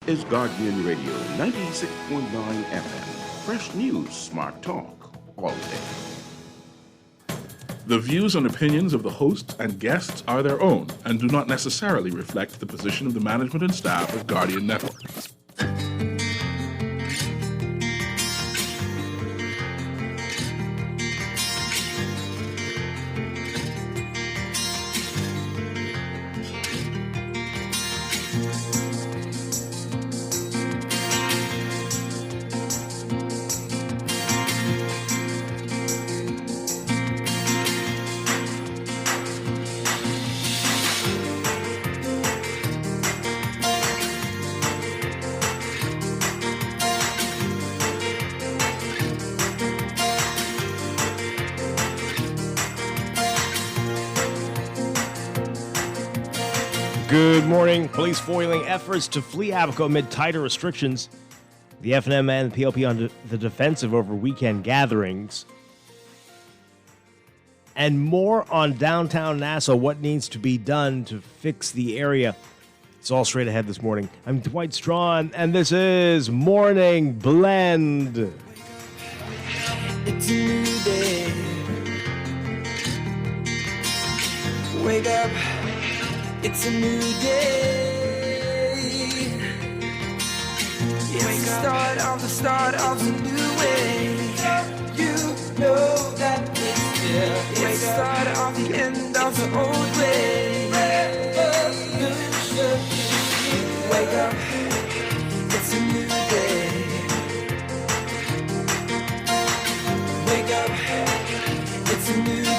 is Guardian Radio 96.9 FM. Fresh news, smart talk, all day. The views and opinions of the hosts and guests are their own and do not necessarily reflect the position of the management and staff of Guardian Network. Good morning. Police foiling efforts to flee Abaco amid tighter restrictions. The FNM and the PLP on the defensive over weekend gatherings. And more on downtown Nassau, what needs to be done to fix the area. It's all straight ahead this morning. I'm Dwight Strachan, and this is Morning Blend. It's a new day. Wake up. It's a new day. It's the start of a new way. You know that it's here. It's the start of the end of the old way. Wake up. It's a new day. Wake up. It's a new day.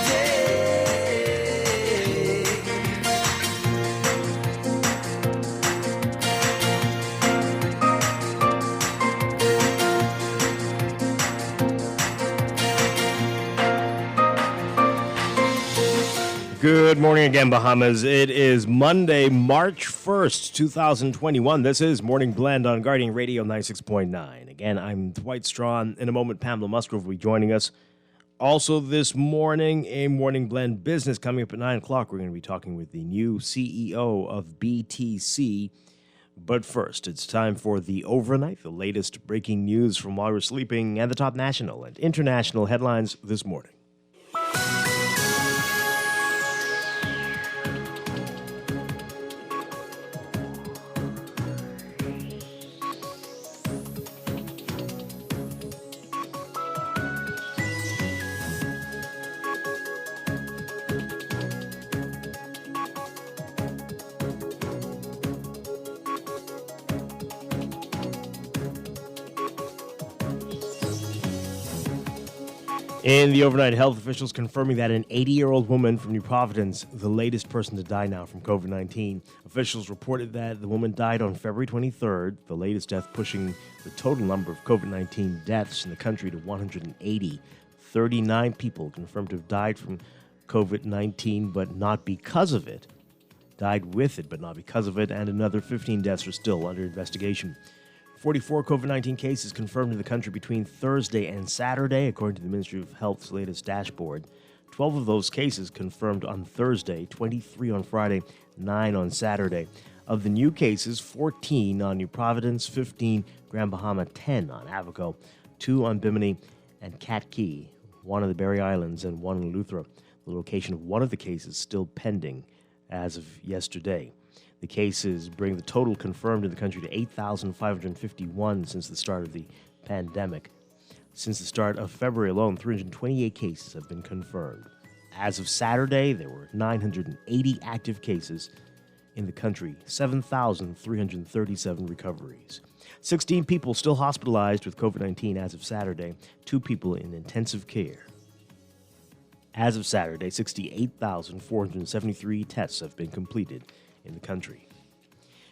Good morning again, Bahamas. It is Monday, March 1st, 2021. This is Morning Blend on Guardian Radio 96.9. Again, I'm Dwight Strachan. In a moment, Pamela Musgrove will be joining us. Also this morning, a Morning Blend business coming up at 9 o'clock. We're going to be talking with the new CEO of BTC. But first, it's time for the overnight, the latest breaking news from while we're sleeping, and the top national and international headlines this morning. In the overnight, health officials confirming that an 80-year-old woman from New Providence, the latest person to die now from COVID-19. Officials reported that the woman died on February 23rd, the latest death pushing the total number of COVID-19 deaths in the country to 180. 39 people confirmed to have died from COVID-19, but not because of it. Died with it, but not because of it, and another 15 deaths are still under investigation. 44 COVID-19 cases confirmed in the country between Thursday and Saturday, according to the Ministry of Health's latest dashboard. 12 of those cases confirmed on Thursday, 23 on Friday, 9 on Saturday. Of the new cases, 14 on New Providence, 15 Grand Bahama, 10 on Abaco, 2 on Bimini and Cat Key, 1 on the Berry Islands, and 1 in Eleuthera. The location of one of the cases still pending as of yesterday. The cases bring the total confirmed in the country to 8,551 since the start of the pandemic. Since the start of February alone, 328 cases have been confirmed. As of Saturday, there were 980 active cases in the country, 7,337 recoveries. 16 people still hospitalized with COVID-19 as of Saturday, 2 people in intensive care. As of Saturday, 68,473 tests have been completed in the country.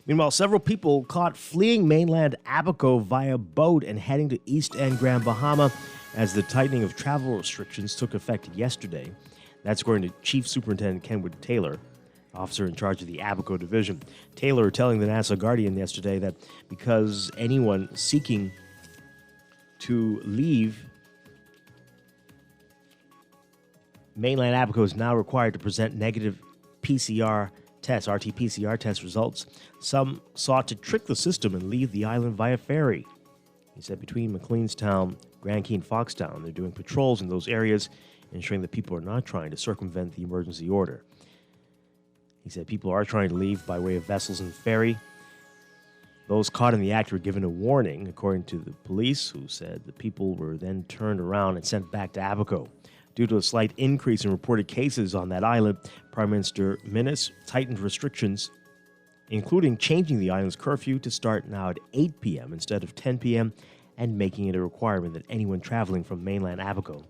Meanwhile, several people caught fleeing mainland Abaco via boat and heading to East End Grand Bahama as the tightening of travel restrictions took effect yesterday. That's according to Chief Superintendent Kenwood Taylor, officer in charge of the Abaco Division. Taylor telling the Nassau Guardian yesterday that because anyone seeking to leave mainland Abaco is now required to present negative PCR tests, RT-PCR test results. Some sought to trick the system and leave the island via ferry. He said between McLeanstown, Grand Key, and Foxtown, they're doing patrols in those areas, ensuring that people are not trying to circumvent the emergency order. He said people are trying to leave by way of vessels and ferry. Those caught in the act were given a warning, according to the police, who said the people were then turned around and sent back to Abaco. Due to a slight increase in reported cases on that island, Prime Minister Minnis tightened restrictions, including changing the island's curfew to start now at 8 p.m. instead of 10 p.m., and making it a requirement that anyone traveling from mainland Abaco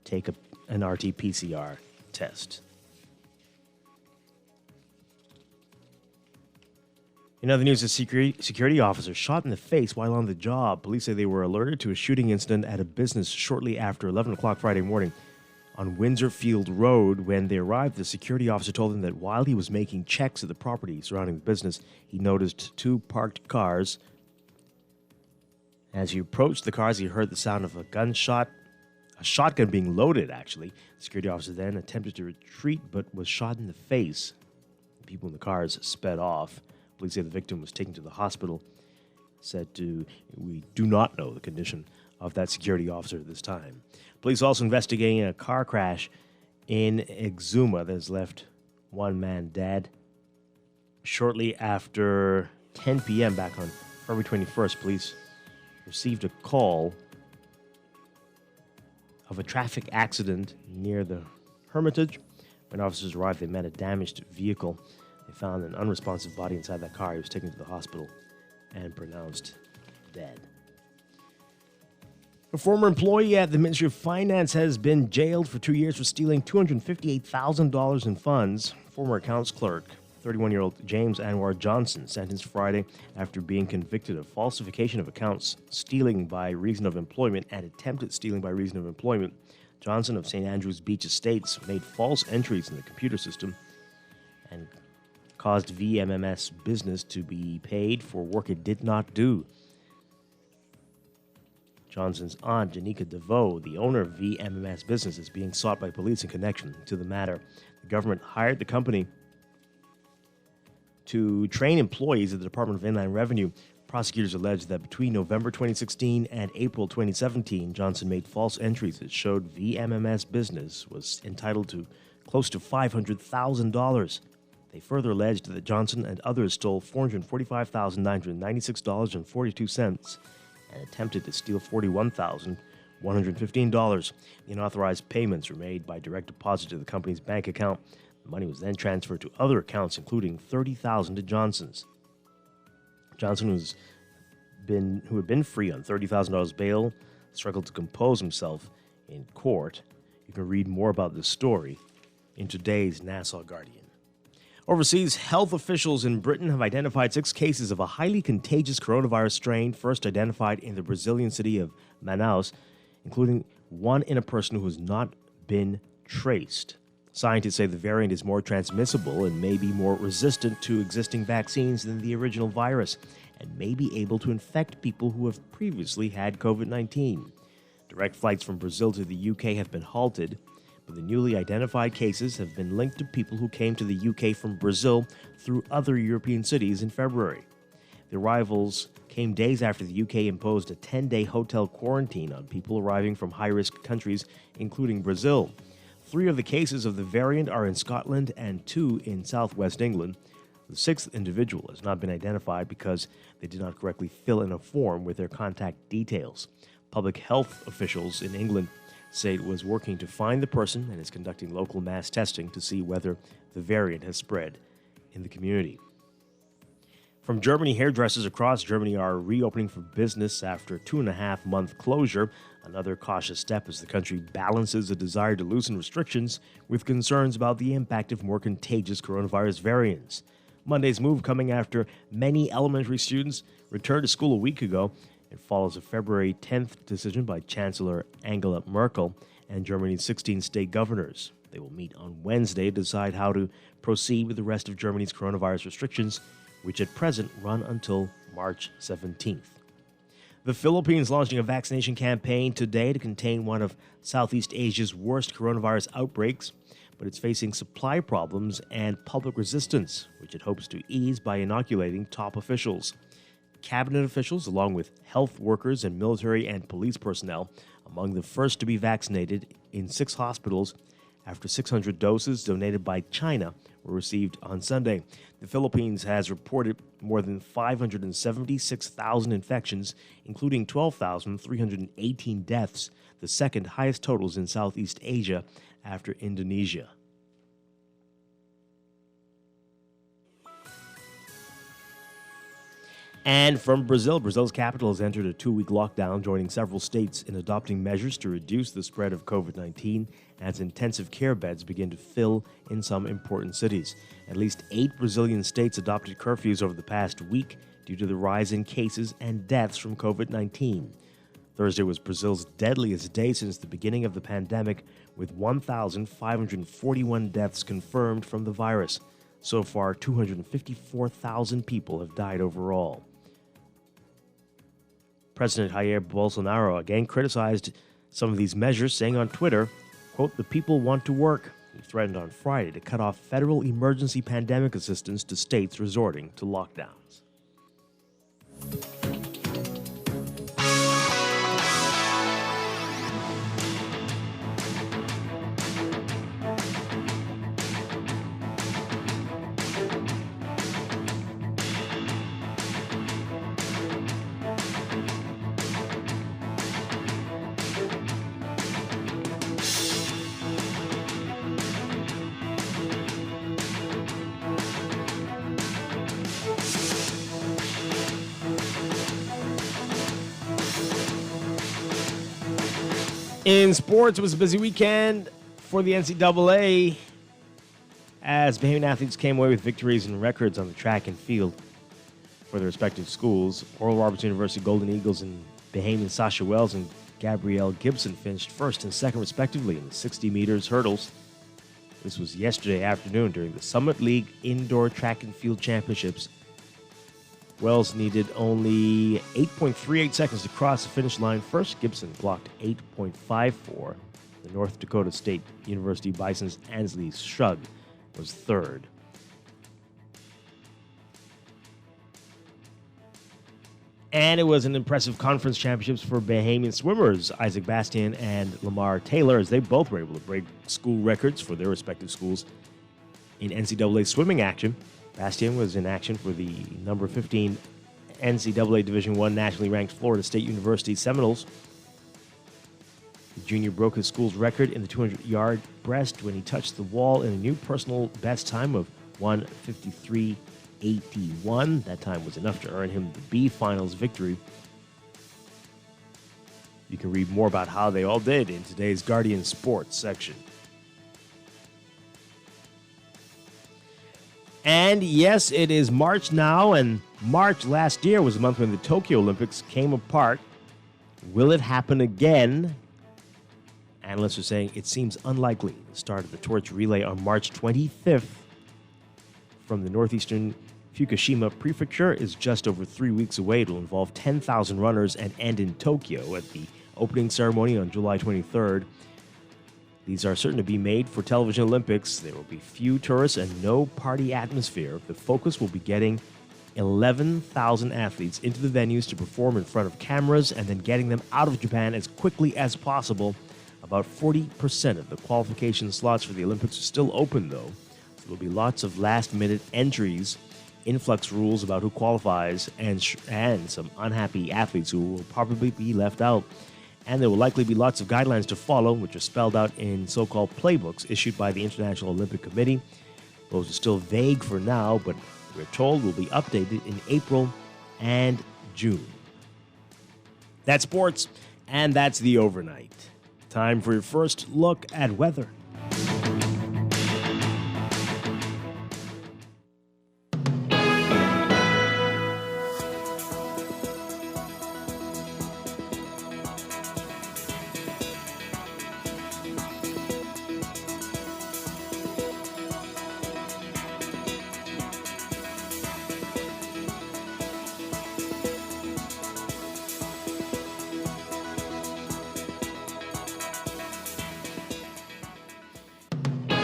take an RT-PCR test. In other news, a security officer shot in the face while on the job. Police say they were alerted to a shooting incident at a business shortly after 11 o'clock Friday morning on Windsor Field Road. When they arrived, the security officer told them that while he was making checks at the property surrounding the business, he noticed two parked cars. As he approached the cars, he heard the sound of a gunshot, a shotgun being loaded, actually. The security officer then attempted to retreat but was shot in the face. The people in the cars sped off. Police say the victim was taken to the hospital. We do not know the condition of that security officer at this time. Police also investigating a car crash in Exuma that has left one man dead. Shortly after 10 p.m. back on February 21st, police received a call of a traffic accident near the Hermitage. When officers arrived, they met a damaged vehicle. They found an unresponsive body inside that car. He was taken to the hospital and pronounced dead. A former employee at the Ministry of Finance has been jailed for 2 years for stealing $258,000 in funds. Former accounts clerk, 31-year-old James Anwar Johnson, sentenced Friday after being convicted of falsification of accounts, stealing by reason of employment, and attempted stealing by reason of employment. Johnson of St. Andrews Beach Estates made false entries in the computer system and caused VMMS business to be paid for work it did not do. Johnson's aunt, Janika DeVoe, the owner of VMMS business, is being sought by police in connection to the matter. The government hired the company to train employees at the Department of Inland Revenue. Prosecutors allege that between November 2016 and April 2017, Johnson made false entries that showed VMMS business was entitled to close to $500,000. They further alleged that Johnson and others stole $445,996.42 and attempted to steal $41,115. The unauthorized payments were made by direct deposit to the company's bank account. The money was then transferred to other accounts, including $30,000 to Johnson's. Johnson, who had been free on $30,000 bail, struggled to compose himself in court. You can read more about this story in today's Nassau Guardian. Overseas, health officials in Britain have identified 6 cases of a highly contagious coronavirus strain, first identified in the Brazilian city of Manaus, including one in a person who has not been traced. Scientists say the variant is more transmissible and may be more resistant to existing vaccines than the original virus, and may be able to infect people who have previously had COVID-19. Direct flights from Brazil to the UK have been halted, but the newly identified cases have been linked to people who came to the UK from Brazil through other European cities in February. The arrivals came days after the UK imposed a 10-day hotel quarantine on people arriving from high-risk countries, including Brazil. 3 of the cases of the variant are in Scotland and 2 in southwest England. The 6th individual has not been identified because they did not correctly fill in a form with their contact details. Public health officials in England say it was working to find the person and is conducting local mass testing to see whether the variant has spread in the community. From Germany, hairdressers across Germany are reopening for business after a 2.5-month closure, another cautious step as the country balances a desire to loosen restrictions with concerns about the impact of more contagious coronavirus variants. Monday's move coming after many elementary students returned to school a week ago. It follows a February 10th decision by Chancellor Angela Merkel and Germany's 16 state governors. They will meet on Wednesday to decide how to proceed with the rest of Germany's coronavirus restrictions, which at present run until March 17th. The Philippines launching a vaccination campaign today to contain one of Southeast Asia's worst coronavirus outbreaks. but it's facing supply problems and public resistance, which it hopes to ease by inoculating top officials. Cabinet officials, along with health workers and military and police personnel, among the first to be vaccinated in 6 hospitals after 600 doses donated by China were received on Sunday. The Philippines has reported more than 576,000 infections, including 12,318 deaths, the second highest totals in Southeast Asia after Indonesia. And from Brazil, Brazil's capital has entered a 2-week lockdown, joining several states in adopting measures to reduce the spread of COVID-19 as intensive care beds begin to fill in some important cities. At least 8 Brazilian states adopted curfews over the past week due to the rise in cases and deaths from COVID-19. Thursday was Brazil's deadliest day since the beginning of the pandemic, with 1,541 deaths confirmed from the virus. So far, 254,000 people have died overall. President Jair Bolsonaro again criticized some of these measures, saying on Twitter, quote, "The people want to work." He threatened on Friday to cut off federal emergency pandemic assistance to states resorting to lockdowns. In sports, it was a busy weekend for the NCAA as Bahamian athletes came away with victories and records on the track and field for their respective schools. Oral Roberts University Golden Eagles and Bahamian Sasha Wells and Gabrielle Gibson finished first and second respectively in the 60 meters hurdles. This was yesterday afternoon during the Summit League Indoor Track and Field Championships. Wells needed only 8.38 seconds to cross the finish line first. Gibson clocked 8.54. The North Dakota State University Bison's Ansley Shrug was third. And it was an impressive conference championships for Bahamian swimmers, Isaac Bastian and Lamar Taylor, as they both were able to break school records for their respective schools in NCAA swimming action. Bastian was in action for the number 15 NCAA Division I nationally ranked Florida State University Seminoles. The junior broke his school's record in the 200-yard breast when he touched the wall in a new personal best time of 1:53.81. That time was enough to earn him the B Finals victory. You can read more about how they all did in today's Guardian Sports section. And yes, it is March now, and March last year was the month when the Tokyo Olympics came apart. Will it happen again? Analysts are saying it seems unlikely. The start of the torch relay on March 25th from the northeastern Fukushima Prefecture is just over 3 weeks away. It will involve 10,000 runners and end in Tokyo at the opening ceremony on July 23rd. These are certain to be made for television Olympics. There will be few tourists and no party atmosphere. The focus will be getting 11,000 athletes into the venues to perform in front of cameras and then getting them out of Japan as quickly as possible. About 40% of the qualification slots for the Olympics are still open, though. So there'll be lots of last-minute entries, influx rules about who qualifies, and some unhappy athletes who will probably be left out. And there will likely be lots of guidelines to follow, which are spelled out in so-called playbooks issued by the International Olympic Committee. Those are still vague for now, but we're told will be updated in April and June. That's sports, and that's the overnight. Time for your first look at weather.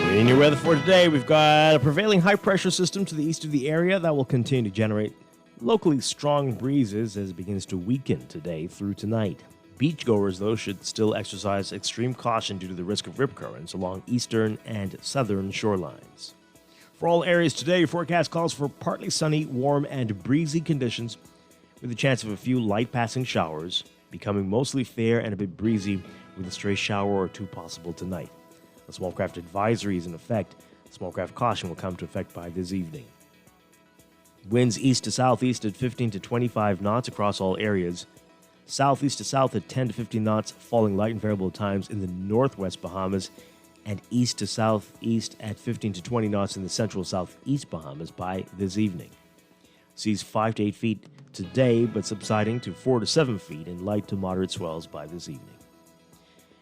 In your weather for today, we've got a prevailing high-pressure system to the east of the area that will continue to generate locally strong breezes as it begins to weaken today through tonight. Beachgoers, though, should still exercise extreme caution due to the risk of rip currents along eastern and southern shorelines. For all areas today, your forecast calls for partly sunny, warm, and breezy conditions with a chance of a few light passing showers, becoming mostly fair and a bit breezy with a stray shower or two possible tonight. A small craft advisory is in effect. Small craft caution will come to effect by this evening. Winds east to southeast at 15 to 25 knots across all areas. Southeast to south at 10 to 15 knots, falling light and variable at times in the northwest Bahamas, and east to southeast at 15 to 20 knots in the central southeast Bahamas by this evening. Seas 5 to 8 feet today, but subsiding to 4 to 7 feet in light to moderate swells by this evening.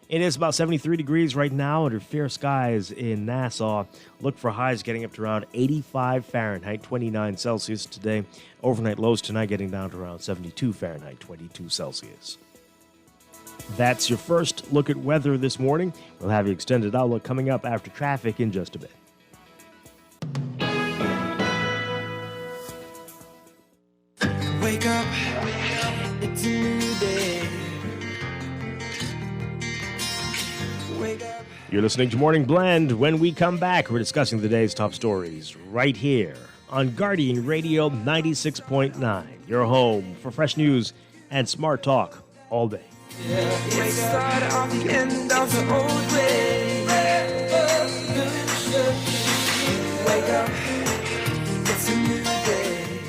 It is about 73 degrees right now under fair skies in Nassau. Look for highs getting up to around 85 Fahrenheit, 29 Celsius today. Overnight lows tonight getting down to around 72 Fahrenheit, 22 Celsius. That's your first look at weather this morning. We'll have your extended outlook coming up after traffic in just a bit. Wake up, it's a new day. Wake up. You're listening to Morning Blend. When we come back, we're discussing the day's top stories right here on Guardian Radio 96.9, your home for fresh news and smart talk all day. It's the start of the end of the old way. Wake up, it's a new day.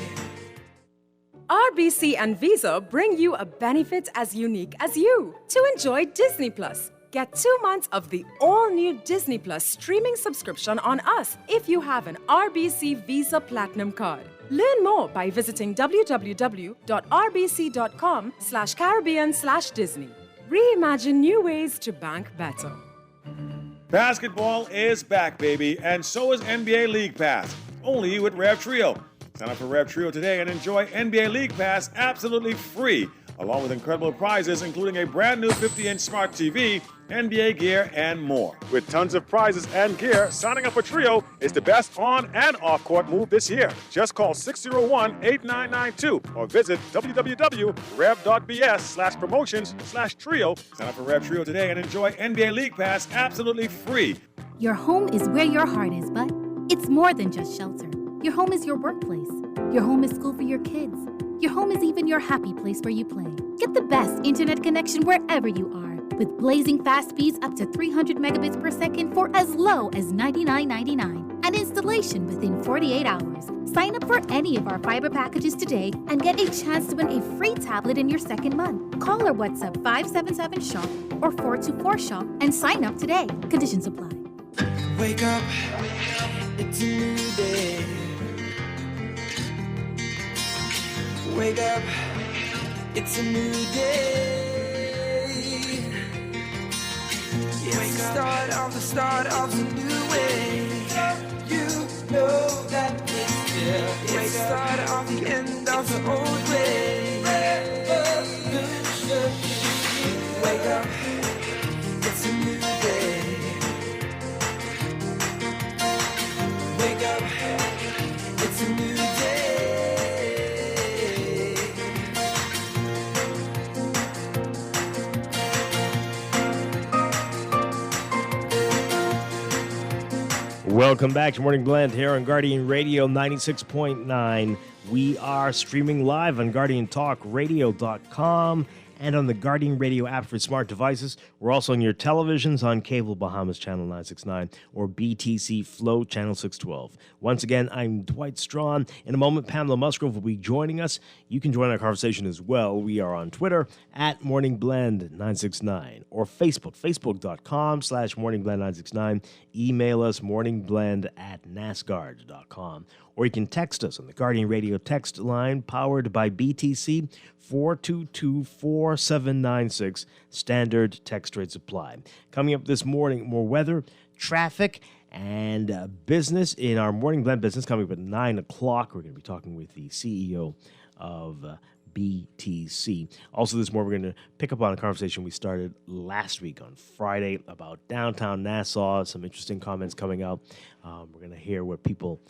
RBC and Visa bring you a benefit as unique as you to enjoy Disney Plus. Get 2 months of the all-new Disney Plus streaming subscription on us if you have an RBC Visa Platinum card. Learn more by visiting www.rbc.com/Caribbean/Disney. Reimagine new ways to bank better. Basketball is back, baby, and so is NBA League Pass, only with Rev Trio. Sign up for Rev Trio today and enjoy NBA League Pass absolutely free, along with incredible prizes including a brand new 50-inch smart TV, NBA gear, and more. With tons of prizes and gear, signing up for Trio is the best on- and off-court move this year. Just call 601-8992 or visit www.rev.bs/promotions/trio. Sign up for Rev Trio today and enjoy NBA League Pass absolutely free. Your home is where your heart is, but it's more than just shelter. Your home is your workplace. Your home is school for your kids. Your home is even your happy place where you play. Get the best internet connection wherever you are with blazing fast speeds up to 300 megabits per second for as low as $99.99 and installation within 48 hours. Sign up for any of our fiber packages today and get a chance to win a free tablet in your second month. Call or WhatsApp 577-SHOP or 424-SHOP and sign up today. Conditions apply. Wake up, it's a new day. Wake up, it's a new day. It's the start of the new way. You know that it's here. It's the start of the end of the old way. Wake up, it's a new day. Wake up, it's a new day. Welcome back to Morning Blend here on Guardian Radio 96.9. We are streaming live on GuardianTalkRadio.com and on the Guardian Radio app for smart devices. We're also on your televisions on Cable Bahamas Channel 969 or BTC Flow Channel 612. Once again, I'm Dwight Strachan. In a moment, Pamela Musgrove will be joining us. You can join our conversation as well. We are on Twitter at MorningBlend969 or Facebook, facebook.com/MorningBlend969. Email us morningblend@nasguard.com. Or you can text us on the Guardian Radio text line powered by BTC 422-4796. Standard text rates apply. Coming up this morning, more weather, traffic, and business in our Morning Blend business. Coming up at 9 o'clock, we're going to be talking with the CEO of BTC. Also this morning, we're going to pick up on a conversation we started last week on Friday about downtown Nassau, some interesting comments coming out. We're going to hear what people,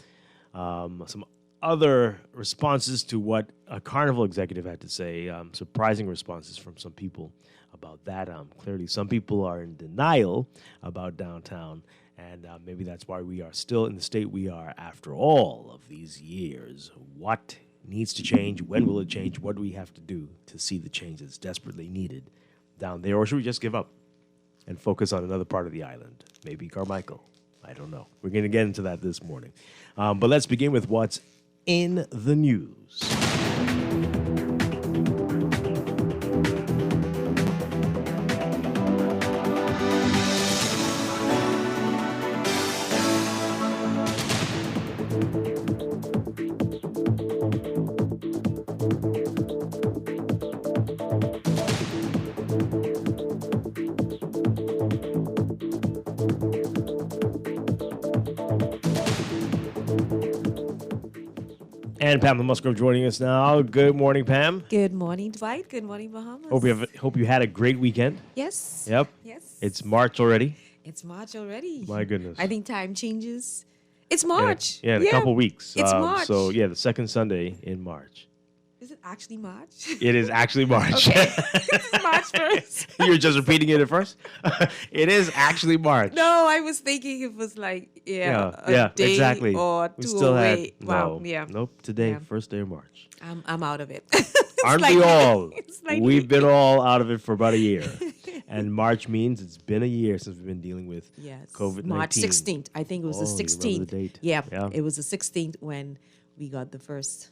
some other responses to what a Carnival executive had to say, surprising responses from some people about that. Clearly, some people are in denial about downtown, and maybe that's why we are still in the state we are after all of these years. What needs to change? When will it change? What do we have to do to see the change that's desperately needed down there? Or should we just give up and focus on another part of the island? Maybe Carmichael. I don't know. We're going to get into that this morning. But let's begin with what's in the news. And Pamela Musgrove joining us now. Good morning, Pam. Good morning, Dwight. Good morning, Bahamas. Hope you had a great weekend. Yes. Yep. Yes. It's March already. It's March already. My goodness. I think time changes. It's March. Yeah, in a couple weeks. It's March. So, yeah, the second Sunday in March. Is it actually March? It is actually March. Okay. It's March 1st. You were just repeating it at first? It is actually March. No, I was thinking it was like, a day exactly. or We two still away. had, Wow, no, yeah. Nope, today, Yeah. first day of March. I'm out of it. Aren't like- we all? it's like- We've been all out of it for about a year. And March means it's been a year since we've been dealing with Yes. COVID-19. March 16th. I think it was Oh, the you 16th. remember the date? Yeah, Yeah. it was the 16th when we got the first.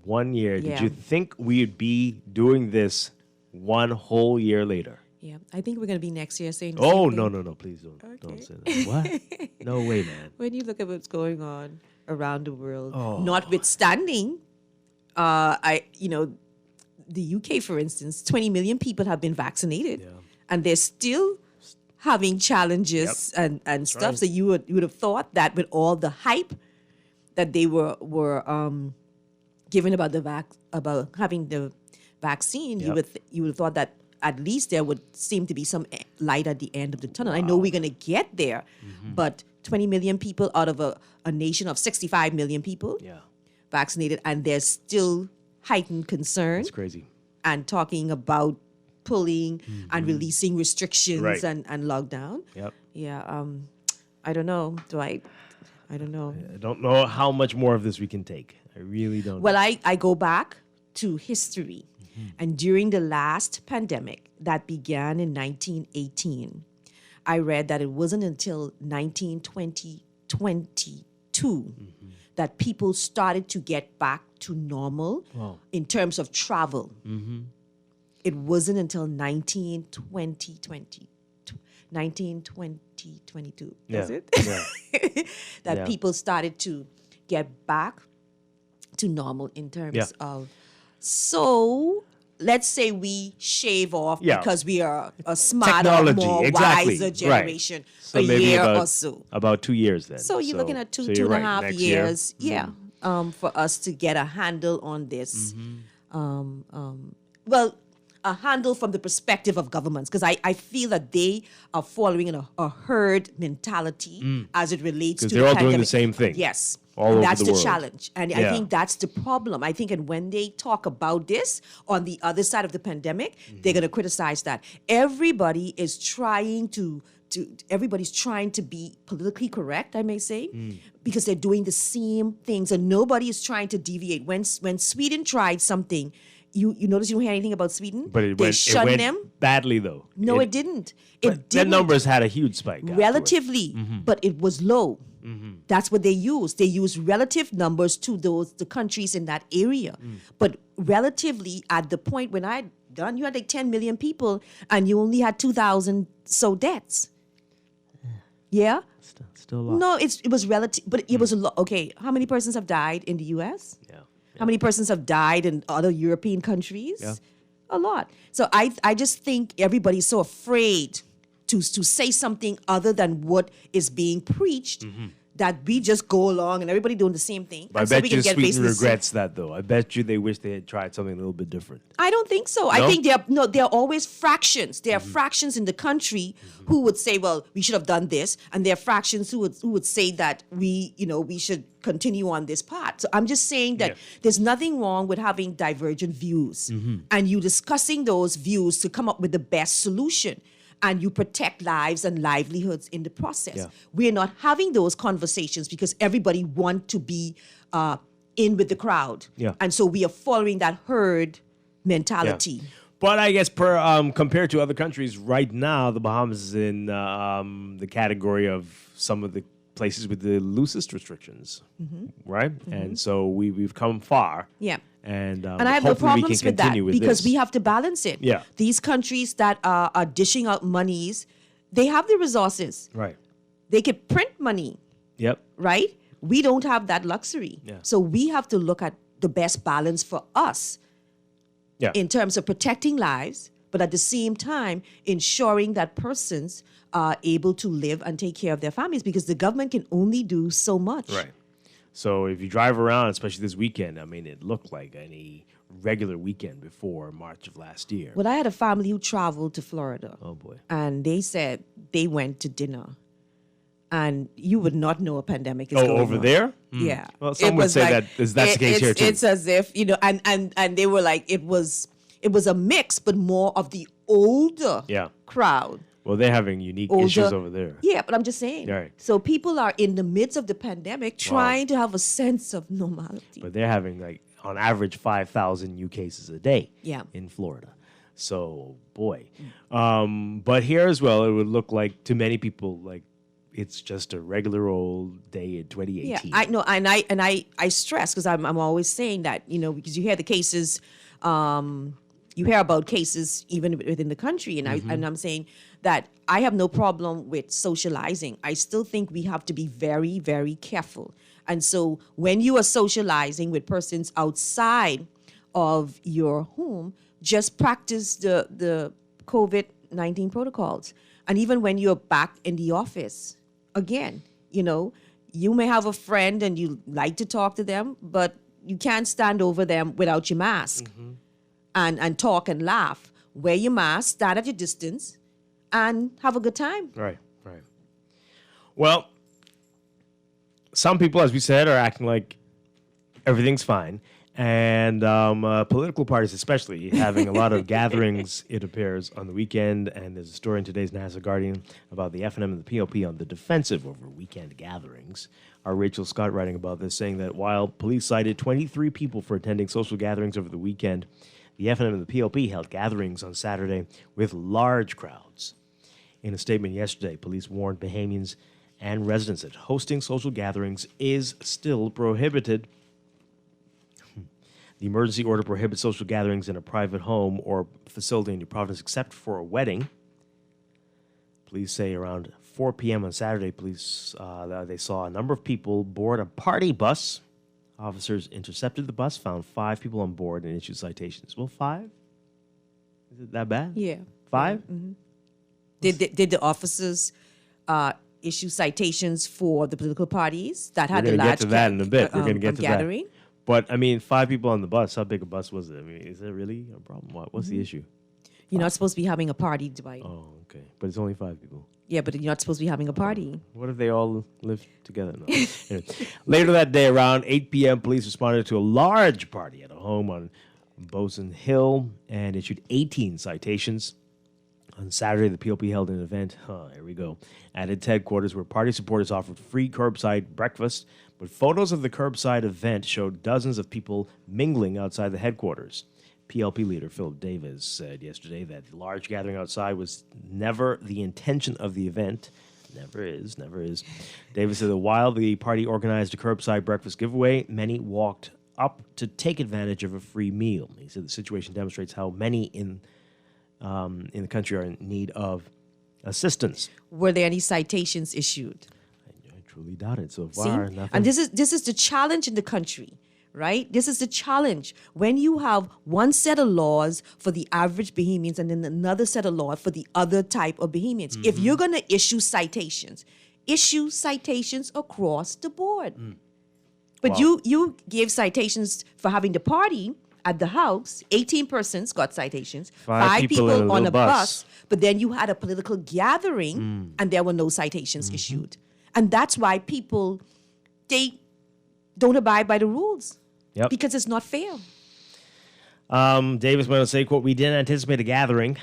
1 year. Did Yeah. you think we'd be doing this one whole year later? Yeah, I think we're going to be next year saying the Oh, same no, thing. no, please don't Okay. say that. What? No way, man. When you look at what's going on around the world, Oh. notwithstanding, the UK, for instance, 20 million people have been vaccinated, and they're still having challenges and stuff. right. So you would have thought that with all the hype that they were given about about having the vaccine, you would have thought that at least there would seem to be some light at the end of the tunnel. I know we're going to get there, but 20 million people out of a nation of 65 million people Yeah, vaccinated, and there's still heightened concern it's crazy. and talking about pulling and releasing restrictions Right. and lockdown. Yep. Yeah, I don't know, Dwight. I don't know. I don't know how much more of this we can take. I really don't. Well, I go back to history. And during the last pandemic that began in 1918, I read that it wasn't until 1922 that people started to get back to normal in terms of travel. It wasn't until 1922, Yeah. is it? Yeah. that Yeah. people started to get back to normal in terms of. So let's say we shave off because we are a smarter, Technology, more exactly. wiser Right. generation, So a maybe year about, or so. About 2 years then. So you're looking at two you're and a right, half next year. years, for us to get a handle on this. Well, a handle from the perspective of governments, because I feel that they are following in a herd mentality as it relates to 'Cause they're all doing the pandemic. same thing. Yes. All And over that's the the world. challenge. And I think that's the problem. I think, and when they talk about this on the other side of the pandemic, they're going to criticize that. Everybody is trying everybody's trying to be politically correct, I may say, because they're doing the same things and nobody is trying to deviate. When Sweden tried something, you notice you don't hear anything about Sweden? But it they went, shunned them. badly, though. No, it didn't. But It their didn't. numbers had a huge spike. afterwards. Relatively, but it was low. That's what they use. They use relative numbers to the countries in that area. But relatively, at the point when I done, you had like 10 million people, and you only had 2,000 so deaths. Yeah. Still a lot. No, it was relative, but it was a lot. Okay, how many persons have died in the U.S.? Yeah. How many persons have died in other European countries? Yeah. A lot. So I just think everybody's so afraid to say something other than what is being preached that we just go along and everybody doing the same thing. But I and so bet we you can get Sweden basically the same- regrets that, though. I bet you they wish they had tried something a little bit different. I don't think so. I No? think there are always fractions. There are fractions in the country who would say, well, we should have done this, and there are fractions who would say that we should continue on this path. So I'm just saying that there's nothing wrong with having divergent views and you discussing those views to come up with the best solution. And you protect lives and livelihoods in the process. Yeah. We're not having those conversations because everybody want to be in with the crowd. Yeah. And so we are following that herd mentality. But I guess compared to other countries, right now, the Bahamas is in the category of some of the places with the loosest restrictions, right? And so we've come far. Yeah. And And I have no hopefully we problems can with that continue with because this. we have to balance it. Yeah. These countries that are dishing out monies, they have the resources. Right. They can print money, Yep. right? We don't have that luxury. Yeah. So we have to look at the best balance for us Yeah. in terms of protecting lives, but at the same time, ensuring that persons are able to live and take care of their families because the government can only do so much. Right. So if you drive around, especially this weekend, I mean, it looked like any regular weekend before March of last year. Well, I had a family who traveled to Florida. Oh, boy. And they said they went to dinner. And you would not know a pandemic is going over on. there? Yeah. Well, some It would was say like- that's the case here, too. It's as if, and they were like, it was a mix, but more of the older Yeah. crowd. Well, they're having unique Older. issues over there. Yeah, but I'm just saying. Right. So people are in the midst of the pandemic trying to have a sense of normality. But they're having, like, on average, 5,000 new cases a day Yeah. in Florida. So, boy. But here as well, it would look like, to many people, like, it's just a regular old day in 2018. Yeah, I know, and I stress because I'm always saying that, because you hear the cases, you hear about cases even within the country, and I'm saying that I have no problem with socializing. I still think we have to be very, very careful. And so when you are socializing with persons outside of your home, just practice the COVID-19 protocols. And even when you're back in the office, again, you may have a friend and you like to talk to them, but you can't stand over them without your mask and talk and laugh. Wear your mask, stand at your distance, and have a good time. Right. Well, some people, as we said, are acting like everything's fine. And political parties especially having a lot of gatherings, it appears, on the weekend. And there's a story in today's National Guardian about the FNM and the PLP on the defensive over weekend gatherings. Our Rachel Scott writing about this, saying that while police cited 23 people for attending social gatherings over the weekend, the FNM and the PLP held gatherings on Saturday with large crowds. In a statement yesterday, police warned Bahamians and residents that hosting social gatherings is still prohibited. The emergency order prohibits social gatherings in a private home or facility in your province except for a wedding. Police say around 4 p.m. on Saturday, police they saw a number of people board a party bus. Officers intercepted the bus, found 5 people on board, and issued citations. Well, 5? Is it that bad? Yeah. 5? Mm-hmm. Did the officers issue citations for the political parties that had We're the going to large get to that in a bit. We're going to get to gathering? that. But, I mean, 5 people on the bus, how big a bus was it? I mean, is it really a problem? What's the issue? You're not supposed to be having a party, Dwight. Oh, okay. But it's only 5 people. Yeah, but you're not supposed to be having a party. What if they all live together? No. Anyway, later that day, around 8 p.m., police responded to a large party at a home on Bosun Hill and issued 18 citations. On Saturday, the PLP held an event, here we go, at its headquarters where party supporters offered free curbside breakfast, but photos of the curbside event showed dozens of people mingling outside the headquarters. PLP leader Philip Davis said yesterday that the large gathering outside was never the intention of the event. Never is. Davis said that while the party organized a curbside breakfast giveaway, many walked up to take advantage of a free meal. He said the situation demonstrates how many in the country are in need of assistance. Were there any citations issued? I truly doubt it so far. See? Nothing. And this is the challenge in the country, right? This is the challenge. When you have one set of laws for the average Bahamians and then another set of laws for the other type of Bahamians. If you're going to issue citations, issue citations across the board. But Wow. you gave citations for having the party at the house. 18 persons got citations. Five people in a on little a bus. But then you had a political gathering and there were no citations issued. And that's why people, they don't abide by the rules. Yep. Because it's not fair. Davis went on to say, quote, "We didn't anticipate a gathering.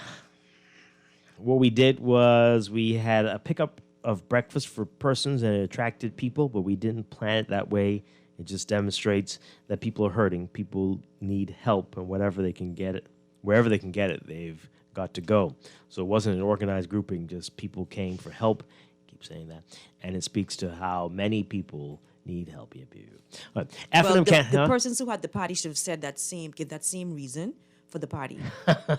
What we did was we had a pickup of breakfast for persons and it attracted people, but we didn't plan it that way. It just demonstrates that people are hurting. People need help, and wherever they can get it, they've got to go. So it wasn't an organized grouping, just people came for help." Keep saying that. And it speaks to how many people need help. But Well, the persons who had the party should have said give that same reason for the party.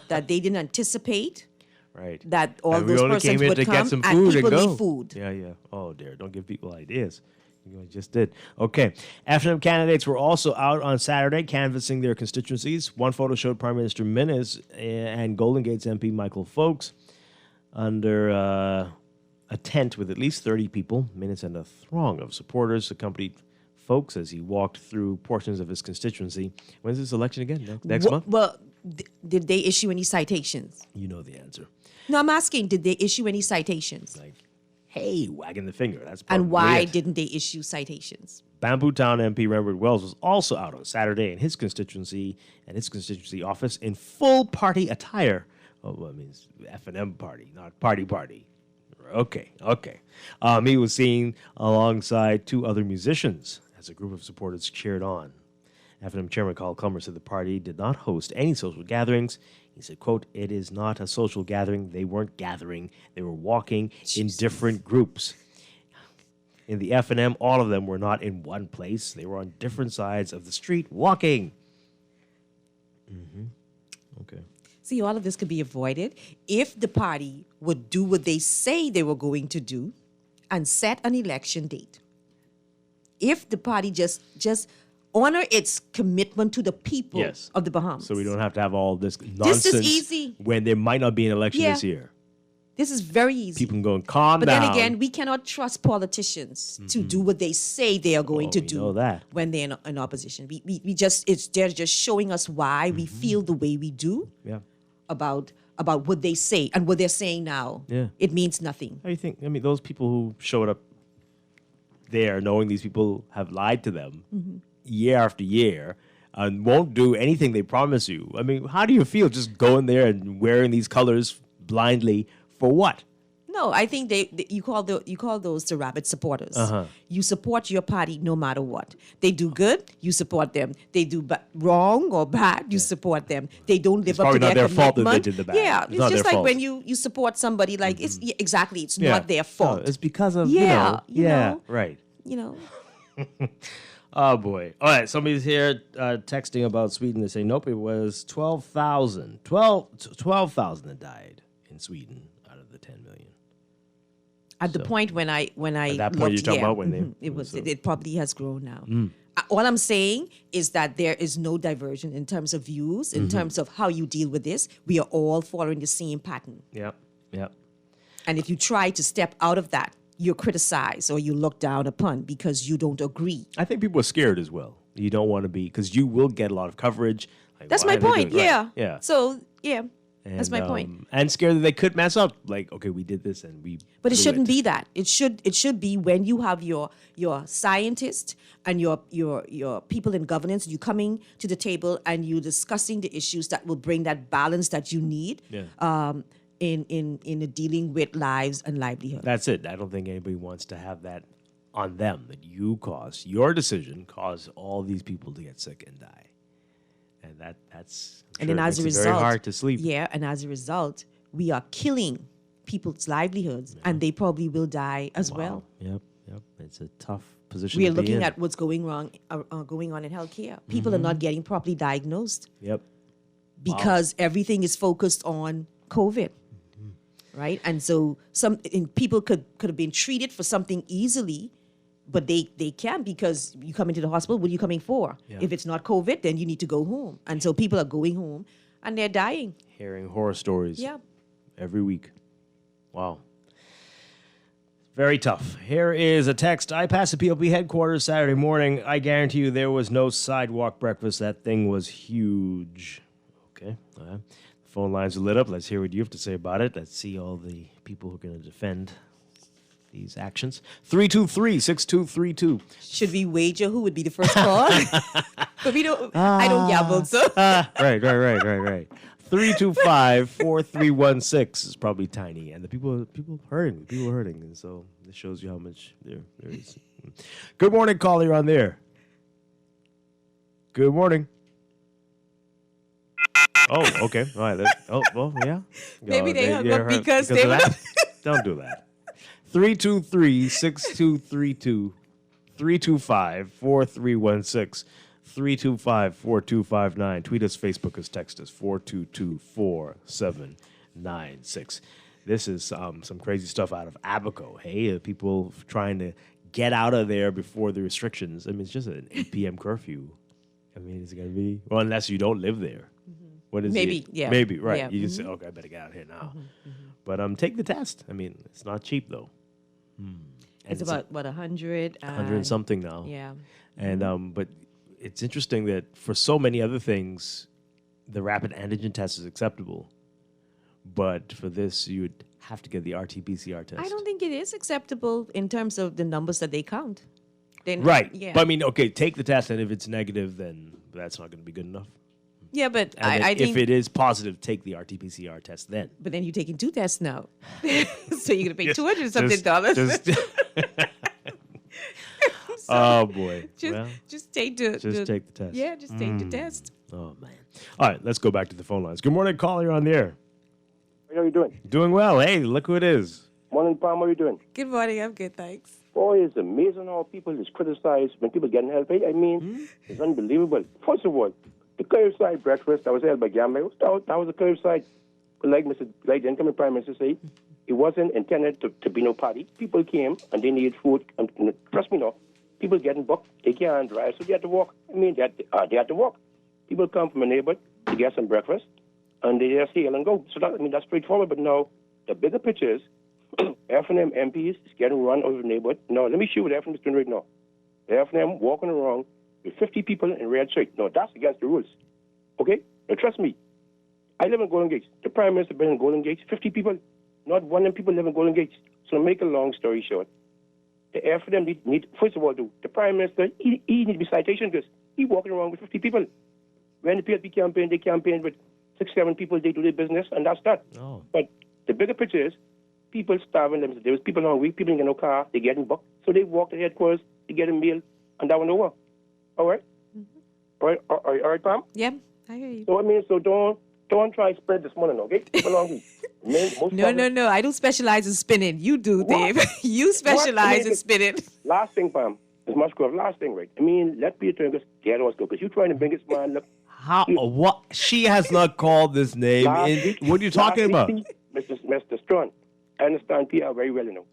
That they didn't anticipate right. that all And we those only persons came in would to come get some and food people and go. need food. Yeah. Oh, dear. Don't give people ideas. You just did. Okay. FNM candidates were also out on Saturday canvassing their constituencies. One photo showed Prime Minister Minnis and Golden Gates MP Michael Folks under a tent with at least 30 people. Minnis and a throng of supporters accompanied Folks as he walked through portions of his constituency. When's this election again? Next month? Well, did they issue any citations? You know the answer. No, I'm asking, did they issue any citations? Like, hey, wagging the finger. That's And probably why it. didn't they issue citations? Bamboo Town MP Renford Wells was also out on Saturday in his constituency and his constituency office in full party attire. Oh, well, it means F&M party, not party. Okay. He was seen alongside two other musicians as a group of supporters cheered on. F&M Chairman Carl Culmer said the party did not host any social gatherings. He said, quote, "It is not a social gathering. They weren't gathering. They were walking in different groups." In the F&M, all of them were not in one place. They were on different sides of the street walking. Okay. See, all of this could be avoided if the party would do what they say they were going to do and set an election date. If the party just honor its commitment to the people Yes. of the Bahamas. So we don't have to have all this nonsense easy. when there might not be an election Yeah. this year. This is very easy. People can go and calm But down. then again, we cannot trust politicians to do what they say they are going to we do know that. when they're in opposition. They're just showing us why we feel the way we do Yeah. about what they say and what they're saying now. Yeah. It means nothing. How do you think? I mean, those people who showed up there knowing these people have lied to them year after year and won't do anything they promise you. I mean, how do you feel just going there and wearing these colors blindly for what? No, I think you call those the rabbit supporters. You support your party no matter what. They do good, you support them. They do wrong or bad, you support them. They don't live It's up to probably not their their fault that commitment. they did the bad. Yeah, It's it's not just their like fault. when you support somebody, like it's exactly, it's Yeah. not their fault. No, it's because of, Yeah, you you know. know. Right. You know, Oh, boy. All right, somebody's here texting about Sweden. They say, nope, it was 12,000. 12,000 that died in Sweden out of the 10 million. at the point when I At that point looked, you're talking yeah, about when they... it was so- it probably has grown now. All I'm saying is that there is no diversion in terms of views, in terms of how you deal with this. We are all following the same pattern. Yep. And if you try to step out of that, you're criticized or you look down upon because you don't agree. I think people are scared as well. You don't want to be, because you will get a lot of coverage. Like, That's why my are they point. doing- Yeah. right, Yeah. So yeah, that's my point. And scared that they could mess up. Like, okay, we did this and we. But it blew shouldn't be that. It should be when you have your scientists and your people in governance, you coming to the table and you discussing the issues that will bring that balance that you need. Yeah. In dealing with lives and livelihood. That's it. I don't think anybody wants to have that on them, that your decision caused all these people to get sick and die. And that's And then as a result, very hard to sleep. Yeah, and as a result, we are killing people's livelihoods, and they probably will die as well. Yep. It's a tough position We are to be looking in. at what's going on in healthcare. People are not getting properly diagnosed Yep. because everything is focused on COVID, right? And so people could have been treated for something easily, but they can't because you come into the hospital. What are you coming for? Yeah. If it's not COVID, then you need to go home. And so people are going home and they're dying. Hearing horror stories Yeah. every week. Wow. Very tough. Here is a text. I passed the POP headquarters Saturday morning. I guarantee you there was no sidewalk breakfast. That thing was huge. Okay. The phone lines are lit up. Let's hear what you have to say about it. Let's see all the people who are going to defend these actions. 323-6232. Should we wager who would be the first call? But we don't. I don't gamble, so. Right. 325-4316 is probably tiny, and the people hurting, and so this shows you how much there is. Good morning, caller. You're on there. Good morning. Oh, okay. All right. Yeah. Maybe they hung up because they of were. that? Don't do that. 323-6232, 325-4316. 325-4259. Tweet us, Facebook us, text us, 422-4796. This is some crazy stuff out of Abaco. Hey, people trying to get out of there before the restrictions. I mean, it's just an 8 p.m. curfew. I mean, it's going to be, well, unless you don't live there. What is Maybe, it? yeah. Maybe, right. Yeah. You just say, okay, I better get out of here now. But take the test. I mean, it's not cheap, though. And It's about, 100? 100 and something now. Yeah. And but it's interesting that for so many other things, the rapid antigen test is acceptable. But for this, you would have to get the RT-PCR test. I don't think it is acceptable in terms of the numbers that they count. Right. Yeah. But I mean, okay, take the test, and if it's negative, then that's not going to be good enough. Yeah, but And I if think. it is positive, take the RT-PCR test then. But then you're taking 2 tests now. So you're going to pay $200 something dollars. Oh, boy. Just take the take the test. Yeah, just take the test. Oh, man. All right, let's go back to the phone lines. Good morning, caller. You're on the air. How are you doing? Doing well. Hey, look who it is. Morning, Palm. How are you doing? Good morning. I'm good, thanks. Boy, it's amazing how people is criticized when people getting help. I mean, it's unbelievable. First of all, the curbside breakfast that was held by Gambia, that was a curbside. Like the incoming Prime Minister said, it wasn't intended to be no party. People came and they needed food. And trust me, no, people getting booked. They can't drive, so they had to walk. I mean, they had to walk. People come from a neighborhood to get some breakfast, and they just hail and go. So that's straightforward. But now, the bigger picture is, F&M MPs is getting run over the neighborhood. No, let me show you what F&M is doing right now. The F&M walking around with 50 people in red shirts. No, that's against the rules. Okay? Now, trust me. I live in Golden Gates. The Prime Minister been in Golden Gates. 50 people. Not one of them people live in Golden Gates. So to make a long story short, the F&M need first of all, the Prime Minister, he need to be citation because he walking around with 50 people. When the PSP campaign, they campaign with 6-7 people. They do their business, and that's that. Oh. But the bigger picture is, people starving themselves. There was people hungry. People didn't get no car. They getting booked. So they walk to headquarters to get a meal, and that went over. All right? All right, Pam? Yeah, I hear you. So, I mean, so don't try to spread this morning, okay? People hungry. No. I don't specialize in spinning. You do, Dave. You specialize in spinning. Last thing, Pam, is Musgrove. Last thing, right? I mean, let Peter just get us go, because you're trying to bring this man, look. How? What? She has not called this name. What are you talking about? Mr. Strachan, I understand PR very well, you know.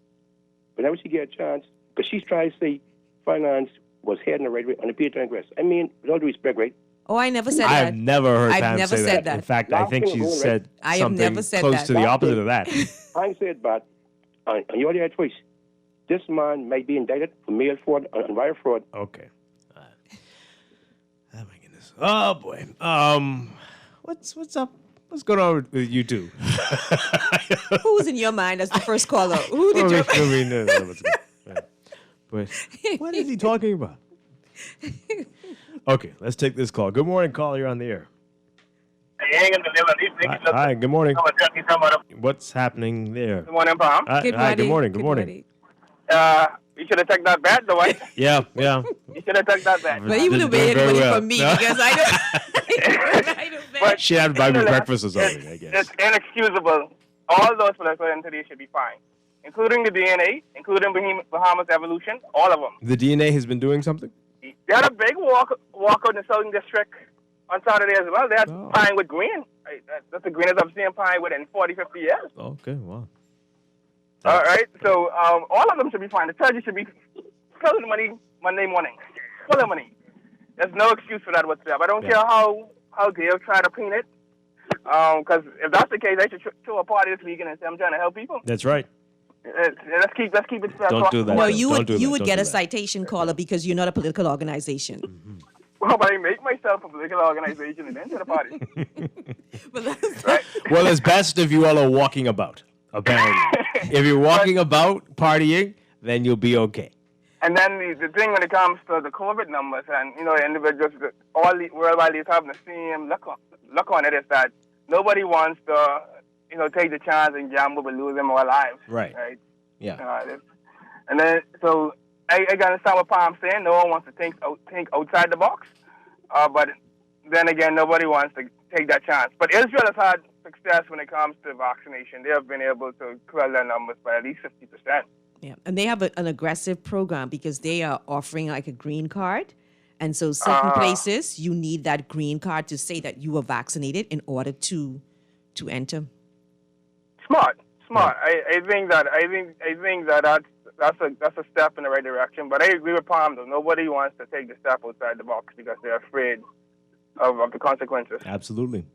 Whenever she get a chance, because she's trying to say finance was heading the right way on the Peter Inquest. I mean, with all due respect, right? Oh, I never said that. I've never heard Pam never say said that. that. In fact, Last I think thing she alone, said I have something never said close that. to the Last opposite thing. of that. I ain't said bad. And you already had choice. This man might be indicted for mail fraud and wire fraud. Okay. Oh my goodness. Oh boy. What's up? What's going on with you two? Who's in your mind as the first caller? Who did you? But what is he talking about? Okay, let's take this call. Good morning, caller. You're on the air. Hi, good morning. What's happening there? Good morning, Pam. Hi, good morning. Good morning. You should have taken that bet, Dwight. Yeah. You should have taken that bet. But you would have made Very money well. from me No? because I don't. But She had to buy me breakfast or something, I guess. It's inexcusable. All those political entities should be fined, including the DNA, including Bahamas Evolution, all of them. The DNA has been doing something? They had a big walkout in the Southern District on Saturday as well. They had pine with green. That's the greenest I've seen pine with in 40, 50 years. Okay, wow. All right, so all of them should be fined. The charges should be full of money Monday morning. Full of money. There's no excuse for that whatsoever. I don't care how they'll try to paint it. Because if that's the case, they should throw a party this weekend and say, I'm trying to help people. That's right. Let's keep it. Don't do that. No, Don't you would do that. you would Don't get do a that. citation caller because you're not a political organization. Well, but I make myself a political organization and enter the party. Right? Well, it's best if you all are walking about, apparently. If you're walking about partying, then you'll be okay. And then the thing when it comes to the COVID numbers and, individuals, all the worldwide leaders having the same look on it is that nobody wants to, take the chance and gamble with losing more lives. Right. Yeah. And then, so I understand what Palm's saying. No one wants to think outside the box. But then again, nobody wants to take that chance. But Israel has had success when it comes to vaccination. They have been able to quell their numbers by at least 50%. Yeah, and they have an aggressive program because they are offering like a green card. And so certain places, you need that green card to say that you were vaccinated in order to enter. Smart. I think that's a step in the right direction. But I agree with Palm, though. Nobody wants to take the step outside the box because they're afraid of the consequences. Absolutely.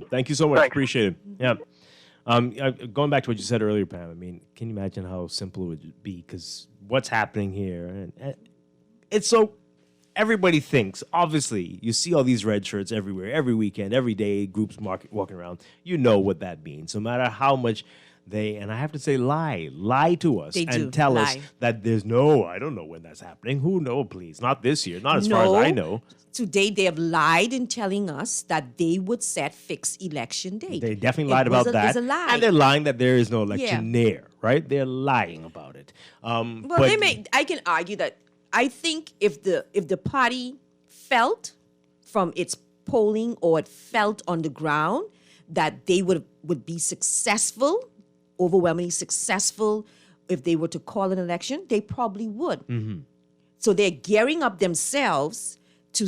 Thank you so much. Thanks. Appreciate it. Yeah. Going back to what you said earlier, Pam, I mean, can you imagine how simple it would be? Because what's happening here, and it's so everybody thinks, obviously, you see all these red shirts everywhere, every weekend, every day, groups walking around. You know what that means. No matter how much and I have to say lie to us and tell us that there's I don't know when that's happening. Who knows, please? Not this year, not as far as I know. Today, they have lied in telling us that they would set fixed election date. They definitely lied about that. It's a lie. And they're lying that there is no election there, right? They're lying about it. I can argue that I think if the party felt from its polling or it felt on the ground that they would be successful, overwhelmingly successful, if they were to call an election, they probably would. Mm-hmm. So they're gearing up themselves to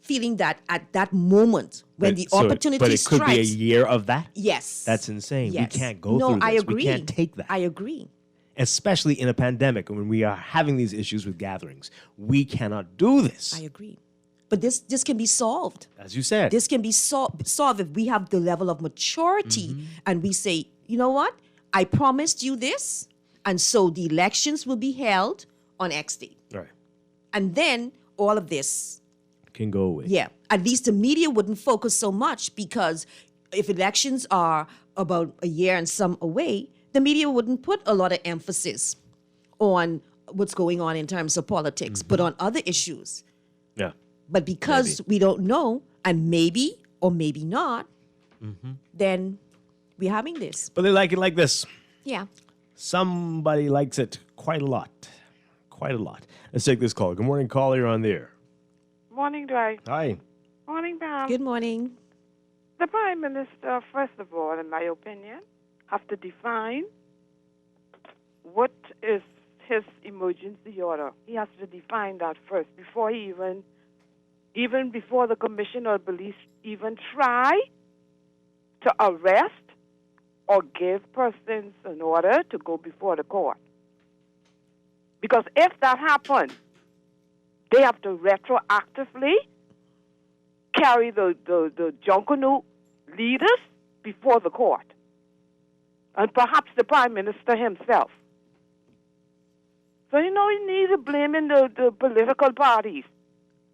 feeling that at that moment when the opportunity but it strikes. could be a year of that? Yes. That's insane. Yes. We can't go through this. I agree. We can't take that. I agree. Especially in a pandemic when we are having these issues with gatherings. We cannot do this. I agree. But this can be solved. As you said. This can be solved if we have the level of maturity and we say, you know what? I promised you this, and so the elections will be held on X date. Right. And then all of this can go away. Yeah. At least the media wouldn't focus so much because if elections are about a year and some away, the media wouldn't put a lot of emphasis on what's going on in terms of politics, but on other issues. Yeah. But because we don't know, and maybe or maybe not, then we're having this. But they like it like this. Yeah. Somebody likes it quite a lot. Quite a lot. Let's take this call. Good morning, caller. You're on the air. Morning, Dwight. Hi. Morning, Pam. Good morning. The Prime Minister, first of all, in my opinion, have to define what is his emergency order. He has to define that first before he even before the commission or police even try to arrest or give persons an order to go before the court. Because if that happens, they have to retroactively carry the Junkanoo leaders before the court. And perhaps the Prime Minister himself. So, you need to blame in the political parties.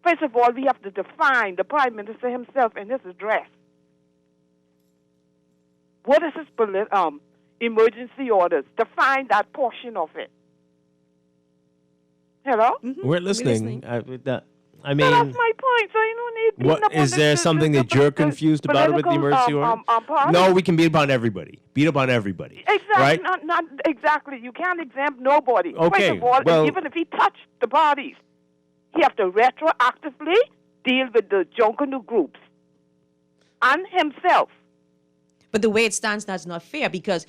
First of all, we have to define the Prime Minister himself in his address. What is his emergency orders? Define that portion of it. Hello? We're listening. I mean, that's my point. So you don't need. What is there something that you're confused about with the emergency order? No, we can beat upon everybody. Beat upon everybody. Exactly. Right? Not exactly. You can't exempt nobody. Okay. First of all, well, even if he touched the bodies, he have to retroactively deal with the Junkanoo groups and himself. But the way it stands now is not fair because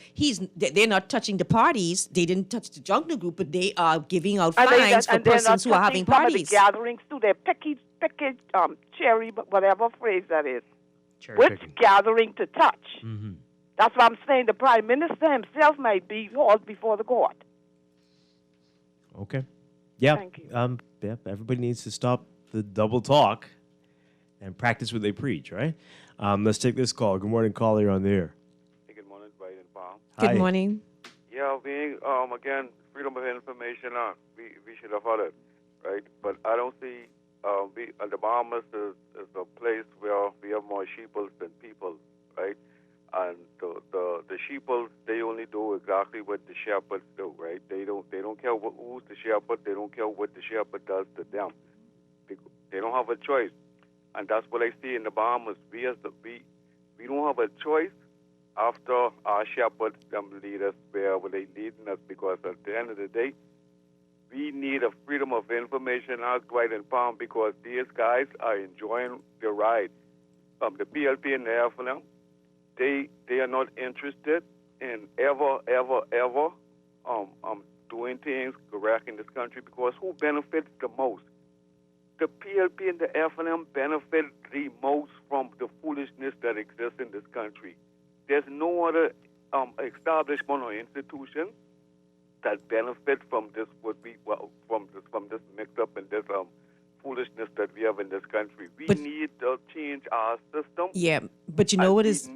they're not touching the parties. They didn't touch the Junkanoo group, but they are giving out fines for persons who are having parties. Some of the gatherings too. They're cherry, whatever phrase that is. Which gathering to touch? Mm-hmm. That's what I'm saying. The Prime Minister himself might be hauled before the court. Okay. Yeah. Thank you. Yeah. Everybody needs to stop the double talk and practice what they preach, right? Let's take this call. Good morning, caller. You're on the air. Hey, good morning, Dwight and Paul. Good morning. Yeah, again, freedom of information, we should have had it, right? But I don't see, the Bahamas is a place where we have more sheeples than people, right? And the sheeples, they only do exactly what the shepherds do, right? They don't care who's the shepherd. They don't care what the shepherd does to them. They don't have a choice, and that's what I see in the Bahamas. We don't have a choice after our shepherds lead us wherever they leading us, because at the end of the day, we need a freedom of information as Dwight and Palm, because these guys are enjoying the ride. The PLP and the FNM, they are not interested in ever doing things correct in this country, because who benefits the most? The PLP and the FNM benefit the most from the foolishness that exists in this country. There's no other establishment or institution that benefit from this from this mix-up and this foolishness that we have in this country. We need to change our system. Yeah, but you know what it's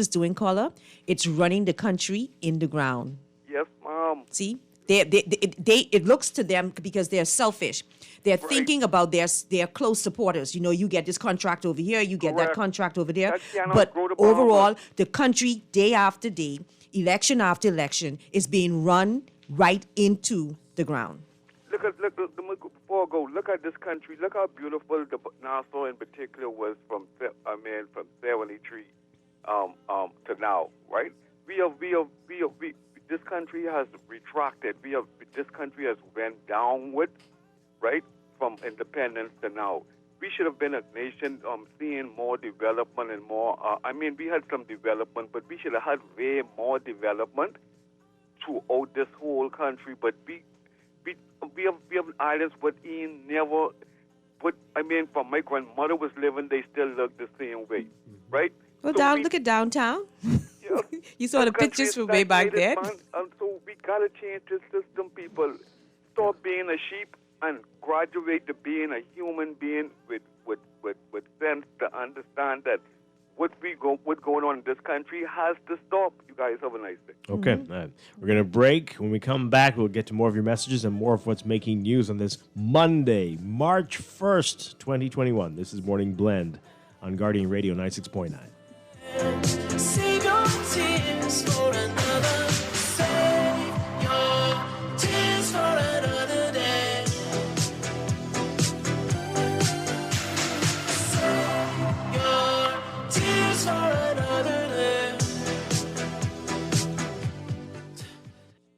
doing, caller? It's running the country in the ground. Yes, ma'am. See? It looks to them because they're selfish. They're thinking about their close supporters. You know, you get this contract over here, you get that contract over there. But overall, the country, day after day, election after election, is being run right into the ground. Before I go, look at this country. Look how beautiful the Nassau in particular was from 73 to now, right? This country has retracted. This country has went downward, right, from independence to now. We should have been a nation seeing more development and more. We had some development, but we should have had way more development throughout this whole country. But we have islands, but never. But from my grandmother was living, they still look the same way, right? Well, look at downtown. You saw the pictures from way back then. And so we gotta change this system, people. Stop being a sheep and graduate to being a human being with sense to understand that what's going on in this country has to stop. You guys have a nice day. Okay. We're going to break. When we come back, we'll get to more of your messages and more of what's making news on this Monday, March 1st, 2021. This is Morning Blend on Guardian Radio 96.9. Save your tears for another. Save your tears for another day. Save your tears for another day.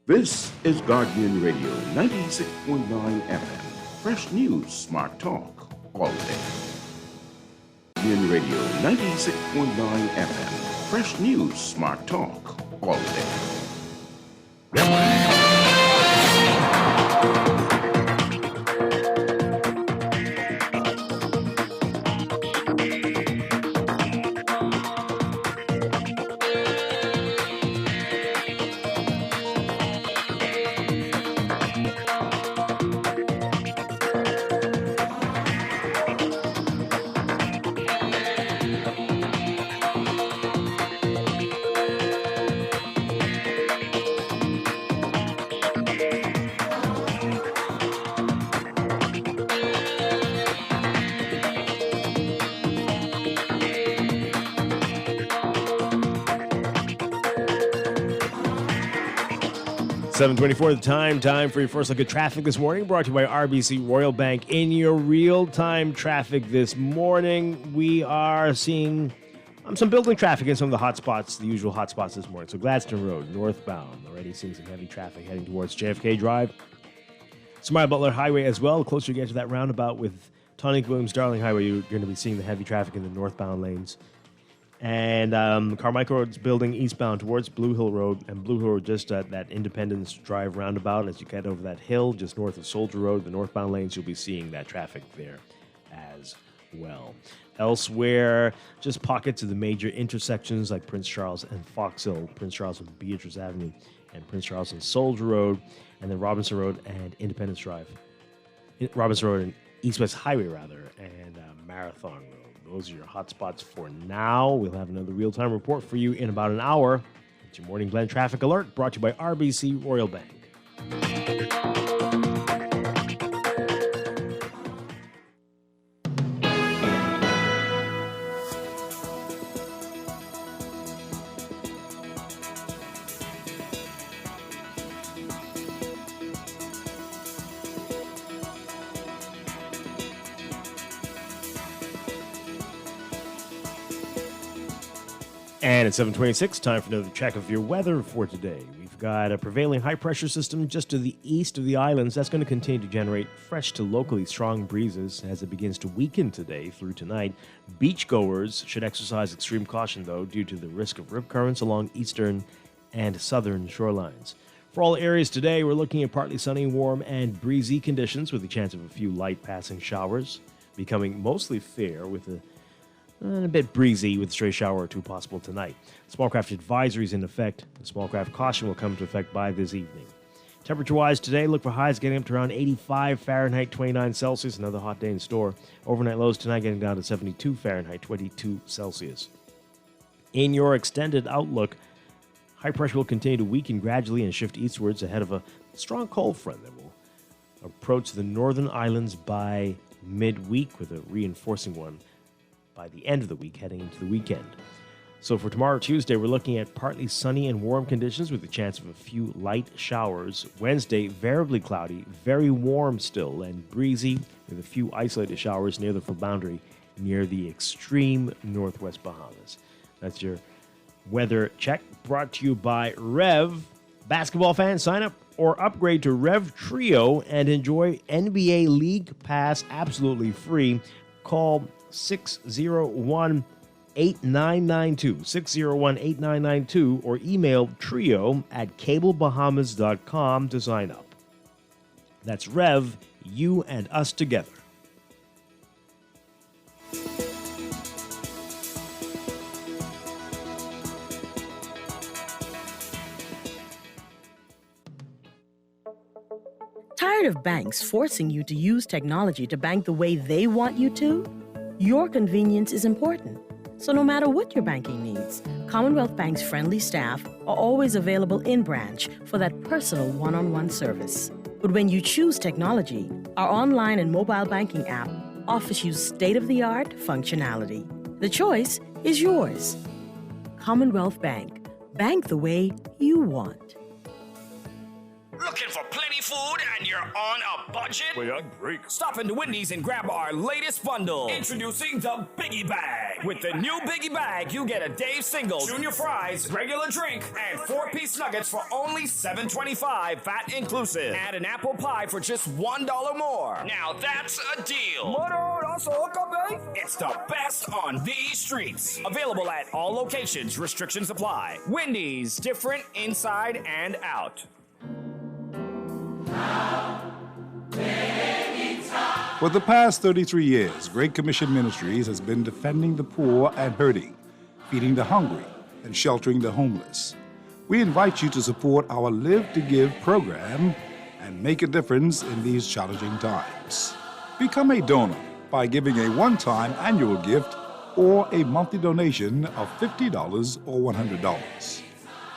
This is Guardian Radio 96.9 FM. Fresh news, smart talk, all day. Guardian Radio 96.9 FM. Fresh news, smart talk, all day. 7:24 the time for your first look at traffic this morning, brought to you by RBC Royal Bank. In your real-time traffic this morning, we are seeing some building traffic in some of the hot spots, the usual hot spots this morning. So Gladstone Road, northbound, already seeing some heavy traffic heading towards JFK Drive. Smile Butler Highway as well. The closer you get to that roundabout with Tonic Williams Darling Highway, you're going to be seeing the heavy traffic in the northbound lanes. And Carmichael Road's building eastbound towards Blue Hill Road, and Blue Hill Road just at that Independence Drive roundabout. As you get over that hill just north of Soldier Road, the northbound lanes, you'll be seeing that traffic there as well. Elsewhere, just pockets of the major intersections like Prince Charles and Fox Hill, Prince Charles and Beatrice Avenue, and Prince Charles and Soldier Road, and then Robinson Road and Independence Drive. Robinson Road and East-West Highway, rather, and Marathon Road. Those are your hot spots for now. We'll have another real-time report for you in about an hour. It's your Morning Blend Traffic Alert brought to you by RBC Royal Bank. And it's 7:26, time for another check of your weather for today. We've got a prevailing high-pressure system just to the east of the islands. That's going to continue to generate fresh to locally strong breezes as it begins to weaken today through tonight. Beachgoers should exercise extreme caution, though, due to the risk of rip currents along eastern and southern shorelines. For all areas today, we're looking at partly sunny, warm, and breezy conditions with a chance of a few light passing showers, becoming mostly fair with a bit breezy with a stray shower or two possible tonight. Small craft advisory is in effect. The small craft caution will come into effect by this evening. Temperature-wise today, look for highs getting up to around 85 Fahrenheit, 29 Celsius. Another hot day in store. Overnight lows tonight getting down to 72 Fahrenheit, 22 Celsius. In your extended outlook, high pressure will continue to weaken gradually and shift eastwards ahead of a strong cold front that will approach the northern islands by midweek with a reinforcing one by the end of the week, heading into the weekend. So for tomorrow, Tuesday, we're looking at partly sunny and warm conditions with a chance of a few light showers. Wednesday, variably cloudy, very warm still, and breezy with a few isolated showers near the full boundary near the extreme northwest Bahamas. That's your weather check brought to you by Rev. Basketball fans, sign up or upgrade to Rev Trio and enjoy NBA League Pass absolutely free. Call 601-8992 or email trio@cablebahamas.com to sign up. That's Rev, you and us together. Tired of banks forcing you to use technology to bank the way they want you to? Your convenience is important. So no matter what your banking needs, Commonwealth Bank's friendly staff are always available in branch for that personal one-on-one service. But when you choose technology, our online and mobile banking app offers you state-of-the-art functionality. The choice is yours. Commonwealth Bank. Bank the way you want. Looking for plenty food and you're on a budget? Wait, I'm break. Stop into Wendy's and grab our latest bundle. Introducing the Biggie Bag. With the new Biggie Bag, you get a Dave single, junior fries, regular drink, and 4-piece nuggets for only $7.25, VAT inclusive. Add an apple pie for just $1 more. Now that's a deal. It's the best on these streets. Available at all locations. Restrictions apply. Wendy's, different inside and out. For the past 33 years, Great Commission Ministries has been defending the poor and hurting, feeding the hungry, and sheltering the homeless. We invite you to support our Live to Give program and make a difference in these challenging times. Become a donor by giving a one-time annual gift or a monthly donation of $50 or $100.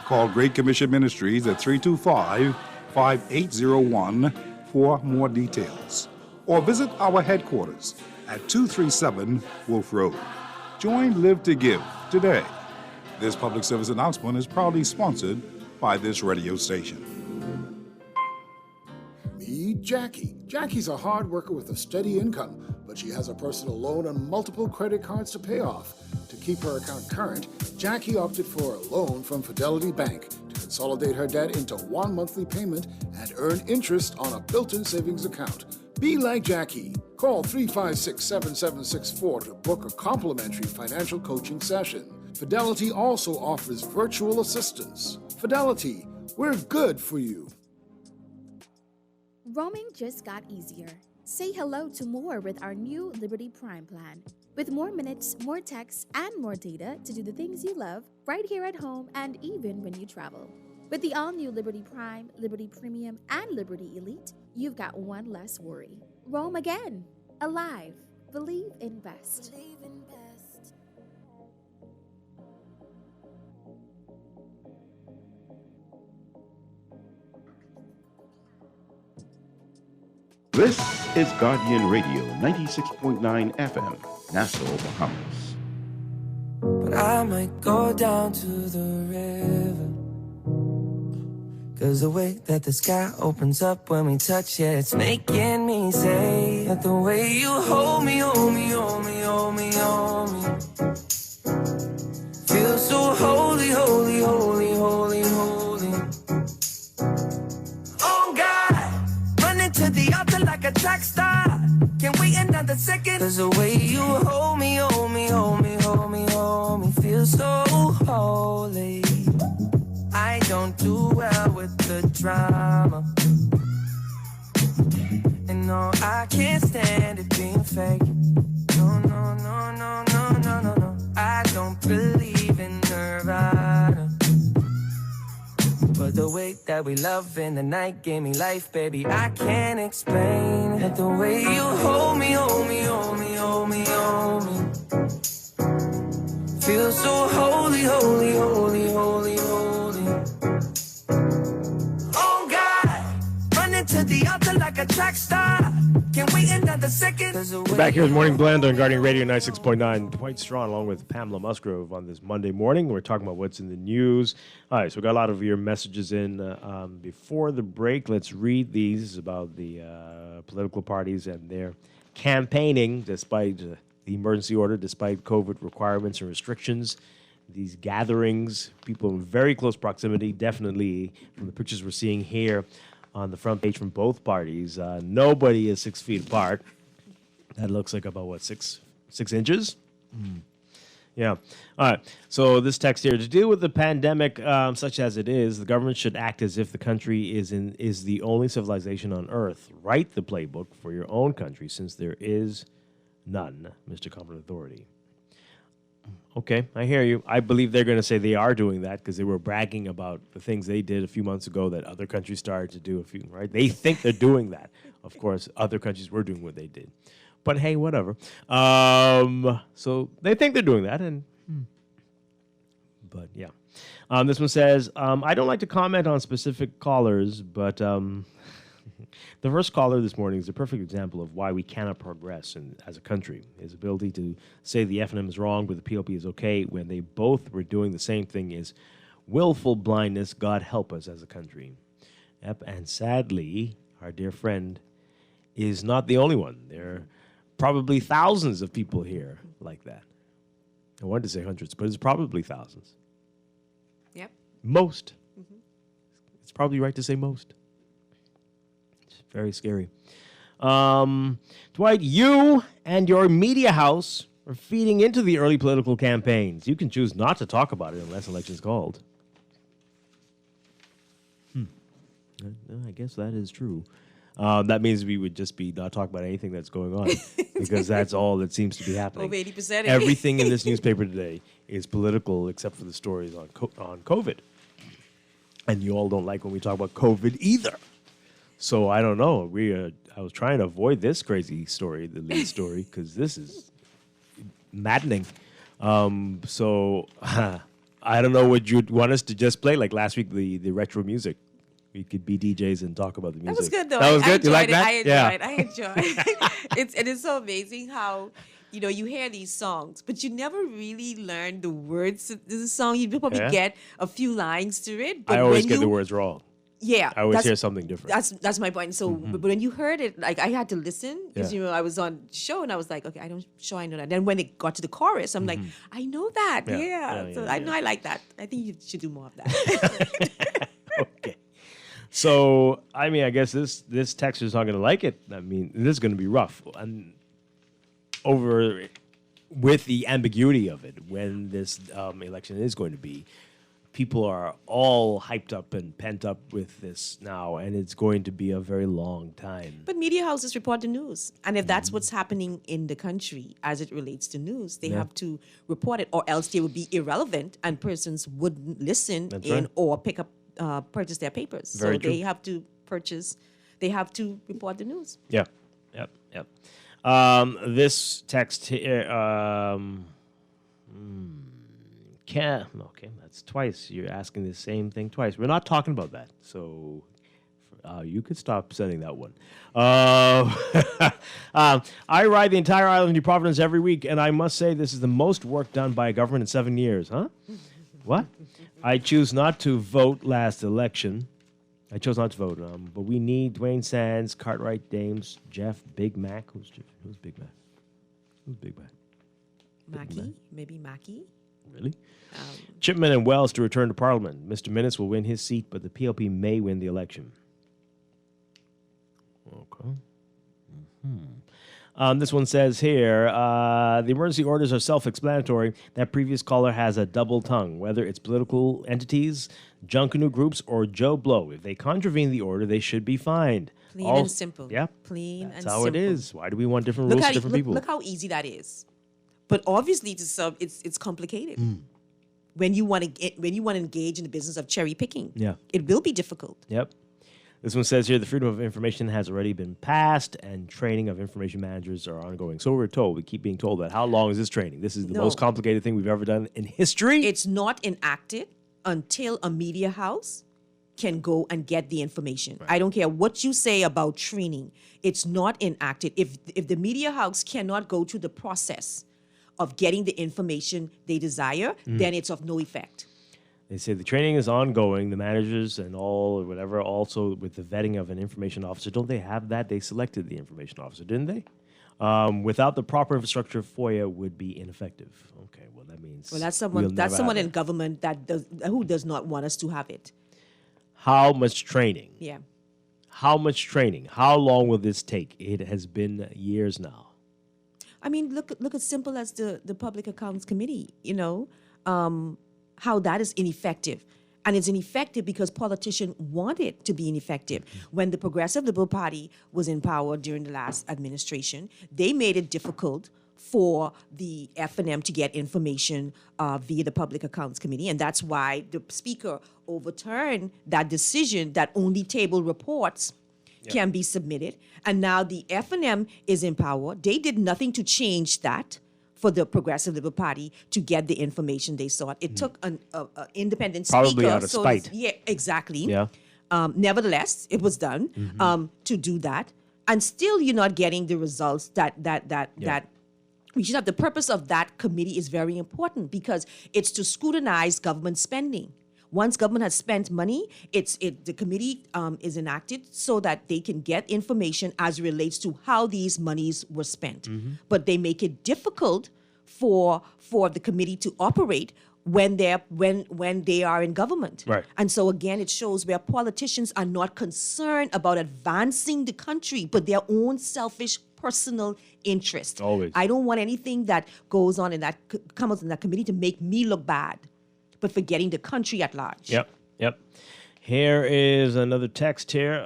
Call Great Commission Ministries at 325-5801 for more details, or visit our headquarters at 237 Wolf Road. Join Live to Give today. This public service announcement is proudly sponsored by this radio station. Meet Jackie. Jackie's a hard worker with a steady income, but she has a personal loan and multiple credit cards to pay off. To keep her account current, Jackie opted for a loan from Fidelity Bank to consolidate her debt into one monthly payment and earn interest on a built-in savings account. Be like Jackie. Call 356-7764 to book a complimentary financial coaching session. Fidelity also offers virtual assistance. Fidelity, we're good for you. Roaming just got easier. Say hello to more with our new Liberty Prime plan. With more minutes, more texts, and more data to do the things you love right here at home and even when you travel. With the all-new Liberty Prime, Liberty Premium, and Liberty Elite, you've got one less worry. Roam again. Alive. Believe in best. Believe in best. This is Guardian Radio 96.9 FM, Nassau, Bahamas. But I might go down to the river, 'cause the way that the sky opens up when we touch it, it's making me say that the way you hold me, hold me, hold me, hold me, hold me, feels so holy, holy, holy, holy, holy. Oh God, running to the altar like a track star. Can't wait another second. 'Cause the way you hold me, hold me, hold me, hold me, hold me, feels so holy. I don't do well with the drama, and no, I can't stand it being fake. No, no, no, no, no, no, no, no. I don't believe in Nirvana, but the way that we love in the night gave me life, baby. I can't explain that the way you hold me, hold me, hold me, hold me, hold me, feels so holy, holy, holy, holy, holy. Oh God, running to the altar like a track star. Can't wait another second. We're back here with Morning Blend on Guardian Radio 96.9. Dwight Strachan along with Pamela Musgrove on this Monday morning. We're talking about what's in the news. All right, so we got a lot of your messages in before the break. Let's read these about the political parties and their campaigning despite the emergency order, despite COVID requirements and restrictions. These gatherings, people in very close proximity, definitely from the pictures we're seeing here on the front page from both parties. Nobody is 6 feet apart. That looks like about, what, six inches? Yeah. All right. So this text here, to deal with the pandemic such as it is, the government should act as if the country is the only civilization on Earth. Write the playbook for your own country since there is none, Mr. Competent Authority. Okay, I hear you. I believe they're going to say they are doing that because they were bragging about the things they did a few months ago that other countries started to do right? They think they're doing that. Of course, other countries were doing what they did. But hey, whatever. So they think they're doing that, but yeah. This one says, I don't like to comment on specific callers, but the first caller this morning is a perfect example of why we cannot progress as a country. His ability to say the FNM is wrong, but the PLP is okay, when they both were doing the same thing, is willful blindness. God help us as a country. Yep, and sadly, our dear friend is not the only one. There are probably thousands of people here like that. I wanted to say hundreds, but it's probably thousands. Yep. Most. It's probably right to say most. Very scary. Dwight, you and your media house are feeding into the early political campaigns. You can choose not to talk about it unless election's called. I guess that is true. That means we would just be not talking about anything that's going on because that's all that seems to be happening. Over 80%. Everything in this newspaper today is political except for the stories on COVID. And you all don't like when we talk about COVID either. So I don't know. I was trying to avoid this crazy story, the lead story, because this is maddening. So I don't know what you'd want us to just play, like last week, the retro music. We could be DJs and talk about the music. That was good, though. That was good. You like that? I enjoyed it. It is so amazing how, you hear these songs, but you never really learn the words of the song. You probably get a few lines to it. But I always get the words wrong. Yeah, I always hear something different. That's my point. So, but when you heard it, like I had to listen because I was on show and I was like, okay, I know that. Then when it got to the chorus, I'm like, I know that. So I know I like that. I think you should do more of that. Okay. So I guess this texter is not going to like it. This is going to be rough, and over with the ambiguity of it when this election is going to be. People are all hyped up and pent up with this now, and it's going to be a very long time. But media houses report the news. And if that's what's happening in the country as it relates to news, they have to report it, or else they would be irrelevant and persons wouldn't listen or pick up, purchase their papers. Very true. They have to they have to report the news. Yeah. Yep. This text here, okay, that's twice. You're asking the same thing twice. We're not talking about that. So You could stop sending that one. I ride the entire island of New Providence every week, and I must say this is the most work done by a government in 7 years. Huh? What? I choose not to vote last election. I chose not to vote, but we need Dwayne Sands, Cartwright Dames, Jeff, Big Mac. Who's Big Mac? Who's Big Mac? Mackey? Maybe Mackey? Really? Chipman and Wells to return to Parliament. Mr. Minnis will win his seat, but the PLP may win the election. Okay. This one says here, the emergency orders are self-explanatory. That previous caller has a double tongue, whether it's political entities, Junkanoo groups, or Joe Blow. If they contravene the order, they should be fined. Plain and simple. Yeah. Plain and simple. That's how it is. Why do we want different rules for different people? Look how easy that is. But obviously, it's complicated. When you want to engage in the business of cherry picking, it will be difficult. Yep. This one says here, the Freedom of Information has already been passed, and training of information managers are ongoing. So we're told. We keep being told that. How long is this training? This is the most complicated thing we've ever done in history. It's not enacted until a media house can go and get the information. Right. I don't care what you say about training. It's not enacted. If the media house cannot go through the process of getting the information they desire, then it's of no effect. They say the training is ongoing. The managers and all or whatever, also with the vetting of an information officer. Don't they have that? They selected the information officer, didn't they? Without the proper infrastructure, FOIA would be ineffective. Okay, well that means that's someone in government who does not want us to have it. How much training? Yeah. How much training? How long will this take? It has been years now. I mean, look as simple as the Public Accounts Committee. How that is ineffective. And it's ineffective because politicians want it to be ineffective. When the Progressive Liberal Party was in power during the last administration, they made it difficult for the F&M to get information via the Public Accounts Committee. And that's why the Speaker overturned that decision that only table reports can be submitted. And now the F&M is in power. They did nothing to change that for the Progressive Liberal Party to get the information they sought. It took an independent Probably speaker. out of spite. Yeah, exactly. Yeah. Nevertheless, it was done to do that. And still you're not getting the results that we should have. The purpose of that committee is very important because it's to scrutinize government spending. Once government has spent money, the committee is enacted so that they can get information as relates to how these monies were spent. But they make it difficult for the committee to operate when they are in government. Right. And so again, it shows where politicians are not concerned about advancing the country, but their own selfish personal interest. Always. I don't want anything that goes on comes in that committee to make me look bad, but forgetting the country at large. Yep. Here is another text here.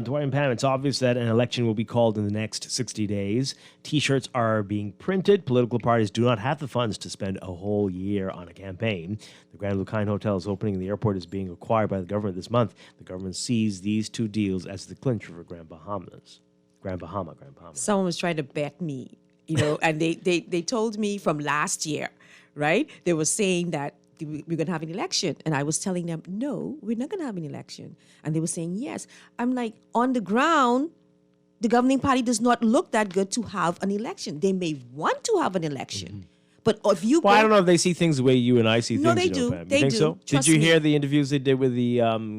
Dwight and Pam, it's obvious that an election will be called in the next 60 days. T-shirts are being printed. Political parties do not have the funds to spend a whole year on a campaign. The Grand Lucine Hotel is opening and the airport is being acquired by the government this month. The government sees these two deals as the clincher for Grand Bahama. Someone was trying to bet me, and they told me from last year, right? They were saying that we're going to have an election. And I was telling them, no, we're not going to have an election. And they were saying, yes. I'm like, on the ground, the governing party does not look that good to have an election. They may want to have an election. But if you I don't know if they see things the way you and I see No, things. they do. Pam. They you think do. so? Trust Did you me. hear the interviews they did with the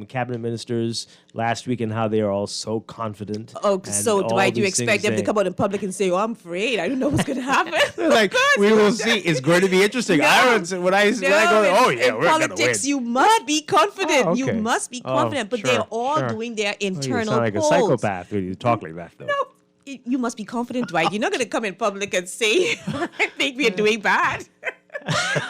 cabinet ministers last week and how they are all so confident? Oh, and so all Dwight, do you these expect things them to saying- come out in public and say, "Oh, I'm afraid. I don't know what's going to happen"? They're like, we will see. It's going to be interesting. I don't. When I go, oh yeah, in we're going to win. politics, you must be confident. Oh, You okay. must be Oh, confident. But sure, they're all sure. doing their Oh, you internal sound like polls. a psychopath when you talk like that, though. No, you must be confident, Dwight. You're not going to come in public and say, "I think we're doing bad."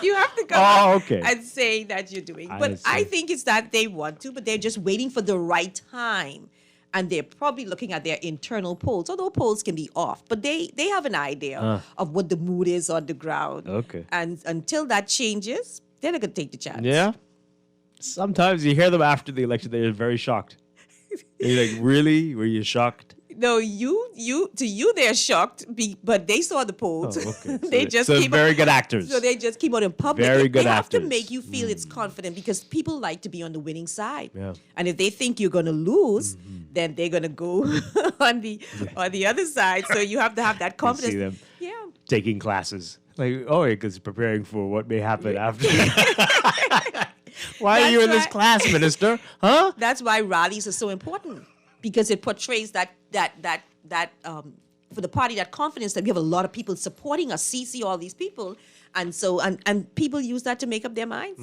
You have to come and say that you're doing. But I think it's that they want to, but they're just waiting for the right time. And they're probably looking at their internal polls, although polls can be off. But they have an idea of what the mood is on the ground. Okay. And until that changes, they're not going to take the chance. Yeah. Sometimes you hear them after the election, they're very shocked. You're like, really? Were you shocked? No, they're shocked, but they saw the polls. Oh, okay. So they just so keep very on, good actors. So they just keep on in public. Very good they have to actors. make you feel it's confident because people like to be on the winning side. Yeah. And if they think you're going to lose, then they're going to go on the other side. So you have to have that I confidence. see them Yeah. taking classes. Like, because preparing for what may happen after. Why are you in this class, Minister? Huh? That's why rallies are so important because it portrays that for the party, that confidence that we have a lot of people supporting us, see all these people, and so and people use that to make up their minds.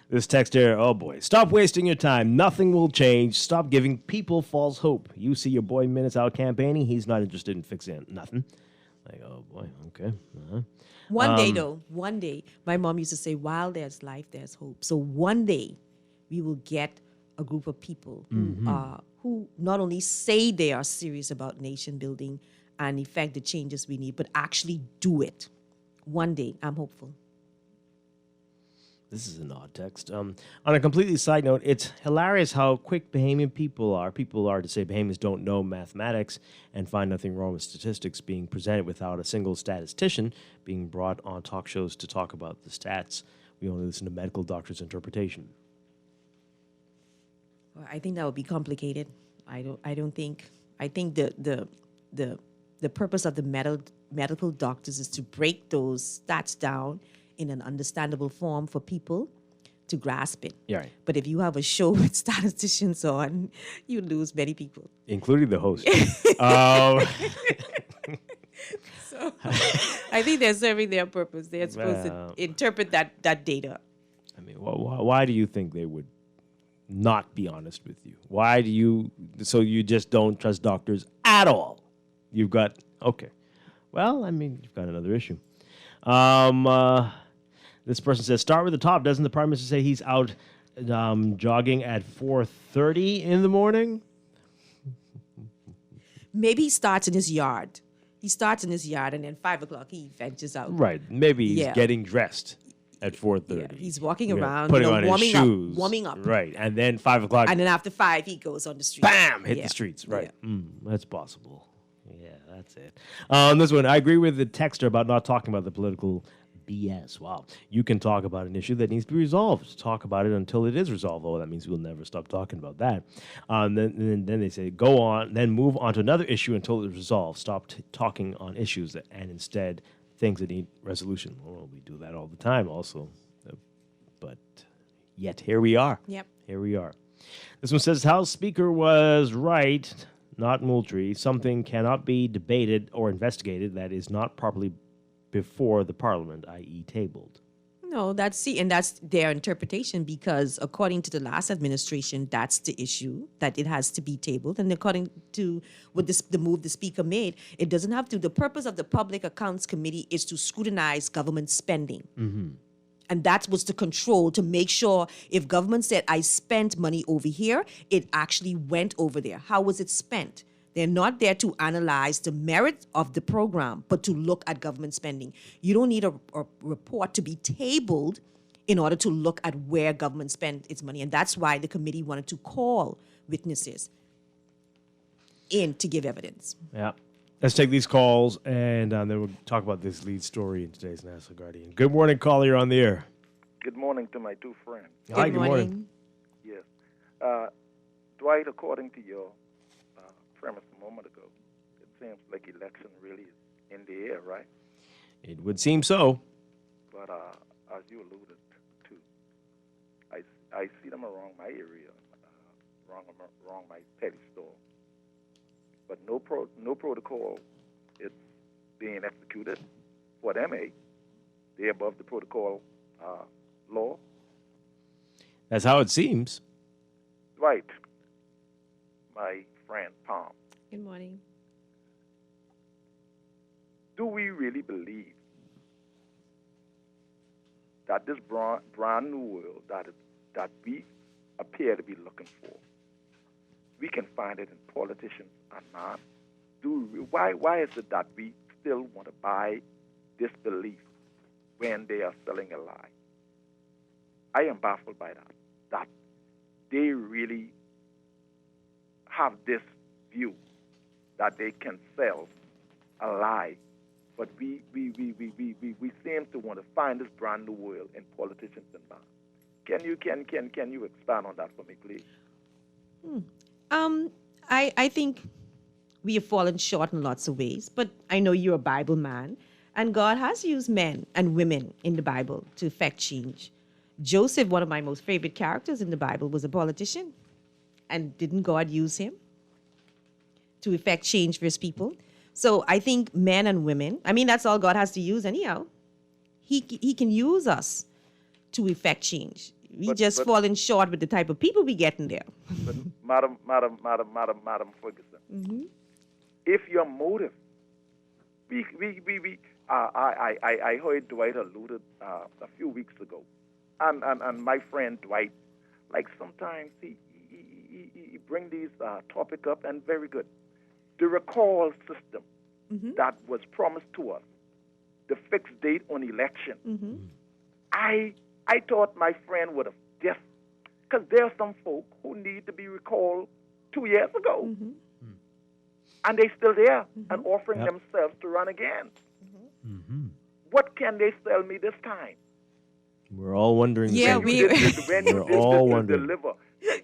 This text here, oh boy. Stop wasting your time. Nothing will change. Stop giving people false hope. You see your boy Minutes out campaigning. He's not interested in fixing nothing. Like, oh boy, okay. One day, my mom used to say, while there's life, there's hope. So one day we will get a group of people who not only say they are serious about nation building and effect the changes we need, but actually do it. One day, I'm hopeful. This is an odd text. On a completely side note, it's hilarious how quick Bahamian people are. People are to say Bahamians don't know mathematics and find nothing wrong with statistics being presented without a single statistician being brought on talk shows to talk about the stats. We only listen to medical doctors' interpretation. Well, I think that would be complicated. I think the purpose of the medical doctors is to break those stats down in an understandable form for people to grasp it. Yeah, right. But if you have a show with statisticians on, you lose many people. Including the host. So I think they're serving their purpose. They're supposed to interpret that data. I mean, why do you think they would not be honest with you? Why do you, so you just don't trust doctors at all? You've got, okay. Well, I mean, you've got another issue. This person says, start with the top. Doesn't the Prime Minister say he's out jogging at 4:30 in the morning? Maybe he starts in his yard. And then 5 o'clock he ventures out. Right. Maybe he's getting dressed at 4:30. Yeah, he's walking around, putting on his shoes. warming up. Right. And then 5 o'clock. And then after 5, he goes on the street. Bam! Hit the streets. Right. Yeah. That's possible. Yeah, that's it. This one, I agree with the texter about not talking about the political BS. Wow. You can talk about an issue that needs to be resolved. Talk about it until it is resolved. Oh, that means we'll never stop talking about that. Then they say, go on, then move on to another issue until it's resolved. Stop talking on issues and instead things that need resolution. Well, we do that all the time also. But yet here we are. Yep. Here we are. This one says, House Speaker was right, not Moultrie. Something cannot be debated or investigated that is not properly before the Parliament, i.e. tabled. No, that's their interpretation because according to the last administration, that's the issue, that it has to be tabled. And according to what the move the Speaker made, it doesn't have to. The purpose of the Public Accounts Committee is to scrutinize government spending. Mm-hmm. And that was to control, to make sure if government said, I spent money over here, it actually went over there. How was it spent? They're not there to analyze the merit of the program, but to look at government spending. You don't need a report to be tabled in order to look at where government spent its money. And that's why the committee wanted to call witnesses in to give evidence. Yeah. Let's take these calls, and then we'll talk about this lead story in today's National Guardian. Good morning, caller. You're on the air. Good morning to my two friends. Hi, good morning. Yes. Dwight, according to your premise a moment ago, it seems like election really is in the air, right? It would seem so. But as you alluded to, I see them around my area, around my petty store. But no protocol is being executed for them. They're above the protocol law. That's how it seems. Right. My friend Tom. Good morning. Do we really believe that this brand new world that we appear to be looking for, we can find it in politicians or not? Why is it that we still want to buy this belief when they are selling a lie? I am baffled by that they really have this view that they can sell a lie. But we seem to want to find this brand new world in politicians and man. Can you expand on that for me, please? I think we have fallen short in lots of ways, but I know you're a Bible man, and God has used men and women in the Bible to effect change. Joseph, one of my most favorite characters in the Bible, was a politician. And didn't God use him to effect change for his people? So I think men and women, I mean, that's all God has to use anyhow. He can use us to effect change. We just falling short with the type of people we get in there. But Madam Ferguson, if your motive, I heard Dwight alluded a few weeks ago, and my friend Dwight, like sometimes he bring these topic up, and very good. The recall system that was promised to us, the fixed date on election. I thought my friend would have just, because there are some folk who need to be recalled 2 years ago, and they still there and offering themselves to run again. What can they sell me this time? We're all wondering. Yeah, we're all wondering. Deliver.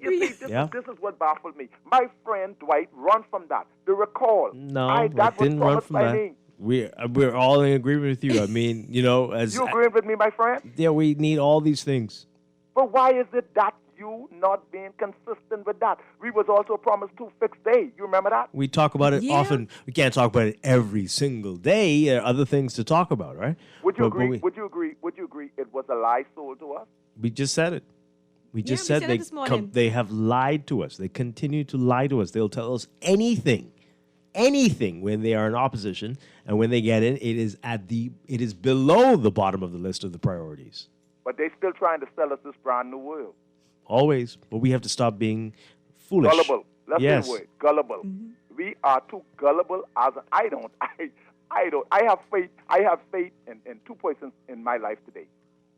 You see, this is what baffled me. My friend Dwight run from that. The recall. No, that didn't run from that. me. We're all in agreement with you. I mean, you know, as you agree with me, my friend? Yeah, we need all these things. But why is it that you not being consistent with that? We was also promised 2 fixed days. You remember that? We talk about it often. We can't talk about it every single day. There are other things to talk about, right? Would you agree? Would you agree? Would you agree? It was a lie sold to us. We just said it. We just we said said it this morning. they have lied to us. They continue to lie to us. They'll tell us anything when they are in opposition, and when they get in, it is below the bottom of the list of the priorities. But they still trying to sell us this brand new world. Always, but we have to stop being foolish. Gullible. Let's say yes. the word gullible. We are too gullible. I have faith. I have faith in 2 persons in my life today: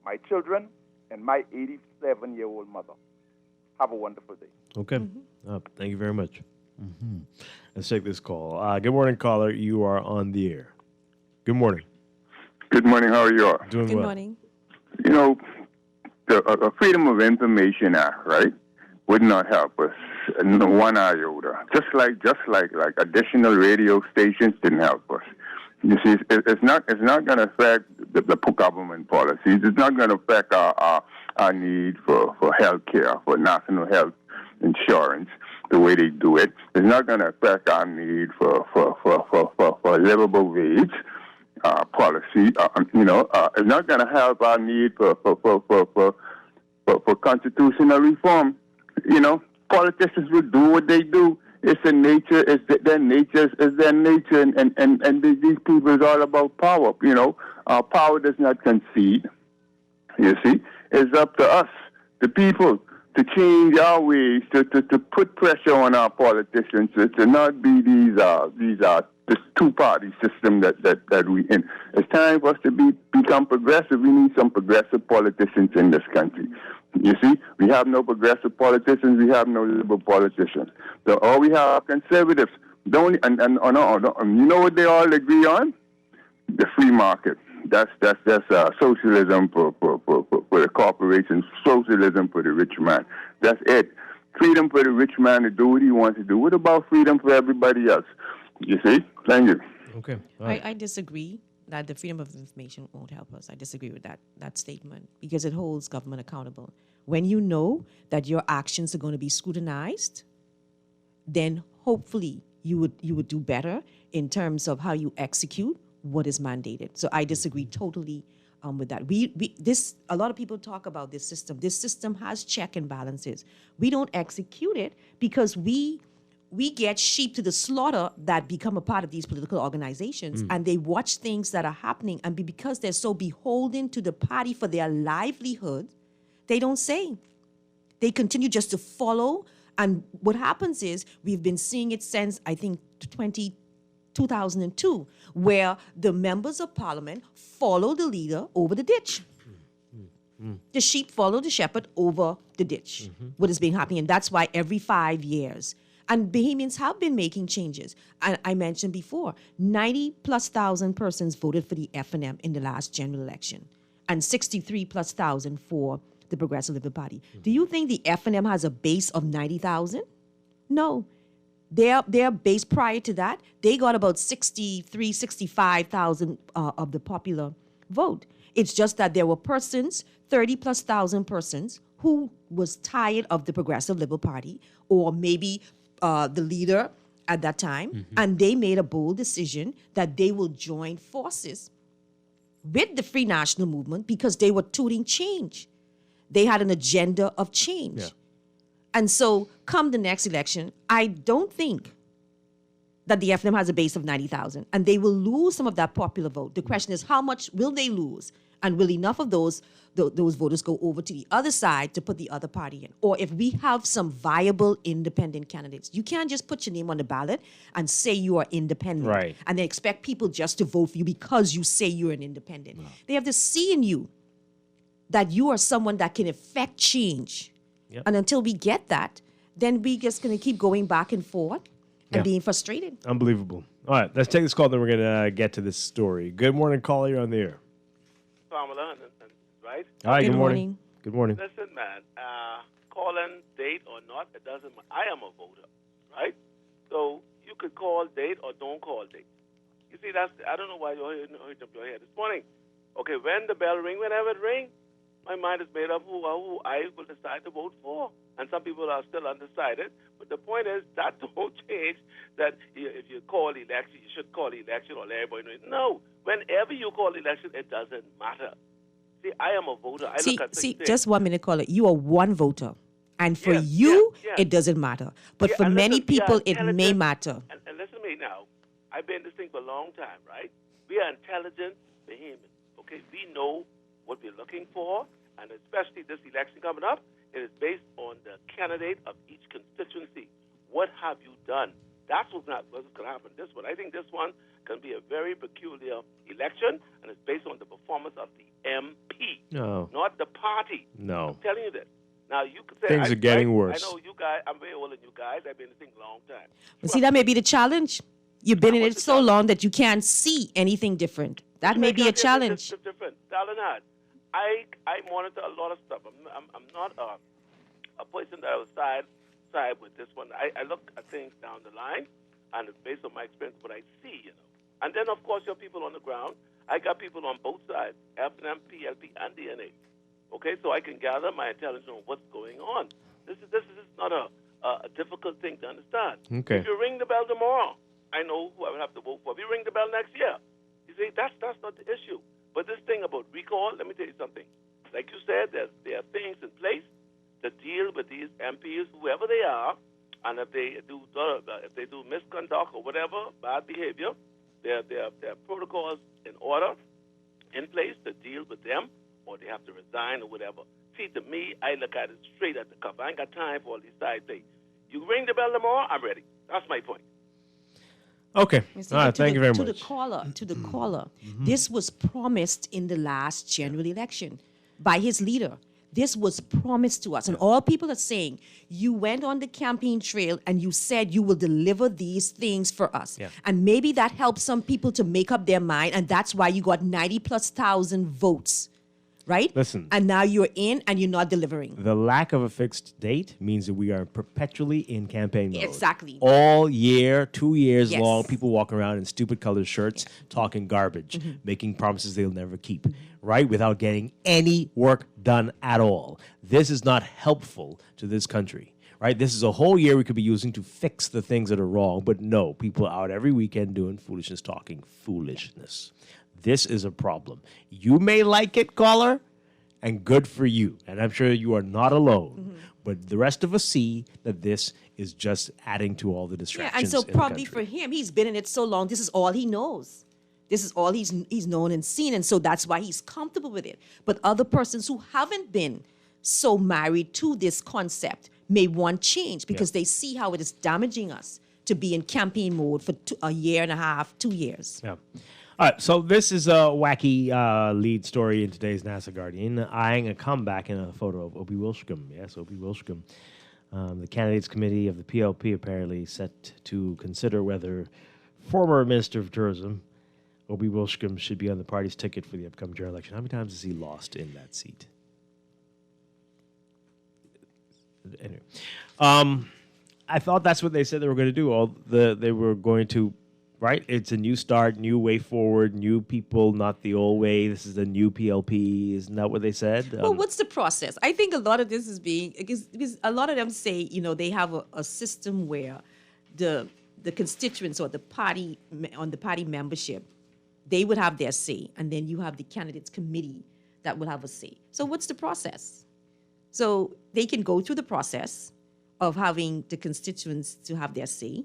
my children and my 87-year-old mother. Have a wonderful day. Okay. Thank you very much. Let's take this call. Good morning, caller. You are on the air. Good morning. Good morning. How are you all? Doing well. Good morning. You know, the Freedom of Information Act, right, would not help us one iota. Just like additional radio stations didn't help us. You see, it's not going to affect the government policies. It's not going to affect our need for health care, for national health insurance, the way they do it. It's not going to affect our need for livable wage policy. It's not going to help our need for constitutional reform. You know, politicians will do what they do. It's their nature. It's their nature. It's their nature, and these people is all about power. You know, power does not concede. You see, it's up to us, the people, to change our ways, to put pressure on our politicians, to not be this two-party system that we in. It's time for us to become progressive. We need some progressive politicians in this country. You see, we have no progressive politicians. We have no liberal politicians. So all we have are conservatives. You know what they all agree on? The free market. That's socialism for the corporations, socialism for the rich man. That's it. Freedom for the rich man to do what he wants to do. What about freedom for everybody else? You see? Thank you. Okay. I disagree that the freedom of information won't help us. I disagree with that statement because it holds government accountable. When you know that your actions are going to be scrutinized, then hopefully you would do better in terms of how you execute what is mandated. So I disagree totally with that. A lot of people talk about this system. This system has check and balances. We don't execute it because we get sheep to the slaughter that become a part of these political organizations, and they watch things that are happening, and because they're so beholden to the party for their livelihood, they don't say. They continue just to follow, and what happens is we've been seeing it since, I think, 2002, where the members of parliament follow the leader over the ditch. The sheep follow the shepherd over the ditch. What has been happening, and that's why every 5 years, And Bahamians have been making changes. And I mentioned before, 90,000+ persons voted for the F&M in the last general election, and 63,000+ for the Progressive Liberal Party. Do you think the F&M has a base of 90,000? No. Their base prior to that, they got about 65,000 of the popular vote. It's just that there were persons, 30,000+ persons, who was tired of the Progressive Liberal Party, or maybe the leader at that time, and they made a bold decision that they will join forces with the Free National Movement because they were tooting change. They had an agenda of change. Yeah. And so come the next election, I don't think that the F&M has a base of 90,000, and they will lose some of that popular vote. The question is, how much will they lose? And will enough of those voters go over to the other side to put the other party in? Or if we have some viable independent candidates, you can't just put your name on the ballot and say you are independent, right, and then expect people just to vote for you because you say you're an independent. No. They have to see in you that you are someone that can effect change. Yep. And until we get that, then we just going to keep going back and forth and being frustrated. Unbelievable. All right, let's take this call, then we're going to get to this story. Good morning, caller. You're on the air. Pamela, right? Hi, good morning. Good morning. Listen, man, calling date or not, it doesn't matter. I am a voter, right? So you could call date or don't call date. You see, I don't know why you're hitting your head this morning. Okay, when the bell ring, whenever it ring, my mind is made up who I will decide to vote for. And some people are still undecided. But the point is, that don't change that if you call election, you should call election or let everybody know. No, whenever you call election, it doesn't matter. See, I am a voter. Just 1 minute, caller. You are one voter. And for you, it doesn't matter. But for many people, it may matter. And listen to me now. I've been in this thing for a long time, right? We are intelligent Bahamians, okay? We know what we're looking for, and especially this election coming up, it is based on the candidate of each constituency. What have you done? That's what's going to happen this one. I think this one can be a very peculiar election, and it's based on the performance of the MP, not the party. No. I'm telling you this. Now, you could say... Things are getting worse. I know you guys, I'm very older than you guys. I've been in this thing a long time. But see, that may be the challenge. You've been in it so long that you can't see anything different. That may be a challenge. It's different. Darling, I monitor a lot of stuff. I'm not a person that I will side with this one. I look at things down the line, and it's based on my experience, what I see, you know. And then, of course, your people on the ground. I got people on both sides, F&M, PLP, and DNA. Okay, so I can gather my intelligence on what's going on. This is not a difficult thing to understand. Okay. If you ring the bell tomorrow, I know who I will have to vote for. If you ring the bell next year, you see, that's not the issue. But this thing about recall, let me tell you something. Like you said, there are things in place to deal with these MPs, whoever they are, and if they do misconduct or whatever, bad behavior, there are protocols in order, in place to deal with them, or they have to resign or whatever. See, to me, I look at it straight at the cuff. I ain't got time for all these side things. You ring the bell tomorrow, I'm ready. That's my point. Okay. All right. Thank you very much. To the caller, this was promised in the last general election by his leader. This was promised to us. And all people are saying, you went on the campaign trail and you said you will deliver these things for us. Yeah. And maybe that helped some people to make up their mind. And that's why you got 90,000+ votes. Right? Listen. And now you're in and you're not delivering. The lack of a fixed date means that we are perpetually in campaign mode. Exactly. All year, 2 years long, people walk around in stupid colored shirts, talking garbage, making promises they'll never keep, right? Without getting any work done at all. This is not helpful to this country, right? This is a whole year we could be using to fix the things that are wrong, but no, people are out every weekend doing foolishness, talking foolishness. This is a problem. You may like it, caller, and good for you. And I'm sure you are not alone. But the rest of us see that this is just adding to all the distractions. Yeah, and so in probably the for him, he's been in it so long, this is all he knows. This is all he's known and seen, and so that's why he's comfortable with it. But other persons who haven't been so married to this concept may want change because they see how it is damaging us to be in campaign mode for a year and a half, 2 years. Yeah. All right, so this is a wacky lead story in today's NASA Guardian, eyeing a comeback in a photo of Opie Wilshcombe. Yes, Opie Wilshcombe. The candidates committee of the PLP apparently set to consider whether former Minister of Tourism, Obi Wilshcombe, should be on the party's ticket for the upcoming general election. How many times has he lost in that seat? Anyway, I thought that's what they said they were going to do. They were going to, right? It's a new start, new way forward, new people, not the old way. This is the new PLP. Isn't that what they said? Well, what's the process? I think a lot of this is because a lot of them say, they have a system where the constituents or the party membership, they would have their say, and then you have the candidates committee that will have a say. So what's the process? So they can go through the process of having the constituents to have their say,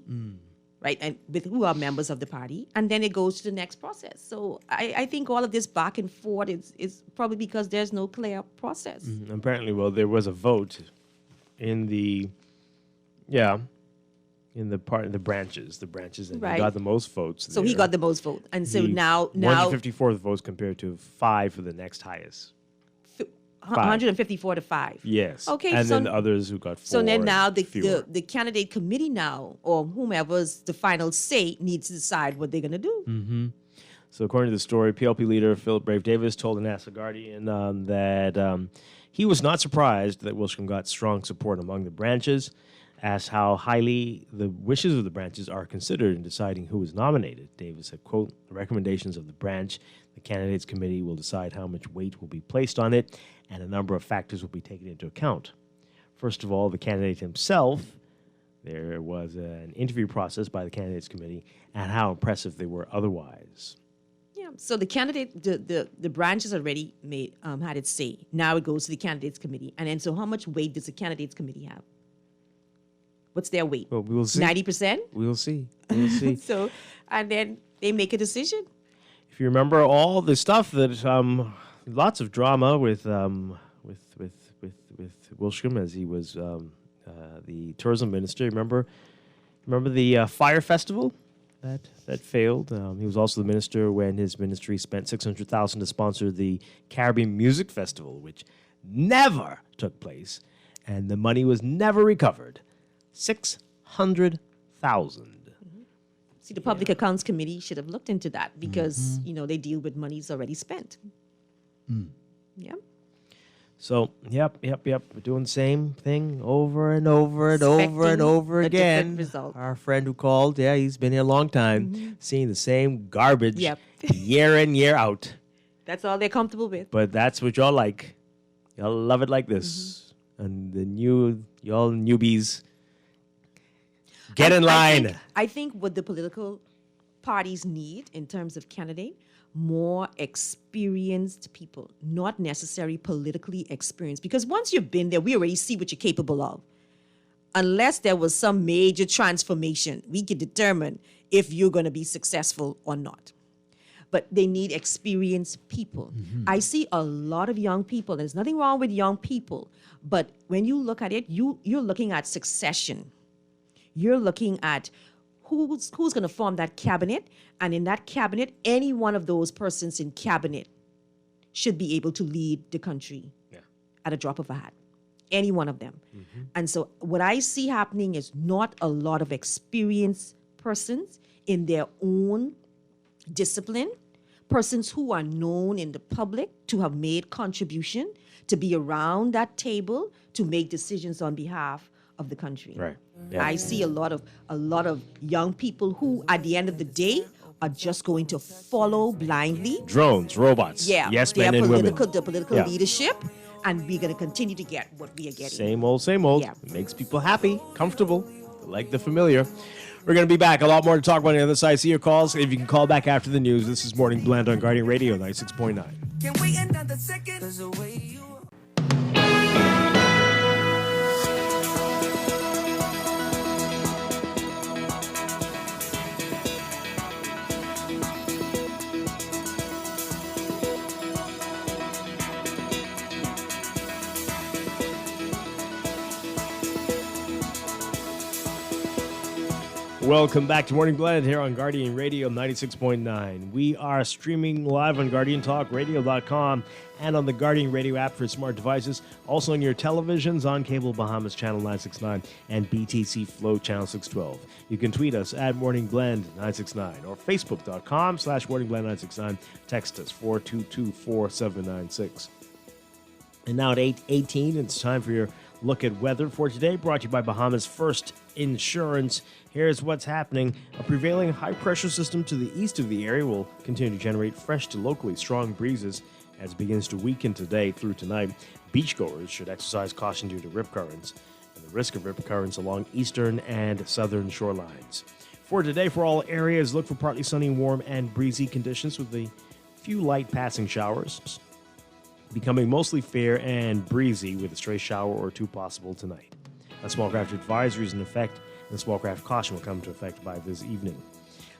right, and with who are members of the party, and then it goes to the next process. So I think all of this back and forth is probably because there's no clear process. Apparently, well, there was a vote in the branches, and Right. he got the most votes. So he got the most vote, and so now 154 votes compared to 5 for the next highest. 154 to 5. Yes. Okay. And so, then others who got 4. So then now fewer. the candidate committee now, or whomever's the final say, needs to decide what they're going to do. Mm-hmm. So according to the story, PLP leader Philip Brave Davis told the National Guardian that he was not surprised that Wilshcombe got strong support among the branches, asked how highly the wishes of the branches are considered in deciding who is nominated. Davis said, quote, "The recommendations of the branch, the candidates committee will decide how much weight will be placed on it, and a number of factors will be taken into account. First of all, the candidate himself. There was an interview process by the candidates committee and how impressive they were otherwise." Yeah. So the candidate, the branch has already made had its say. Now it goes to the candidates committee, and then so how much weight does the candidates committee have? What's their weight? Well, we will see. 90%. We'll see. We'll see. So, and then they make a decision. If you remember all the stuff that lots of drama with Wilshcombe as he was the tourism minister. Remember the fire festival that failed. He was also the minister when his ministry spent $600,000 to sponsor the Caribbean Music Festival, which never took place, and the money was never recovered. $600,000. See, the Public Accounts Committee should have looked into that because, they deal with monies already spent. Yeah. So, yep. We're doing the same thing over and over and over and over Expecting a again. different result. Our friend who called, he's been here a long time, seeing the same garbage year in, year out. That's all they're comfortable with. But that's what y'all like. Y'all love it like this. And y'all newbies, get in line. I think what the political parties need in terms of candidate, more experienced people, not necessarily politically experienced. Because once you've been there, we already see what you're capable of. Unless there was some major transformation, we can determine if you're going to be successful or not. But they need experienced people. I see a lot of young people. There's nothing wrong with young people. But when you look at it, you're looking at succession. You're looking at who's going to form that cabinet. And in that cabinet, any one of those persons in cabinet should be able to lead the country at a drop of a hat. Any one of them. And so what I see happening is not a lot of experienced persons in their own discipline, persons who are known in the public to have made contribution, to be around that table to make decisions on behalf of the country. Right. I see a lot of young people who, at the end of the day, are just going to follow blindly. Drones, robots. Yes, men and women. The political leadership, and we're going to continue to get what we are getting. Same old. It makes people happy, comfortable, like the familiar. We're going to be back. A lot more to talk about on the other side. See your calls. If you can call back after the news. This is Morning Blend on Guardian Radio 96.9. Can wait another second. There's a way you Welcome back to Morning Blend here on Guardian Radio 96.9. We are streaming live on GuardianTalkRadio.com and on the Guardian Radio app for smart devices. Also on your televisions on Cable Bahamas Channel 969 and BTC Flow Channel 612. You can tweet us at Morning Blend 969 or Facebook.com/Morning Blend 969. Text us 422-4796. And now at 8:18, it's time for your look at weather for today, brought to you by Bahamas First Insurance. Here's what's happening. A prevailing high-pressure system to the east of the area will continue to generate fresh to locally strong breezes as it begins to weaken today through tonight. Beachgoers should exercise caution due to rip currents and the risk of rip currents along eastern and southern shorelines. For today, for all areas, look for partly sunny, warm, and breezy conditions with a few light passing showers, becoming mostly fair and breezy with a stray shower or two possible tonight. A small craft advisory is in effect, and the small craft caution will come into effect by this evening.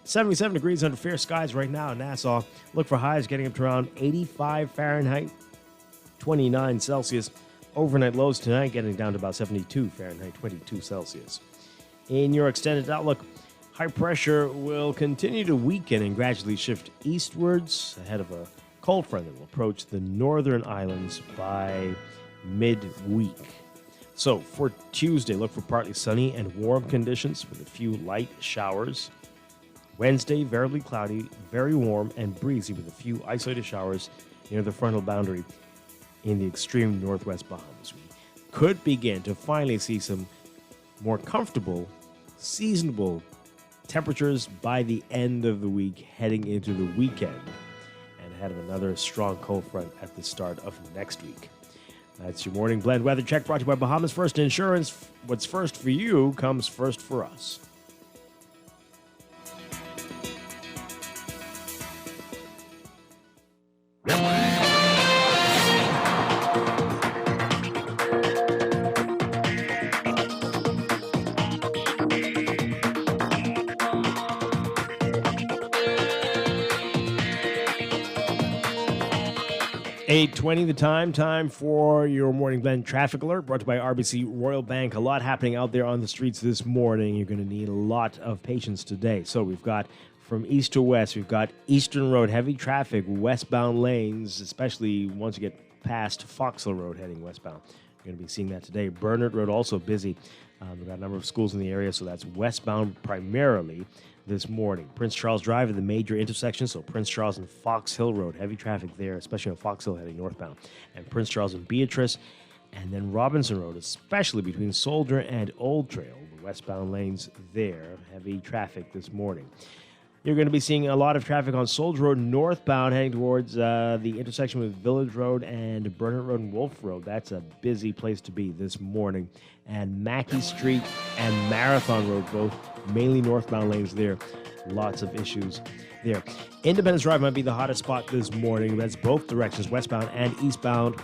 77 degrees under fair skies right now in Nassau. Look for highs getting up to around 85 Fahrenheit, 29 Celsius. Overnight lows tonight getting down to about 72 Fahrenheit, 22 Celsius. In your extended outlook, high pressure will continue to weaken and gradually shift eastwards ahead of a cold front that will approach the northern islands by midweek. So for Tuesday, look for partly sunny and warm conditions with a few light showers. Wednesday, variably cloudy, very warm and breezy with a few isolated showers near the frontal boundary in the extreme northwest Bahamas. We could begin to finally see some more comfortable, seasonable temperatures by the end of the week, heading into the weekend, and ahead of another strong cold front at the start of next week. That's your Morning Blend weather check brought to you by Bahamas First Insurance. What's first for you comes first for us. 8:20 the time for your Morning Blend traffic alert brought to you by RBC Royal Bank. A lot happening out there on the streets this morning. You're going to need a lot of patience today. So we've got from east to west, we've got Eastern Road, heavy traffic, westbound lanes, especially once you get past Foxhill Road heading westbound. You're going to be seeing that today. Bernard Road also busy. We've got a number of schools in the area, so that's westbound primarily this morning. Prince Charles Drive at the major intersection, so Prince Charles and Fox Hill Road, heavy traffic there, especially on Fox Hill heading northbound. And Prince Charles and Beatrice, and then Robinson Road, especially between Soldier and Old Trail, the westbound lanes there, heavy traffic this morning. You're going to be seeing a lot of traffic on Soldier Road northbound heading towards the intersection with Village Road and Burnett Road and Wolf Road. That's a busy place to be this morning. And Mackey Street and Marathon Road, both mainly northbound lanes there. Lots of issues there. Independence Drive might be the hottest spot this morning. That's both directions, westbound and eastbound.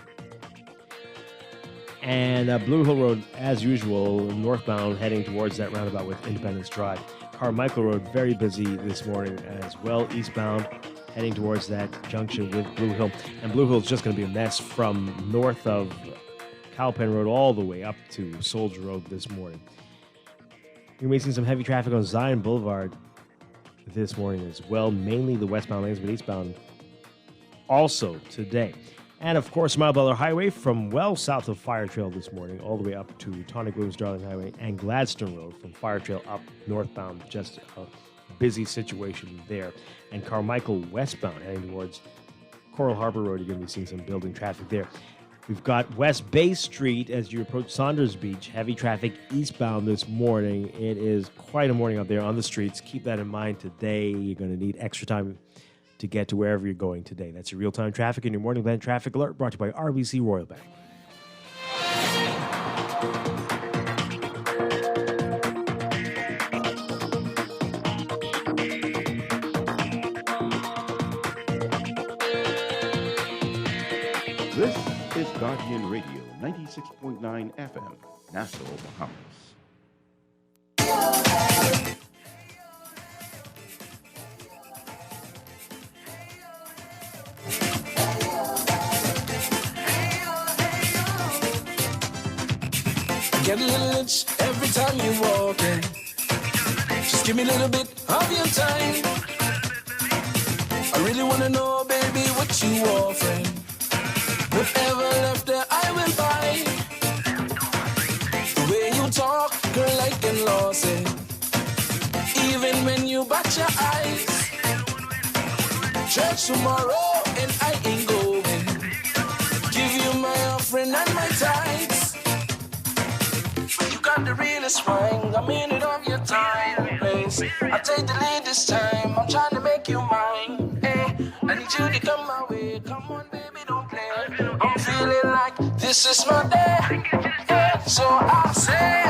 And Blue Hill Road, as usual, northbound heading towards that roundabout with Independence Drive. Carmichael Road, very busy this morning as well, eastbound, heading towards that junction with Blue Hill. And Blue Hill is just going to be a mess from north of Cowpen Road all the way up to Soldier Road this morning. You're going to be seeing some heavy traffic on Zion Boulevard this morning as well, mainly the westbound lanes, but eastbound also today. And, of course, Mile Butler Highway from well south of Fire Trail this morning all the way up to Tonic Williams-Darling Highway and Gladstone Road from Fire Trail up northbound. Just a busy situation there. And Carmichael westbound heading towards Coral Harbor Road. You're going to be seeing some building traffic there. We've got West Bay Street as you approach Saunders Beach. Heavy traffic eastbound this morning. It is quite a morning out there on the streets. Keep that in mind today. You're going to need extra time to get to wherever you're going today. That's your real-time traffic and your Morning Blend traffic alert brought to you by RBC Royal Bank. This is Guardian Radio 96.9 FM, Nassau, Bahamas. Get a little itch every time you walk in. Just Give me a little bit of your time. I really wanna know, baby, what you offering. Whatever left there, I will buy. The way you talk, girl, I can lose it. Even when you bat your eyes. Church tomorrow, and I ain't going. Give you my offering and my tithes. You got the realest wine, a minute of your time, please. I take the lead this time, I'm trying to make you mine. Hey, I need you to come my way, come on, baby, don't play. I'm feeling like this is my day, yeah, so I'll say.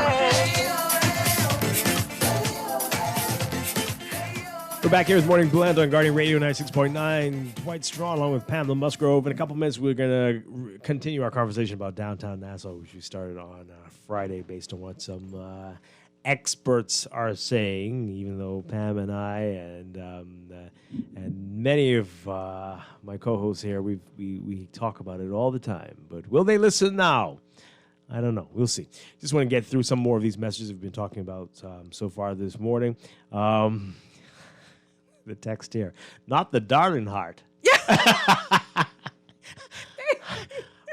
We're back here with Morning Blend on Guardian Radio 96.9. Dwight Strachan along with Pamela Musgrove. In a couple minutes, we're going to continue our conversation about downtown Nassau, which we started on Friday based on what some experts are saying, even though Pam and I and many of my co-hosts here, we talk about it all the time. But will they listen now? I don't know. We'll see. Just want to get through some more of these messages we've been talking about so far this morning. The text here. Not the darling heart.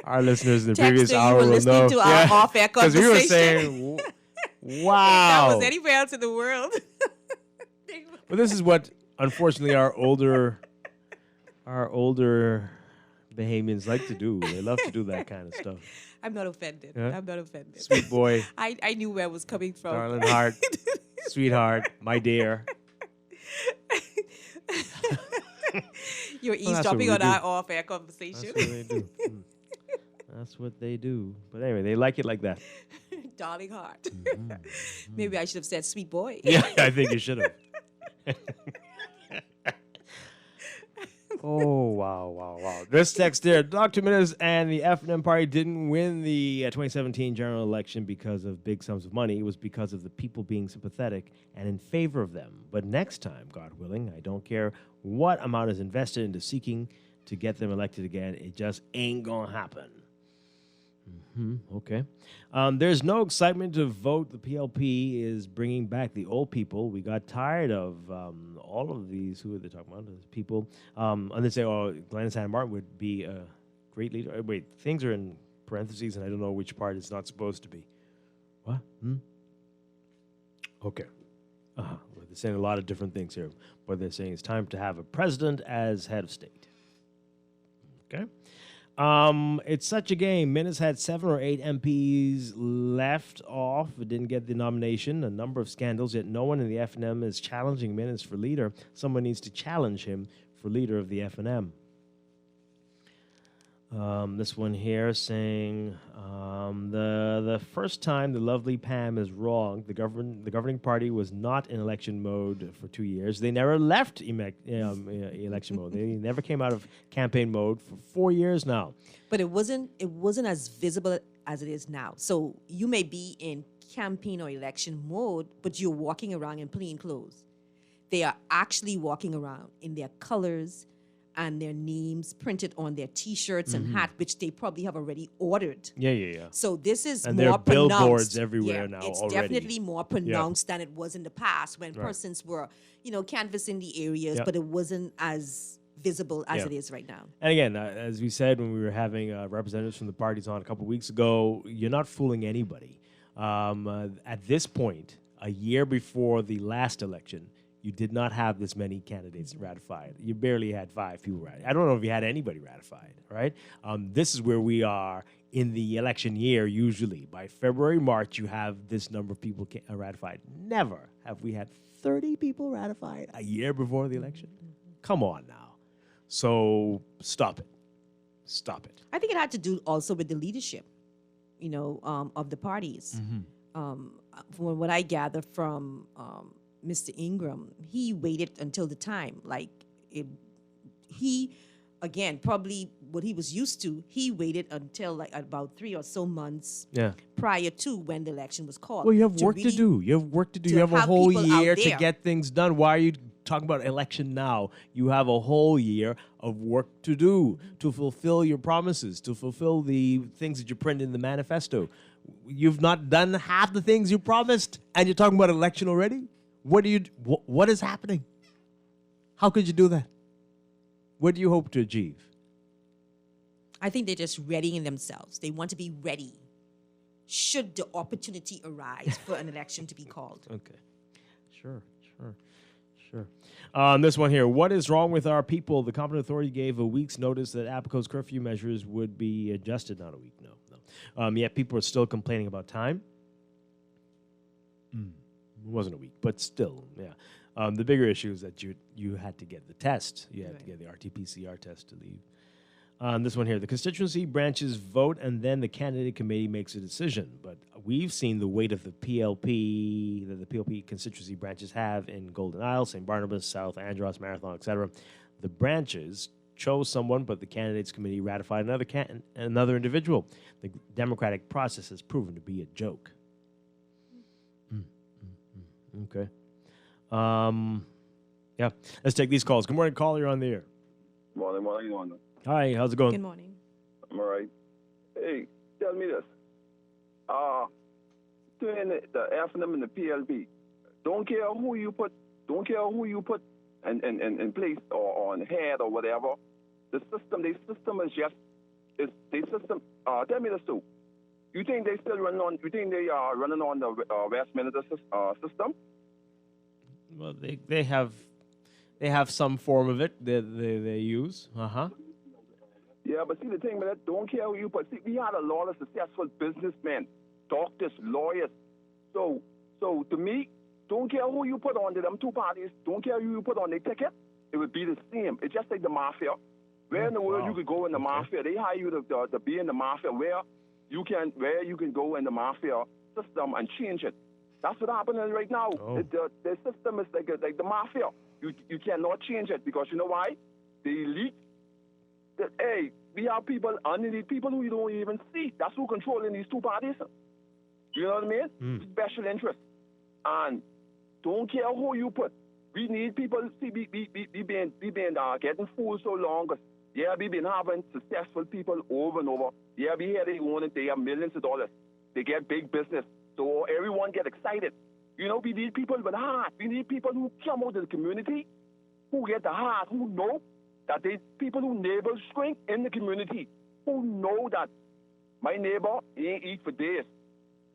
Our listeners in the previous hour will know. To our off-air because conversation. we were saying, wow. If that was anywhere else in the world. But this is what, unfortunately, our older Bahamians like to do. They love to do that kind of stuff. I'm not offended. Yeah? I'm not offended. Sweet boy. I knew where it was coming from. Darling heart. Sweetheart. My dear. You're eavesdropping on our off-air conversation. That's what they do. That's what they do. But anyway, they like it like that. Darling heart. Maybe I should have said sweet boy. Yeah, I think you should have. Oh, wow. This text there. Dr. Minutes and the F&M party didn't win the 2017 general election because of big sums of money. It was because of the people being sympathetic and in favor of them. But next time, God willing, I don't care what amount is invested into seeking to get them elected again. It just ain't going to happen. Okay. There's no excitement to vote. The PLP is bringing back the old people. We got tired of all of these. Who are they talking about? Those people. And they say, Glenn Santa Martin would be a great leader. Wait, things are in parentheses, and I don't know which part it's not supposed to be. What? Okay. Well, they're saying a lot of different things here. But they're saying it's time to have a president as head of state. Okay. It's such a game. Minutes had 7 or 8 MPs left off, but didn't get the nomination. A number of scandals, yet no one in the F&M is challenging Minutes for leader. Someone needs to challenge him for leader of the F&M. This one here saying the first time the lovely Pam is wrong. The governing party was not in election mode for 2 years. They never left election mode. They never came out of campaign mode for 4 years now. But it wasn't as visible as it is now. So you may be in campaign or election mode, but you're walking around in plain clothes. They are actually walking around in their colors and their names printed on their T-shirts and hat, which they probably have already ordered. Yeah. So this is and more there are pronounced. billboards everywhere now It's already. definitely more pronounced than it was in the past when persons were, canvassing the areas, but it wasn't as visible as it is right now. And again, as we said when we were having representatives from the parties on a couple weeks ago, you're not fooling anybody. At this point, a year before the last election, you did not have this many candidates ratified. You barely had 5 people ratified. I don't know if you had anybody ratified, right? This is where we are in the election year usually. By February, March, you have this number of people ratified. Never have we had 30 people ratified a year before the election. Come on now. So stop it. Stop it. I think it had to do also with the leadership, of the parties. From what I gather from Mr. Ingram, he waited until the time. Again, probably what he was used to, he waited until about 3 or so months prior to when the election was called. Well, you have work to do. You have work to do. You have a whole year to get things done. Why are you talking about election now? You have a whole year of work to do to fulfill your promises, to fulfill the things that you print in the manifesto. You've not done half the things you promised, and you're talking about election already? What is happening? How could you do that? What do you hope to achieve? I think they're just readying themselves. They want to be ready should the opportunity arise for an election to be called. Okay. Sure. This one here. What is wrong with our people? The competent authority gave a week's notice that Apico's curfew measures would be adjusted. Not a week, no. Yet people are still complaining about time. It wasn't a week, but still, yeah. The bigger issue is that you had to get the test. You had to get the RT-PCR test to leave. This one here, the constituency branches vote and then the candidate committee makes a decision. But we've seen the weight of the PLP, that the PLP constituency branches have in Golden Isle, St. Barnabas, South Andros, Marathon, etc. The branches chose someone, but the candidates committee ratified another individual. The democratic process has proven to be a joke. Okay. Yeah, let's take these calls. Good morning, caller. You're on the air. Morning, how you doing? Hi, how's it going? Good morning. I'm all right. Hey, tell me this. Doing the F&M and the PLP, don't care who you put in place or on head or whatever. The system is just, tell me this too. You think they still they are running on the Westminster system? Well, they have some form of it that they use. Yeah, but see, the thing with that, don't care who you put. See, we had a lot of successful businessmen, doctors, lawyers. So to me, don't care who you put on to them two parties. Don't care who you put on the ticket. It would be the same. It's just like the mafia. Where in the world you could go in the mafia? They hire you to be in the mafia. Where you can go in the mafia system and change it. That's what happening right now. The system is like the mafia. You cannot change it because you know why? The elite. Hey, we have people underneath people who you don't even see. That's who controlling these two parties. You know what I mean? Special interest. And don't care who you put. We need people. See, we been getting fooled so long. Yeah, we been having successful people over and over. Yeah, we hear they own it. They have millions of dollars. They get big business. So everyone get excited. You know, we need people with heart. We need people who come out of the community, who get the heart, who know that they people who neighbors drink in the community, who know that my neighbor ain't eat for days.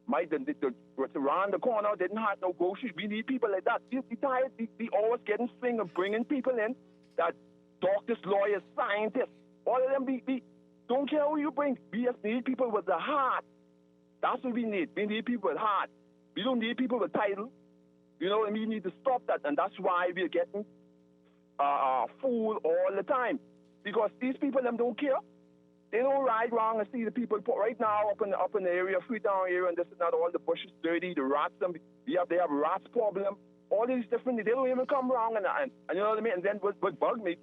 Around the corner didn't have no groceries. We need people like that. We tired. We always getting string of bringing people in that doctors, lawyers, scientists, all of them. We don't care who you bring. We just need people with the heart. That's what we need. We need people with heart. We don't need people with title. You know, and we need to stop that. And that's why we're getting fooled all the time, because these people them don't care. They don't ride around and see the people right now up in the area, Freetown area, and this and that. All the bushes dirty, the rats. They have rats problem. All these different. They don't even come around and you know what I mean. And then what bug me,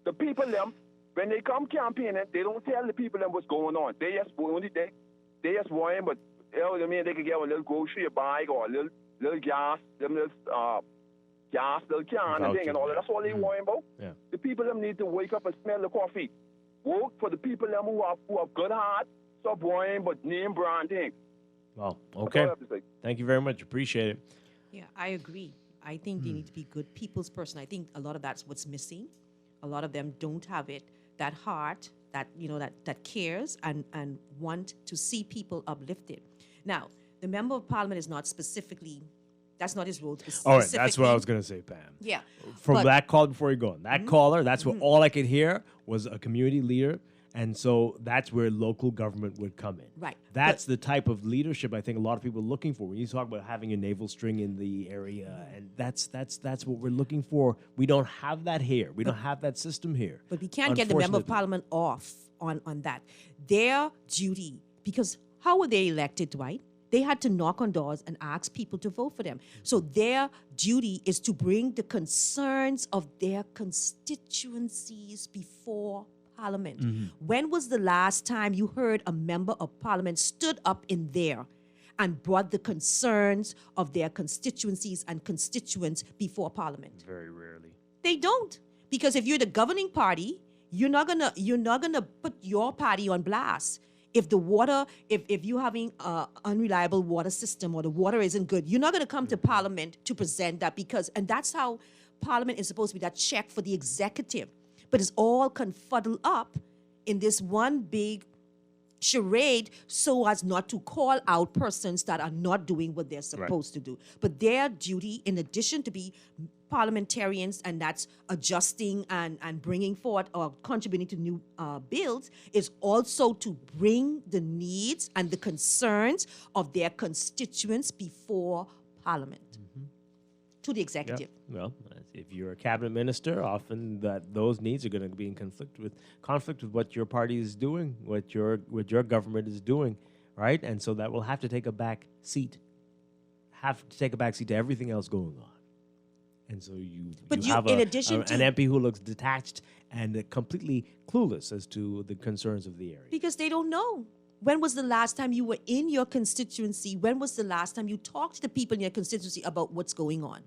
the people them when they come campaigning, they don't tell the people them what's going on. They just worrying, but you know what I mean. They could get a little grocery bag or a little gas, little can and thing and all that. That's all they worrying about. Yeah. The people them need to wake up and smell the coffee. Work for the people them who have good heart. Stop worrying but name brand things. Well, That's all okay. I have to say. Thank you very much. Appreciate it. Yeah, I agree. I think they need to be good people's person. I think a lot of that's what's missing. A lot of them don't have it, that heart, that that cares and want to see people uplifted. Now, the member of parliament is not specifically. That's not his role. All right, that's what I was going to say, Pam. Yeah. From that call before you go on, that caller, that's what all I could hear was a community leader. And so that's where local government would come in. Right. That's the type of leadership I think a lot of people are looking for. When you talk about having a naval string in the area, and that's what we're looking for. We don't have that here. We don't have that system here. But we can't get the member of parliament off on that. Their duty, because how were they elected, Dwight? They had to knock on doors and ask people to vote for them. So their duty is to bring the concerns of their constituencies before Parliament. When was the last time you heard a member of Parliament stood up in there and brought the concerns of their constituencies and constituents before Parliament? Very rarely. They don't. Because if you're the governing party, you're not gonna put your party on blast. If the water, if you're having an unreliable water system or the water isn't good, you're not going to come to Parliament to present that and that's how Parliament is supposed to be, that check for the executive. But it's all confuddled up in this one big charade so as not to call out persons that are not doing what they're supposed to do. But their duty, in addition to be parliamentarians, and that's adjusting and bringing forth or contributing to new bills, is also to bring the needs and the concerns of their constituents before Parliament to the executive. Yeah. Well, if you're a cabinet minister, often those needs are going to be in conflict with what your party is doing, what your government is doing, right? And so that will have to take a back seat, to everything else going on. And so you have an MP who looks detached and completely clueless as to the concerns of the area. Because they don't know. When was the last time you were in your constituency? When was the last time you talked to the people in your constituency about what's going on?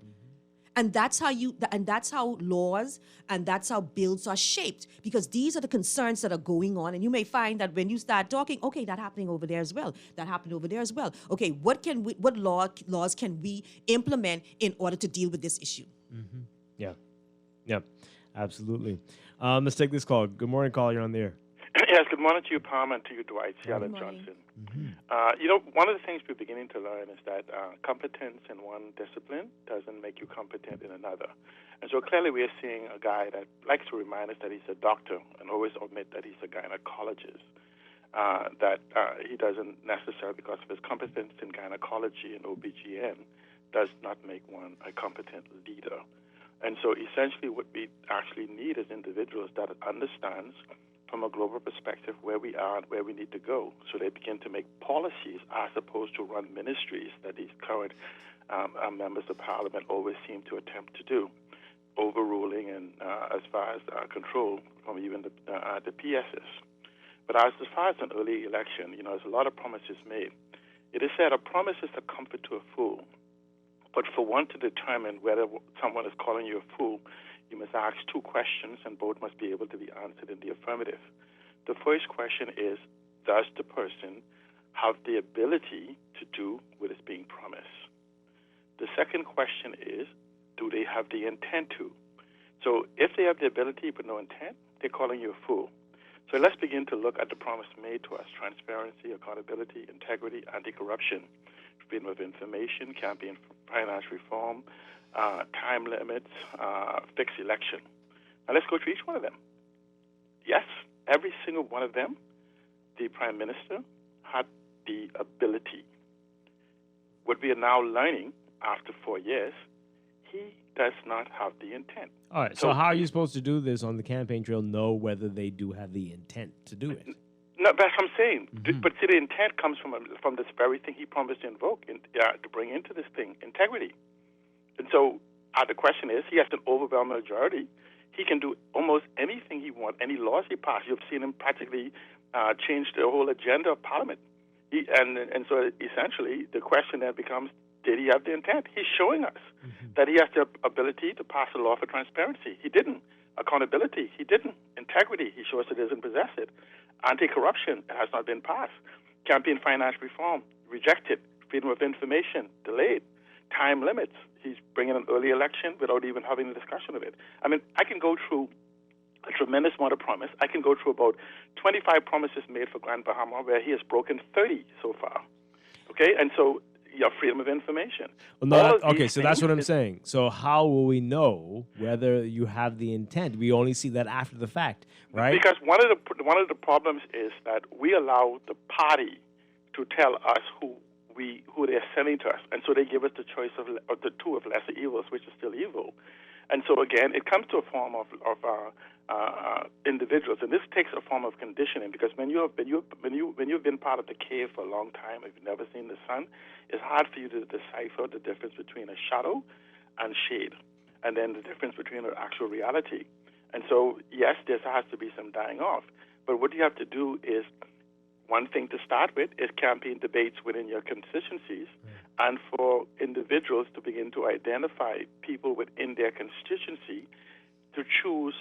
And that's how laws and that's how bills are shaped, because these are the concerns that are going on. And you may find that when you start talking, okay, that happening over there as well. That happened over there as well. Okay, what laws can we implement in order to deal with this issue? Mm-hmm. Yeah, absolutely. Let's take this call. Good morning, caller. You're on the air. Yes, good morning to you, Palmer, and to you, Dwight, Seattle Johnson. One of the things we're beginning to learn is that competence in one discipline doesn't make you competent in another. And so clearly we are seeing a guy that likes to remind us that he's a doctor and always admit that he's a gynecologist, that he doesn't necessarily, because of his competence in gynecology and OBGYN, does not make one a competent leader. And so essentially what we actually need is individuals that understands from a global perspective where we are and where we need to go, so they begin to make policies as opposed to run ministries that these current members of Parliament always seem to attempt to do, overruling and as far as control from even the PSs. But as far as an early election, there's a lot of promises made. It is said a promise is a comfort to a fool, but for one to determine whether someone is calling you a fool, you must ask two questions, and both must be able to be answered in the affirmative. The first question is, does the person have the ability to do what is being promised? The second question is, do they have the intent to? So if they have the ability but no intent, they're calling you a fool. So let's begin to look at the promise made to us: transparency, accountability, integrity, anti-corruption, freedom of information, campaign for finance reform, time limits, fixed election. Now let's go through each one of them. Yes, every single one of them, the Prime Minister had the ability. What we are now learning after 4 years, he does not have the intent. All right, so how are you supposed to do this on the campaign trail, know whether they do have the intent to do it? No, that's what I'm saying. But see, the intent comes from this very thing he promised to invoke, to bring into this thing, integrity. And so the question is, he has an overwhelming majority. He can do almost anything he wants, any laws he passes. You've seen him practically change the whole agenda of Parliament. And so essentially the question then becomes, did he have the intent? He's showing us that he has the ability to pass a law for transparency. He didn't. Accountability, he didn't. Integrity, he shows that he doesn't possess it. Anti-corruption, it has not been passed. Campaign finance reform, rejected. Freedom of information, delayed. Time limits, he's bringing an early election without even having a discussion of it. I mean, I can go through a tremendous amount of promise. I can go through about 25 promises made for Grand Bahama, where he has broken 30 so far. Okay, and so you have freedom of information. Well, no, okay, so that's what I'm saying. So how will we know whether you have the intent? We only see that after the fact, right? Because one of the problems is that we allow the party to tell us who they're sending to us, and so they give us the choice of the two of lesser evils, which is still evil. And so again, it comes to a form of individuals, and this takes a form of conditioning. Because when you've been part of the cave for a long time, if you've never seen the sun, it's hard for you to decipher the difference between a shadow and shade, and then the difference between an actual reality. And so, yes, there has to be some dying off, but what you have to do is, one thing to start with is campaign debates within your constituencies, and for individuals to begin to identify people within their constituency to choose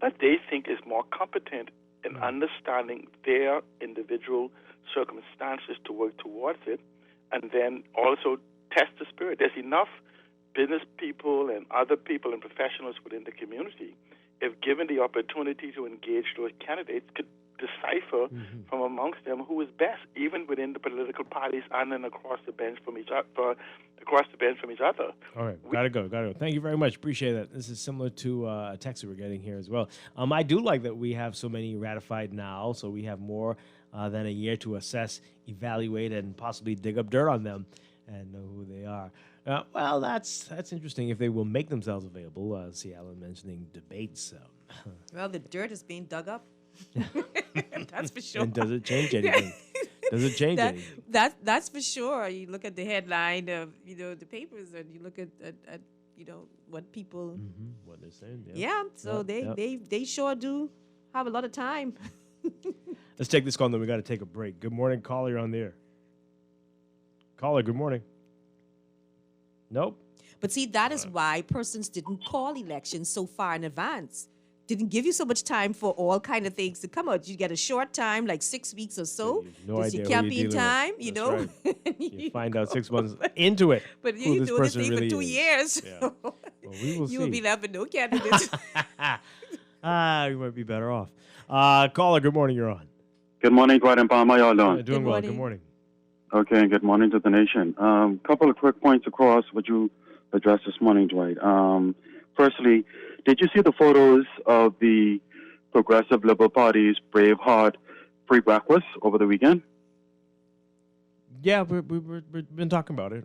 that they think is more competent and understanding their individual circumstances to work towards it, and then also test the spirit. There's enough business people and other people and professionals within the community, if given the opportunity to engage those candidates, could decipher from amongst them who is best, even within the political parties and then across the bench from each other. All right, gotta go. Thank you very much. Appreciate that. This is similar to a text that we're getting here as well. I do like that we have so many ratified now, so we have more than a year to assess, evaluate, and possibly dig up dirt on them and know who they are. Well, that's interesting. If they will make themselves available, see Alan mentioning debates. Well, the dirt is being dug up. That's for sure. And does it change anything? Does it change anything? That's for sure. You look at the headline of the papers, and you look at what people what they're saying. Yeah, so they sure do have a lot of time. Let's take this call, and then we got to take a break. Good morning, caller. You're on the air. Caller, good morning. Nope. But see, that is why persons didn't call elections so far in advance. Didn't give you so much time for all kind of things to come out. You get a short time, like 6 weeks or so. No This idea your what you're campaign dealing time, with. you That's know. right. You find out 6 months into it. But who you this do this person thing really for 2 is. years. Yeah. Well, we will You will see. be left with no candidates. You might be better off. Caller, good morning. You're on. Good morning, Dwight and Palm. How y'all doing? Doing well. Good morning. Okay, and good morning to the nation. Couple of quick points across what you addressed this morning, Dwight. Firstly, did you see the photos of the Progressive Liberal Party's Braveheart free breakfast over the weekend? Yeah, we've been talking about it.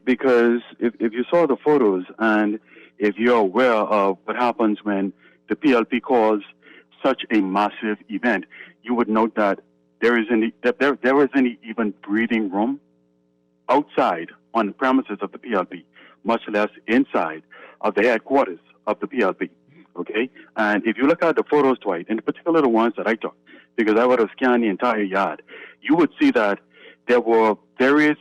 Because if you saw the photos and if you're aware of what happens when the PLP calls such a massive event, you would note that there isn't even breathing room outside on the premises of the PLP, much less inside of the headquarters of the PLP. Okay? And if you look at the photos, Dwight, in particular the ones that I took, because I would have scanned the entire yard, you would see that there were various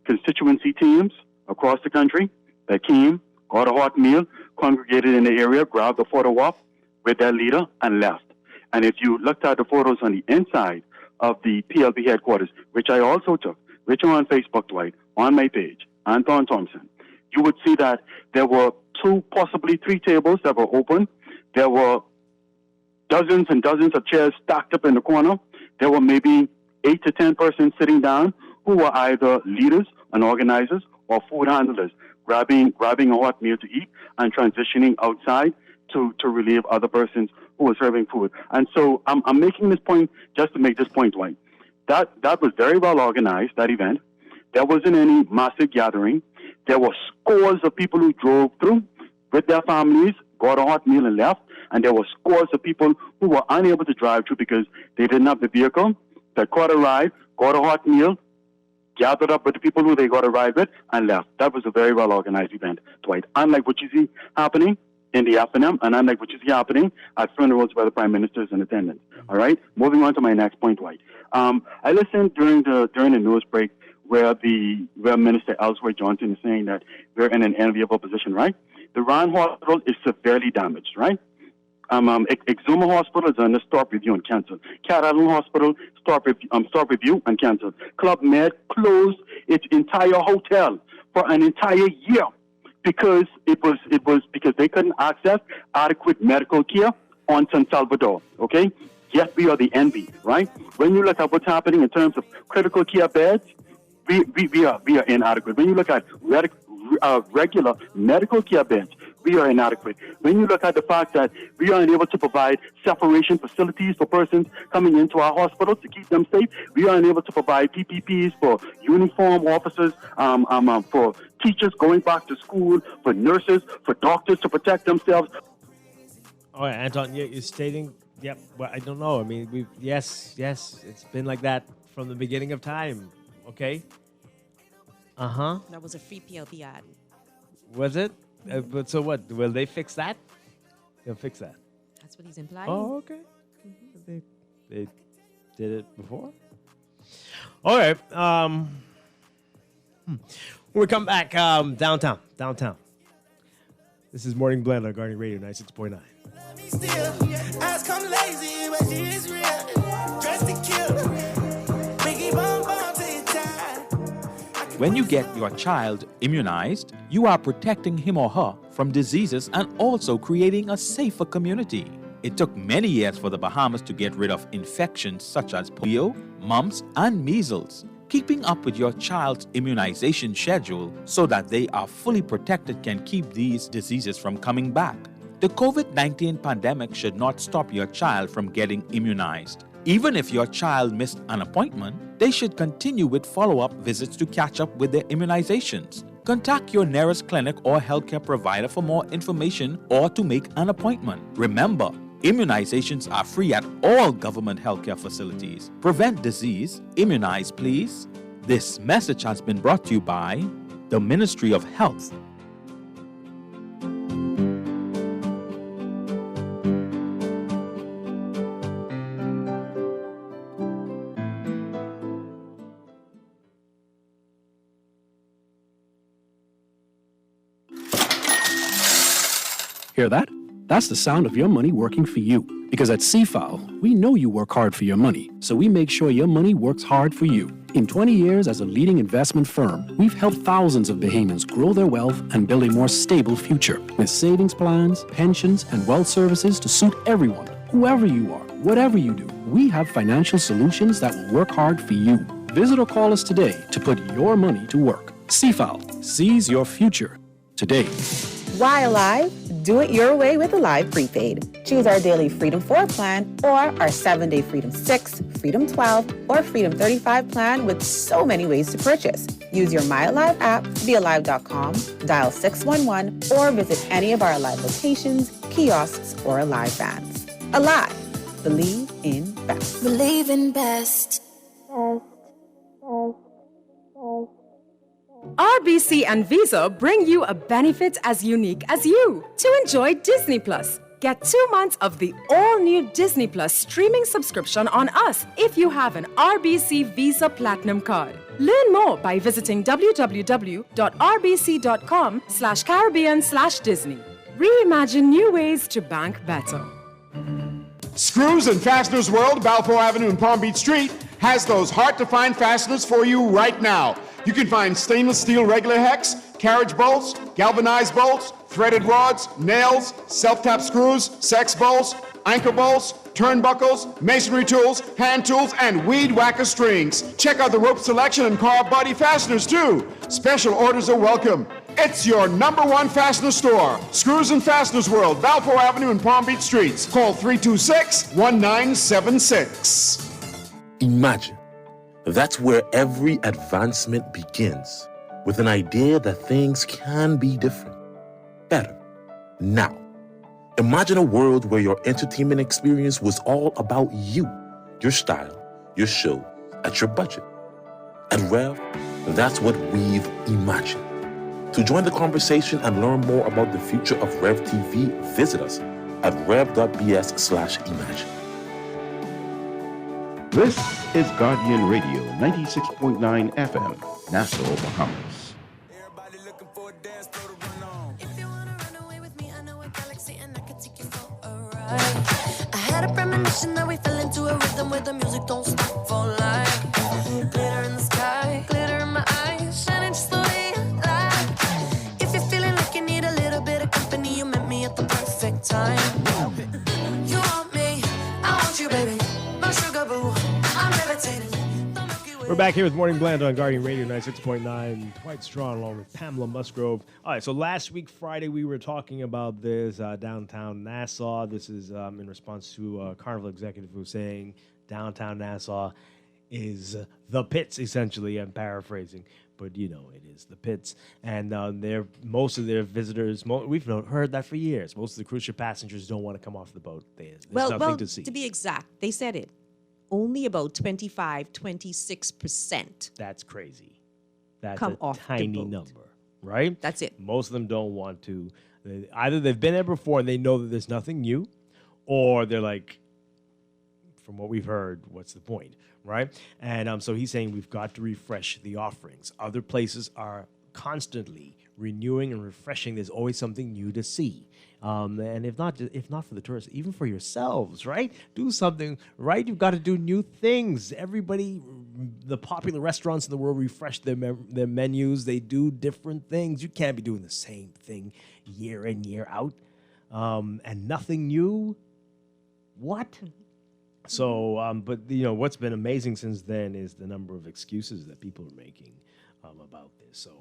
constituency teams across the country that came, got a hot meal, congregated in the area, grabbed a photo op with their leader, and left. And if you looked at the photos on the inside of the PLP headquarters, which I also took, which are on Facebook, Dwight, on my page, Anton Thompson, you would see that there were 2, possibly 3 tables that were open. There were dozens and dozens of chairs stacked up in the corner. There were maybe 8 to 10 persons sitting down who were either leaders and organizers or food handlers, grabbing a hot meal to eat and transitioning outside to relieve other persons who were serving food. And so I'm making this point just to make this point, Dwight. That was very well organized, that event. There wasn't any massive gathering. There were scores of people who drove through with their families, got a hot meal and left. And there were scores of people who were unable to drive through because they didn't have the vehicle, that caught a ride, got a hot meal, gathered up with the people who they got a ride with, and left. That was a very well-organized event, Dwight. Unlike what you see happening in the afternoon, and unlike what you see happening at funerals where the Prime Minister is in attendance. All right? Moving on to my next point, Dwight. I listened during the news break where Minister Ellsworth Johnson is saying that we're in an enviable position, right? The Rand Hospital is severely damaged, right? Exuma Hospital is under stop review and canceled. Cat Island Hospital, stop review and canceled. Club Med closed its entire hotel for an entire year because it was because they couldn't access adequate medical care on San Salvador. Okay, yes, we are the envy, right? When you look at what's happening in terms of critical care beds, we are inadequate. When you look at regular medical care beds, we are inadequate. When you look at the fact that we are unable to provide separation facilities for persons coming into our hospitals to keep them safe, we are unable to provide PPPs for uniform officers, for teachers going back to school, for nurses, for doctors to protect themselves. All right, Anton, you're stating, yep, well, I don't know. I mean, yes, it's been like that from the beginning of time, okay? That was a free PLP ad. Was it? But so what? Will they fix that? They'll fix that. That's what he's implying. Oh, okay. They did it before? All right. When we come back, downtown. This is Morning Blend on Guardian Radio 96.9. Eyes come lazy, but she is real. Dressed to kill. Biggie bum bum till you die. When you get your child immunized, you are protecting him or her from diseases and also creating a safer community. It took many years for the Bahamas to get rid of infections such as polio, mumps, and measles. Keeping up with your child's immunization schedule so that they are fully protected can keep these diseases from coming back. The COVID-19 pandemic should not stop your child from getting immunized. Even if your child missed an appointment, they should continue with follow-up visits to catch up with their immunizations. Contact your nearest clinic or healthcare provider for more information or to make an appointment. Remember, immunizations are free at all government healthcare facilities. Prevent disease. Immunize, please. This message has been brought to you by the Ministry of Health. Hear that? That's the sound of your money working for you. Because at CFAO, we know you work hard for your money, so we make sure your money works hard for you. In 20 years as a leading investment firm, we've helped thousands of Bahamians grow their wealth and build a more stable future with savings plans, pensions, and wealth services to suit everyone. Whoever you are, whatever you do, we have financial solutions that will work hard for you. Visit or call us today to put your money to work. CFAO, seize your future today. Why Alive? Do it your way with Alive Prepaid. Choose our daily Freedom 4 plan or our 7-day Freedom 6, Freedom 12, or Freedom 35 plan with so many ways to purchase. Use your My Alive app, bealive.com, dial 611, or visit any of our Alive locations, kiosks, or Alive vans. Alive. Believe in best. Believe in best. RBC and Visa bring you a benefit as unique as you to enjoy Disney Plus. Get 2 months of the all-new Disney Plus streaming subscription on us if you have an RBC Visa Platinum card. Learn more by visiting www.rbc.com/Caribbean/Disney. Reimagine new ways to bank better. Screws and Fasteners World, Balfour Avenue and Palm Beach Street, has those hard-to-find fasteners for you right now. You can find stainless steel regular hex, carriage bolts, galvanized bolts, threaded rods, nails, self-tap screws, sex bolts, anchor bolts, turnbuckles, masonry tools, hand tools, and weed whacker strings. Check out the rope selection and car body fasteners, too. Special orders are welcome. It's your #1 fastener store. Screws and Fasteners World, Balfour Avenue and Palm Beach Streets. Call 326-1976. Imagine. That's where every advancement begins, with an idea that things can be different, better, now. Imagine a world where your entertainment experience was all about you, your style, your show, at your budget. At Rev, that's what we've imagined. To join the conversation and learn more about the future of Rev TV, visit us at rev.bs/imagine. This is Guardian Radio 96.9 FM, Nassau, Bahamas. I had a premonition that we fell into a rhythm where the music don't stop for life. Glitter in the sky, glitter in my eyes, shining just the way I like. If you're feeling like you need a little bit of company, you met me at the perfect time. You want me, I want you, baby. My sugar boo, I'm levitating. We're back here with Morning Blend on Guardian Radio 96.9. Dwight Strachan along with Pamela Musgrove. All right, so last week, Friday, we were talking about this downtown Nassau. This is in response to a Carnival executive who was saying downtown Nassau is the pits, essentially. I'm paraphrasing, but you know, it is the pits. And most of their visitors, we've heard that for years. Most of the cruise ship passengers don't want to come off the boat. There's nothing to see. To be exact, they said it. Only about 26%. That's crazy. That's come a off tiny the boat. number, right? That's it. Most of them don't want to. Either they've been there before and they know that there's nothing new, or they're like, from what we've heard, what's the point, right? And so he's saying we've got to refresh the offerings. Other places are constantly renewing and refreshing. There's always something new to see. And if not for the tourists, even for yourselves, right? Do something, right? You've got to do new things. Everybody, the popular restaurants in the world refresh their menus. They do different things. You can't be doing the same thing year in, year out. And nothing new. What? So, but what's been amazing since then is the number of excuses that people are making about this. So,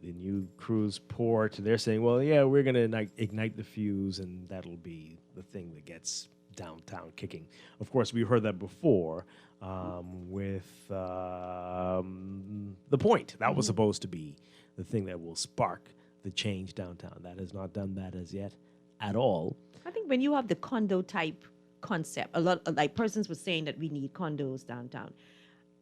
the new cruise port, they're saying, well, yeah, we're going to ignite the fuse, and that'll be the thing that gets downtown kicking. Of course, we heard that before with the point. That was supposed to be the thing that will spark the change downtown. That has not done that as yet at all. I think when you have the condo type concept, a lot like persons were saying that we need condos downtown.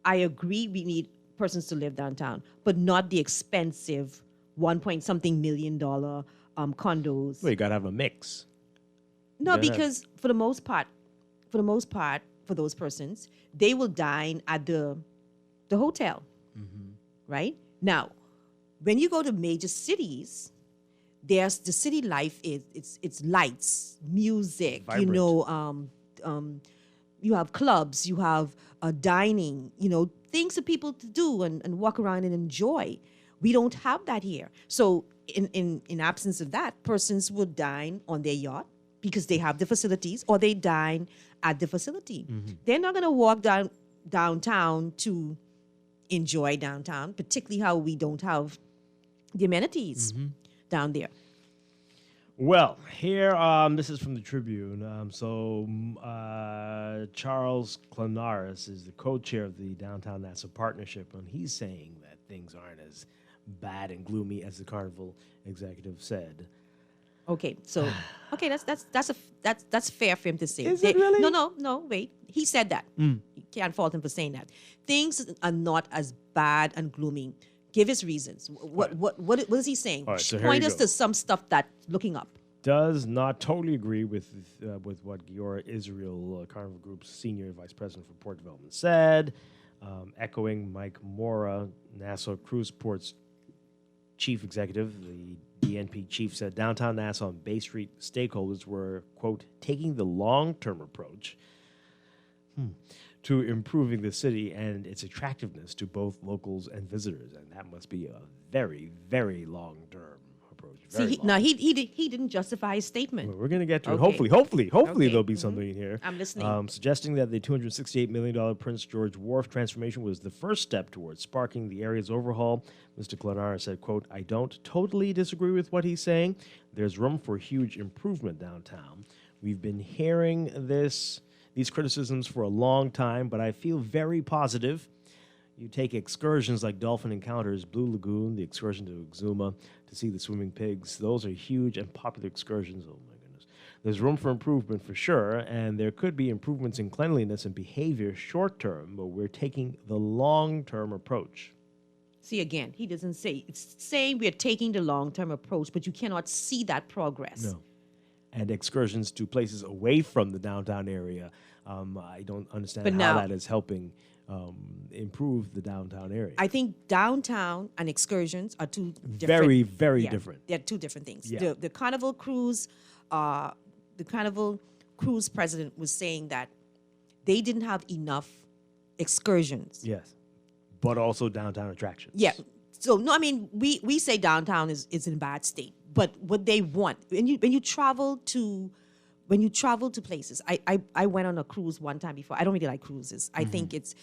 I agree we need persons to live downtown, but not the expensive $1-something million condos. Well, you got to have a mix. No, because for the most part, for those persons, they will dine at the hotel, right? Now, when you go to major cities, there's the city life it's lights, music, vibrant. You have clubs, you have dining, things for people to do and walk around and enjoy. We don't have that here. So in absence of that, persons would dine on their yacht because they have the facilities, or they dine at the facility. They're not going to walk downtown to enjoy downtown, particularly how we don't have the amenities down there. Well, here, this is from the Tribune. Charles Clanaris is the co-chair of the Downtown Nassau Partnership, and he's saying that things aren't as bad and gloomy as the Carnival executive said. Okay, so that's fair for him to say. Is it really? No, wait. He said that. You can't fault him for saying that. Things are not as bad and gloomy. Give his reasons. What is he saying? All right, so point us to some stuff that's looking up. Does not totally agree with what Giora Israel, Carnival Group's senior vice president for port development, said, echoing Mike Mora, Nassau Cruise Port's chief executive. The DNP chief said downtown Nassau and Bay Street stakeholders were, quote, taking the long-term approach to improving the city and its attractiveness to both locals and visitors, and that must be a very, very long-term approach. He didn't justify his statement. Well, we're going to get to it. Hopefully there'll be something in here. I'm listening. Suggesting that the $268 million Prince George Wharf transformation was the first step towards sparking the area's overhaul. Mr. Clanar said, quote, I don't totally disagree with what he's saying. There's room for huge improvement downtown. We've been hearing these criticisms for a long time, but I feel very positive. You take excursions like Dolphin Encounters, Blue Lagoon, the excursion to Exuma to see the swimming pigs. Those are huge and popular excursions. Oh, my goodness. There's room for improvement for sure, and there could be improvements in cleanliness and behavior short term, but we're taking the long-term approach. See, again, he doesn't say. It's saying we're taking the long-term approach, but you cannot see that progress. No. And excursions to places away from the downtown area. I don't understand how that is helping improve the downtown area. I think downtown and excursions are two different. Very, very different. They're two different things. Yeah. The Carnival Cruise, president was saying that they didn't have enough excursions. Yes, but also downtown attractions. Yeah. So no, I mean we say downtown is in a bad state, but what they want when you travel to places. I went on a cruise one time before. I don't really like cruises. I think it's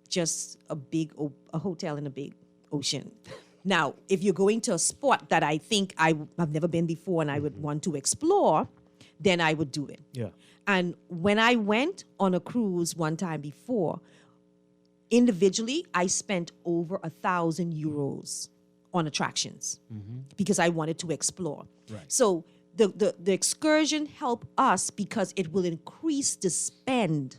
just a hotel in a big ocean. Now, if you're going to a spot that I think I've never been before and I would want to explore, then I would do it. Yeah. And when I went on a cruise one time before, individually, I spent over 1,000 euros on attractions because I wanted to explore. Right. So the excursion helped us because it will increase the spend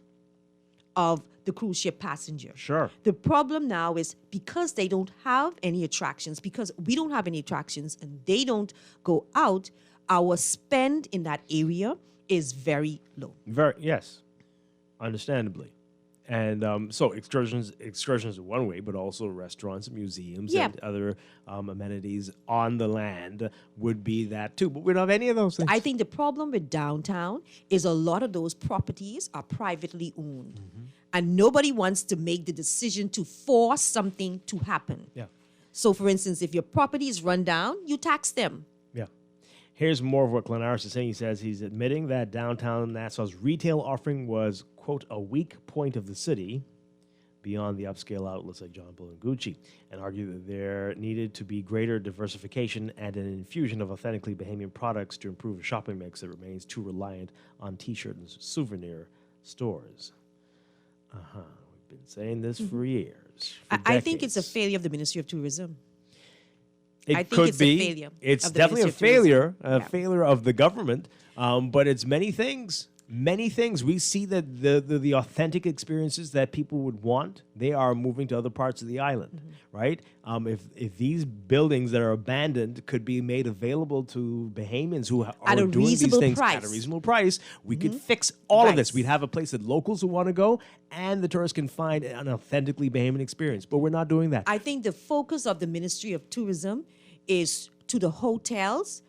of the cruise ship passenger. Sure. The problem now is because they don't have any attractions, because we don't have any attractions and they don't go out, our spend in that area is very low. Yes, understandably. And so excursions are one way, but also restaurants, museums, Yeah. and other amenities on the land would be that too. But we don't have any of those things. I think the problem with downtown is a lot of those properties are privately owned. And nobody wants to make the decision to force something to happen. Yeah. So, for instance, if your property is run down, you tax them. Yeah. Here's more of what Glenaris is saying. He says he's admitting that downtown Nassau's retail offering was, quote, a weak point of the city beyond the upscale outlets like John Bull and Gucci, and argued that there needed to be greater diversification and an infusion of authentically Bahamian products to improve a shopping mix that remains too reliant on T-shirt and souvenir stores. We've been saying this for years. For I think it's a decades. failure of the Ministry of Tourism. It I think could it's be. a failure. It's of the definitely a Ministry of Tourism. failure, failure of the government. But it's many things. Many things. We see that the authentic experiences that people would want, they are moving to other parts of the island, right? If these buildings that are abandoned could be made available to Bahamians who are At a doing these reasonable things price. at a reasonable price, we could fix all of this. Right. We'd have a place that locals who want to go and the tourists can find an authentically Bahamian experience. But we're not doing that. I think the focus of the Ministry of Tourism is to the hotels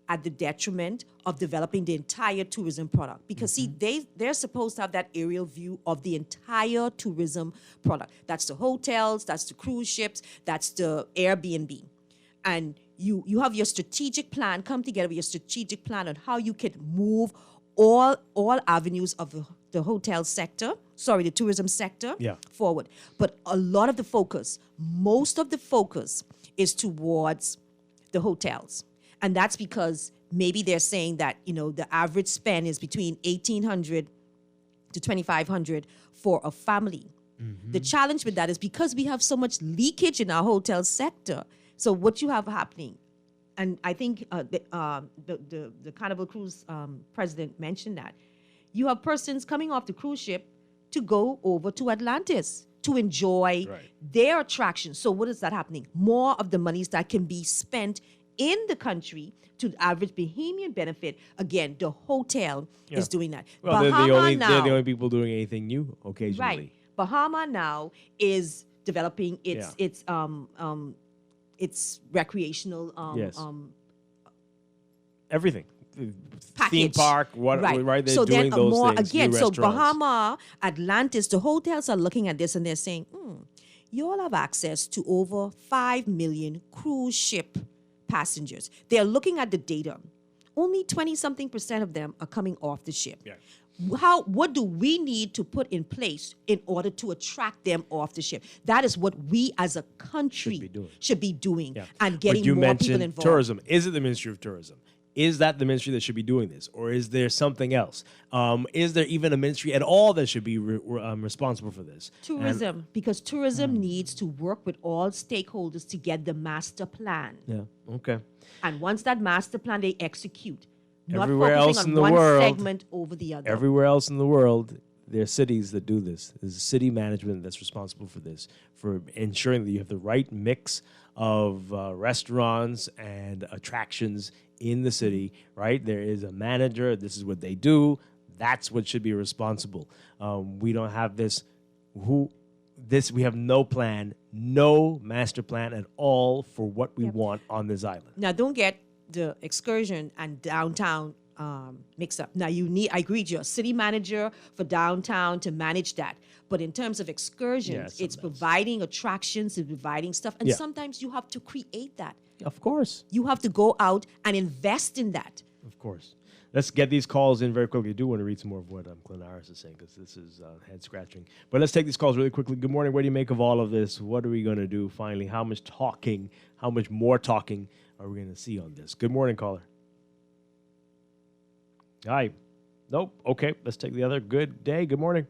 at the detriment of developing the entire tourism product. Because see, they're supposed to have that aerial view of the entire tourism product. That's the hotels, that's the cruise ships, that's the Airbnb. And you have your strategic plan, come together with your strategic plan on how you can move all avenues of the hotel sector, the tourism sector forward. But a lot of the focus, most of the focus is towards the hotels. And that's because maybe they're saying that, the average spend is between $1,800 to $2,500 for a family. The challenge with that is because we have so much leakage in our hotel sector. So what you have happening, and I think the Carnival Cruise president mentioned that, you have persons coming off the cruise ship to go over to Atlantis to enjoy their attractions. So what is that happening? More of the monies that can be spent in the country to the average Bahamian benefit. Again, the hotel is doing that. Well, they're the only people doing anything new occasionally. Right. Bahama now is developing its recreational everything. Package. Theme park, right? They're so doing then those more things. again. New So restaurants. Bahama, Atlantis, the hotels are looking at this and they're saying, you all have access to over 5 million cruise ship passengers. They're looking at the data. Only 20-something% of them are coming off the ship. Yeah. What do we need to put in place in order to attract them off the ship? That is what we as a country should be doing and getting But you more people mentioned involved. tourism. Is it the Ministry of Tourism? Is that the ministry that should be doing this? Or is there something else? Is there even a ministry at all that should be responsible for this? Tourism, because tourism needs to work with all stakeholders to get the master plan. Yeah, okay. And once that master plan, they execute. Everywhere not else focusing in on the one world, segment over the other. Everywhere else in the world, there are cities that do this. There's city management that's responsible for this, for ensuring that you have the right mix of restaurants and attractions in the city, right? There is a manager. This is what they do. That's what should be responsible. We don't have this. We have no plan, no master plan at all for what we want on this island. Now, don't get the excursion and downtown mix up. Now, I agree with you, a city manager for downtown to manage that. But in terms of excursions, it's providing attractions, it's providing stuff. And sometimes you have to create that. Of course. You have to go out and invest in that. Of course. Let's get these calls in very quickly. I do want to read some more of what Glenaris is saying because this is head-scratching. But let's take these calls really quickly. Good morning. What do you make of all of this? What are we going to do finally? How much more talking are we going to see on this? Good morning, caller. Hi. Nope. Okay. Let's take the other. Good day. Good morning.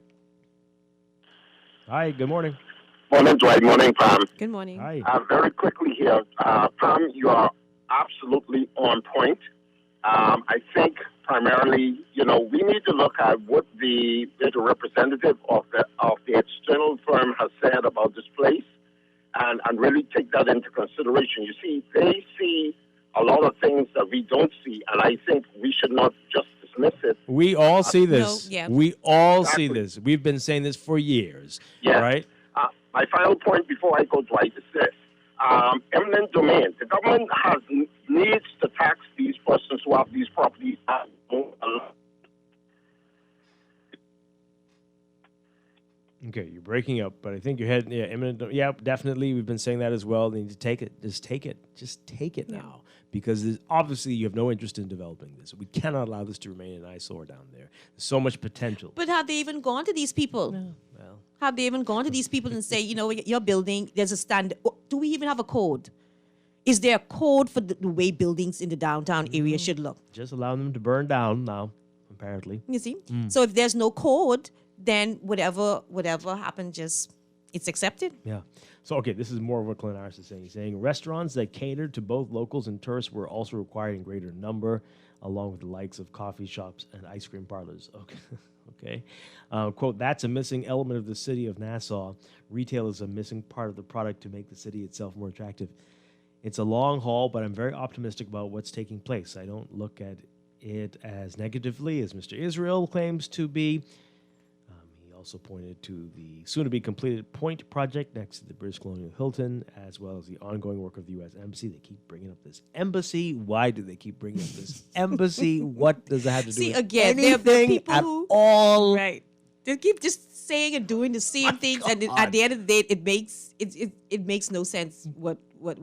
Hi. Good morning. Morning, Dwight. Morning, Pam. Good morning. Hi. Very quickly here, Pam, you are absolutely on point. I think primarily, we need to look at what the representative of the external firm has said about this place and really take that into consideration. You see, they see a lot of things that we don't see, and I think we should not just dismiss dismiss it. We all see this. No, yeah. We all Exactly. see this. We've been saying this for years. Yeah. Right? My final point before I go, Dwight, is this. Eminent domain. The government needs to tax these persons who have these properties. Okay, you're breaking up, but I think you're heading. Yeah, imminent. Yeah, definitely. We've been saying that as well. They need to take it. Just take it. Just take it now, because obviously you have no interest in developing this. We cannot allow this to remain an eyesore down there. There's so much potential. But have they even gone to these people? Well, have they even gone to these people and say, you know, your building, there's a standard? Do we even have a code? Is there a code for the way buildings in the downtown area should look? just allow them to burn down now, apparently. You see? So if there's no code, then whatever happened, it's accepted. Yeah. So, okay, this is more of what Clinaris is saying. He's saying restaurants that cater to both locals and tourists were also required in greater number, along with the likes of coffee shops and ice cream parlors. Okay. Quote, that's a missing element of the city of Nassau. Retail is a missing part of the product to make the city itself more attractive. It's a long haul, but I'm very optimistic about what's taking place. I don't look at it as negatively as Mr. Israel claims to be. He also pointed to the soon-to-be completed Point project next to the British Colonial Hilton, as well as the ongoing work of the U.S. Embassy. They keep bringing up this embassy. Why do they keep bringing up this embassy? What does it have to do with again, anything people at who, all? Right. They keep just saying and doing the same things, and at the end of the day, it makes no sense what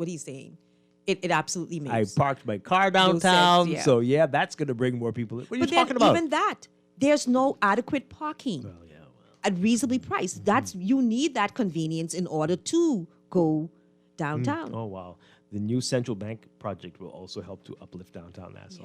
he's saying. It absolutely makes. I parked my car downtown, no sense, so yeah, that's going to bring more people in. What are you but talking about? Even that, there's no adequate parking at reasonably priced. That's you need that convenience in order to go downtown. Oh wow! The new central bank project will also help to uplift downtown Nassau.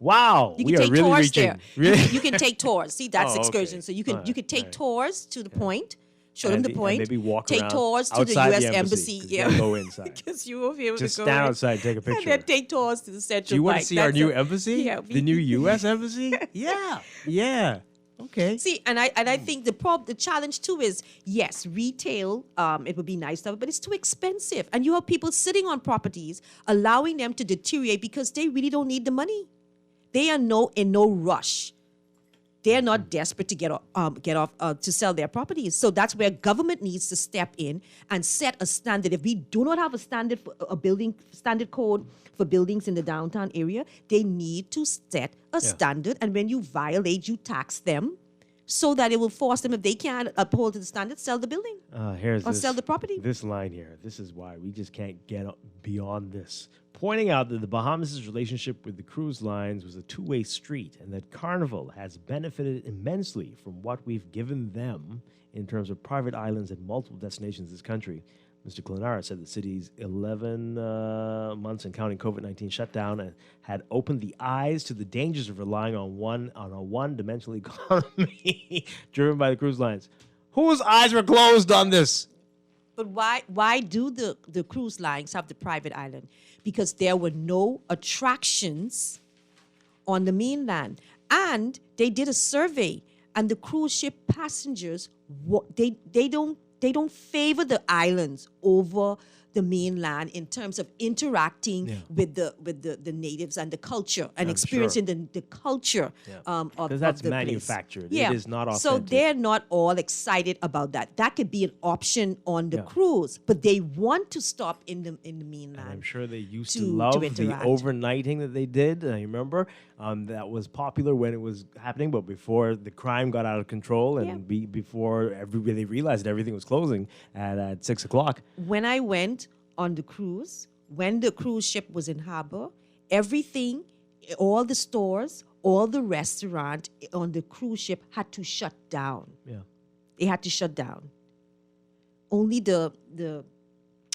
Wow, You we can are take really tours reaching. there. Really? You can take tours. See, that's Oh, okay. excursion. So you can take tours to the point. Show them And the and point. maybe walk take around tours to the outside U.S. embassy. 'Cause you Yeah, gotta go inside. because you won't be able Just to go stand in. outside and take a picture. And then take tours to the central. Do you want to bank. see our That's new it. embassy? Yeah, The new U.S. embassy? Yeah. Okay. See, and I think the challenge too is, yes, retail, it would be nice to have, but it's too expensive. And you have people sitting on properties, allowing them to deteriorate because they really don't need the money. They are in no rush. They are not desperate to get off to sell their properties. So that's where government needs to step in and set a standard. If we do not have a standard for standard code for buildings in the downtown area, they need to set a standard. And when you violate, you tax them, so that it will force them, if they can't uphold to the standard, sell the building or sell the property. This line here. This is why we just can't get beyond this. Pointing out that the Bahamas' relationship with the cruise lines was a two-way street, and that Carnival has benefited immensely from what we've given them in terms of private islands and multiple destinations in this country. Mr. Clinara said the city's 11 months and counting COVID-19 shutdown and had opened the eyes to the dangers of relying on a one-dimensional economy driven by the cruise lines. Whose eyes were closed on this? But why do the cruise lines have the private island? Because there were no attractions on the mainland. And they did a survey, and the cruise ship passengers, they don't favor the islands over the mainland in terms of interacting with the natives and the culture and experiencing the culture of because that's the manufactured. Place. Yeah. It is not authentic. So they're not all excited about that. That could be an option on the cruise, but they want to stop in the mainland. And I'm sure they used to love the interact. overnighting that they did. I remember that was popular when it was happening, but before the crime got out of control and before they realized everything was closing at 6 o'clock. When I went on the cruise, when the cruise ship was in harbor, everything, all the stores, all the restaurant on the cruise ship had to shut down. Yeah. They had to shut down. Only the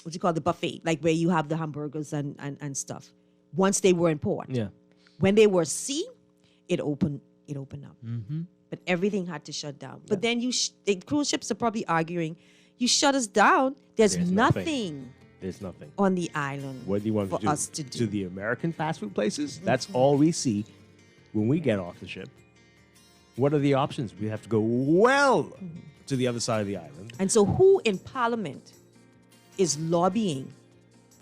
what you call the buffet, like where you have the hamburgers and stuff. Once they were in port. Yeah. When they were sea, it opened up. Mm-hmm. But everything had to shut down. But then the cruise ships are probably arguing, you shut us down, there's nothing. There's nothing on the island what do you want for to do? us to do. To the American fast food places? That's all we see when we get off the ship. What are the options? We have to go to the other side of the island. And so who in Parliament is lobbying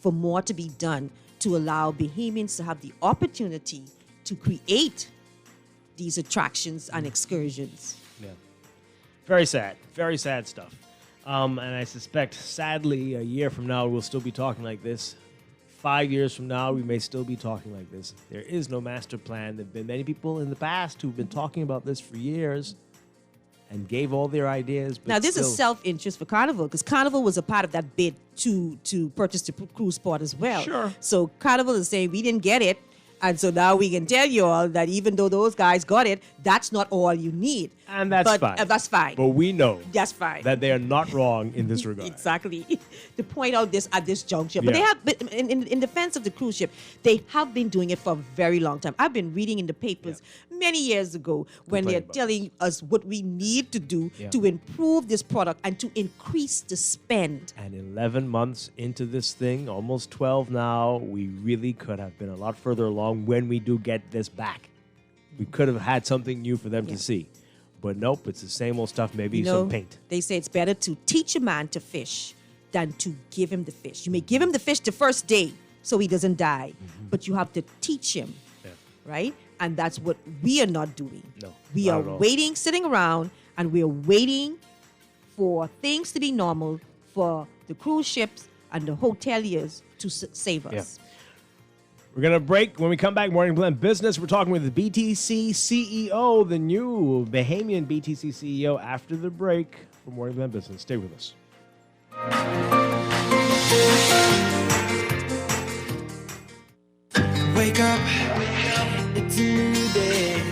for more to be done to allow Bahamians to have the opportunity to create these attractions and excursions. Yeah. Very sad stuff. And I suspect, sadly, a year from now, we'll still be talking like this. 5 years from now, we may still be talking like this. There is no master plan. There have been many people in the past who've been talking about this for years and gave all their ideas. But now, this still, is self-interest for Carnival, because Carnival was a part of that bid to purchase the cruise port as well. Sure. So Carnival is saying, we didn't get it. And so now we can tell you all that even though those guys got it, that's not all you need. And that's fine. That's fine. But we know that's fine. that they are not wrong in this regard. Exactly. To point out this at this juncture. But Yeah. they have, in defense of the cruise ship, they have been doing it for a very long time. I've been reading in the papers many years ago when they're telling us what we need to do to improve this product and to increase the spend. And 11 months into this thing, almost 12 now, we really could have been a lot further along when we do get this back. We could have had something new for them to see. But nope, it's the same old stuff, maybe some paint. They say it's better to teach a man to fish than to give him the fish. You may give him the fish the first day so he doesn't die, but you have to teach him, right? And that's what we are not doing. No, we not are at all. waiting, sitting around, and we are waiting for things to be normal for the cruise ships and the hoteliers to save us. We're going to break. When we come back, Morning Blend Business, we're talking with the BTC CEO, the new Bahamian BTC CEO, after the break for Morning Blend Business. Stay with us. Wake up, it's a new day.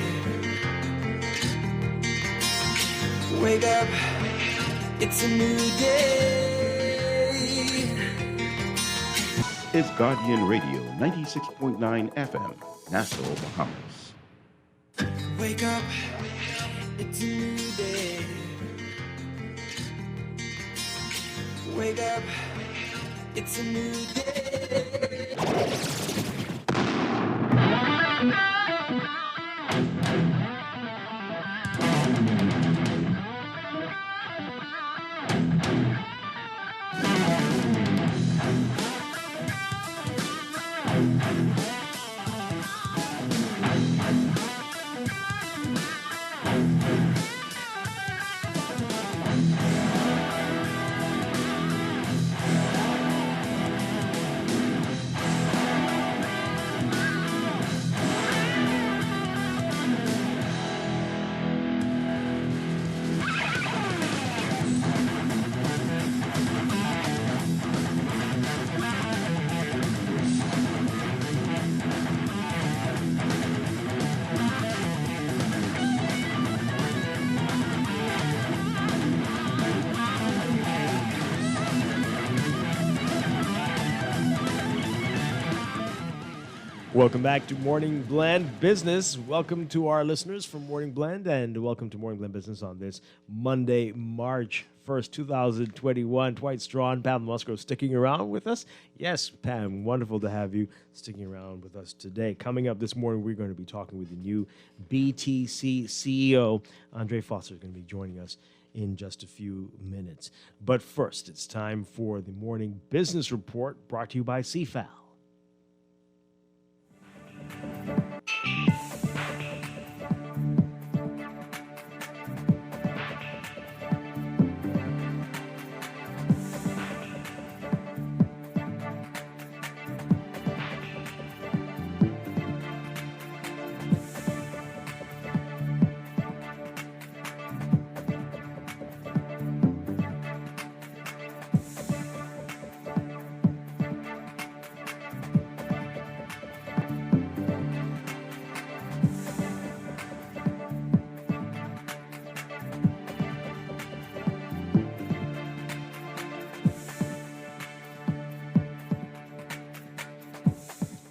Wake up, it's a new day. It's Guardian Radio 96.9 FM, Nassau, Bahamas. Wake up, it's a new day. Wake up, it's a new day. Welcome back to Morning Blend Business. Welcome to our listeners from Morning Blend, and welcome to Morning Blend Business on this Monday, March 1st, 2021. Dwight, Strachan, Pam Musgrove sticking around with us. Yes, Pam, wonderful to have you sticking around with us today. Coming up this morning, we're going to be talking with the new BTC CEO. Andre Foster is going to be joining us in just a few minutes. But first, it's time for the Morning Business Report brought to you by CFAL.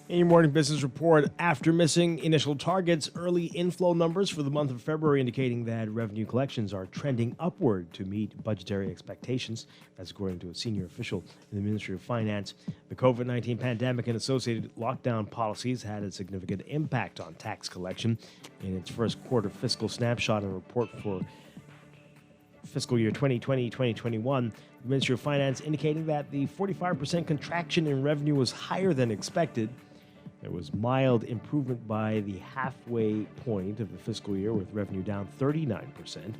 In your morning business report, after missing initial targets, early inflow numbers for the month of February indicating that revenue collections are trending upward to meet budgetary expectations. That's according to a senior official in the Ministry of Finance. The COVID-19 pandemic and associated lockdown policies had a significant impact on tax collection. In its first quarter fiscal snapshot and report for fiscal year 2020-2021, the Ministry of Finance indicating that the 45% contraction in revenue was higher than expected. There was mild improvement by the halfway point of the fiscal year, with revenue down 39%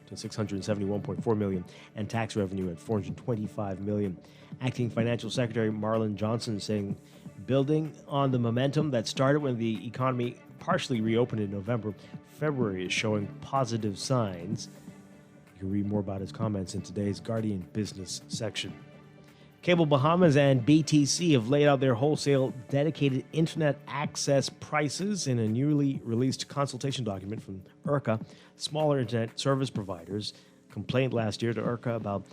to $671.4 million and tax revenue at $425 million. Acting Financial Secretary Marlon Johnson saying, building on the momentum that started when the economy partially reopened in November, February is showing positive signs. You can read more about his comments in today's Guardian Business section. Cable Bahamas and BTC have laid out their wholesale dedicated internet access prices in a newly released consultation document from IRCA. Smaller internet service providers complained last year to IRCA about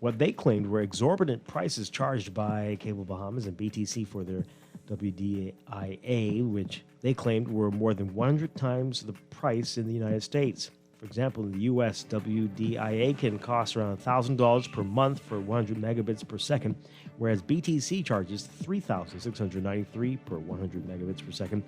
what they claimed were exorbitant prices charged by Cable Bahamas and BTC for their WDIA, which they claimed were more than 100 times the price in the United States. For example, in the U.S., WDIA can cost around $1,000 per month for 100 megabits per second, whereas BTC charges $3,693 per 100 megabits per second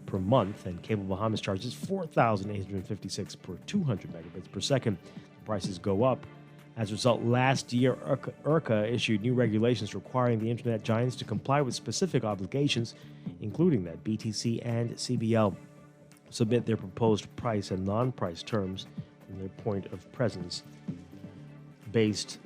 per month, and Cable Bahamas charges $4,856 per 200 megabits per second. The prices go up. As a result, last year, IRCA issued new regulations requiring the internet giants to comply with specific obligations, including that BTC and CBL submit their proposed price and non-price terms in their point of presence based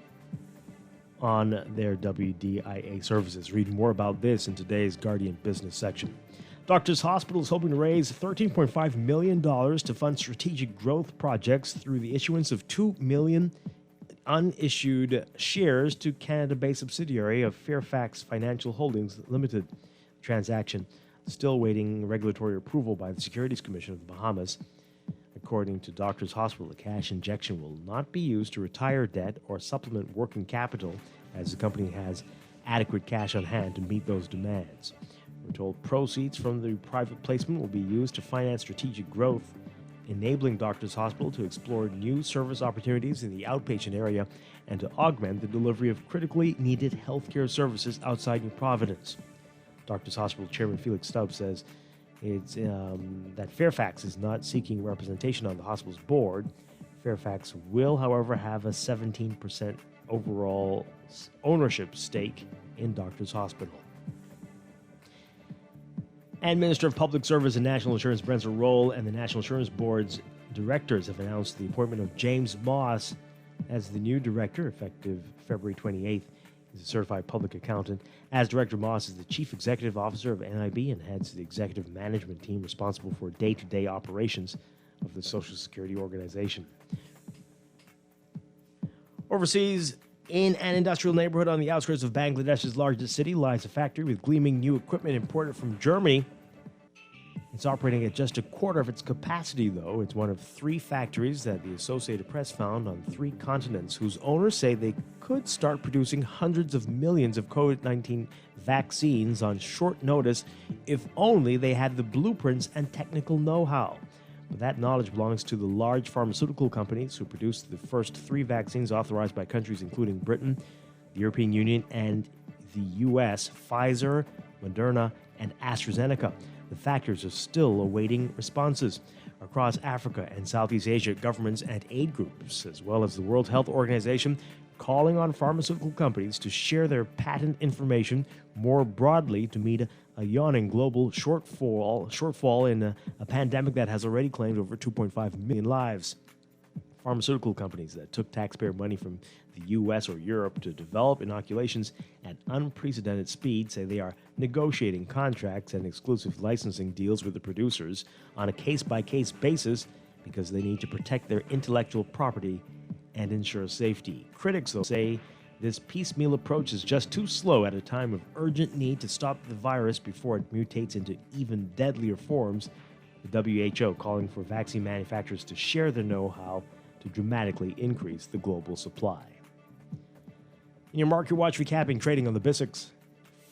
on their WDIA services. Read more about this in today's Guardian Business section. Doctors Hospital is hoping to raise $13.5 million to fund strategic growth projects through the issuance of 2 million unissued shares to Canada-based subsidiary of Fairfax Financial Holdings Limited. Transaction still awaiting regulatory approval by the Securities Commission of the Bahamas. According to Doctors Hospital, the cash injection will not be used to retire debt or supplement working capital, as the company has adequate cash on hand to meet those demands. We're told proceeds from the private placement will be used to finance strategic growth, enabling Doctors Hospital to explore new service opportunities in the outpatient area and to augment the delivery of critically needed healthcare services outside New Providence. Doctors Hospital Chairman Felix Stubbs says it's that Fairfax is not seeking representation on the hospital's board. Fairfax will, however, have a 17% overall ownership stake in Doctors Hospital. And Minister of Public Service and National Insurance Brent Roll and the National Insurance Board's directors have announced the appointment of James Moss as the new director, effective February 28th. He's a certified public accountant. As director, Moss is the chief executive officer of NIB and heads the executive management team responsible for day-to-day operations of the Social Security organization. Overseas, in an industrial neighborhood on the outskirts of Bangladesh's largest city, lies a factory with gleaming new equipment imported from Germany. It's operating at just a quarter of its capacity, though. It's one of 3 factories that the Associated Press found on 3 continents, whose owners say they could start producing hundreds of millions of COVID-19 vaccines on short notice if only they had the blueprints and technical know-how. But that knowledge belongs to the large pharmaceutical companies who produced the first 3 vaccines authorized by countries including Britain, the European Union, and the U.S., Pfizer, Moderna, and AstraZeneca. The factors are still awaiting responses. Across Africa and Southeast Asia, governments and aid groups, as well as the World Health Organization, calling on pharmaceutical companies to share their patent information more broadly to meet a yawning global shortfall in a pandemic that has already claimed over 2.5 million lives. Pharmaceutical companies that took taxpayer money from the U.S. or Europe to develop inoculations at unprecedented speed say they are negotiating contracts and exclusive licensing deals with the producers on a case-by-case basis because they need to protect their intellectual property and ensure safety. Critics, though, say this piecemeal approach is just too slow at a time of urgent need to stop the virus before it mutates into even deadlier forms. The WHO calling for vaccine manufacturers to share their know-how to dramatically increase the global supply. In your Market Watch recapping trading on the BISX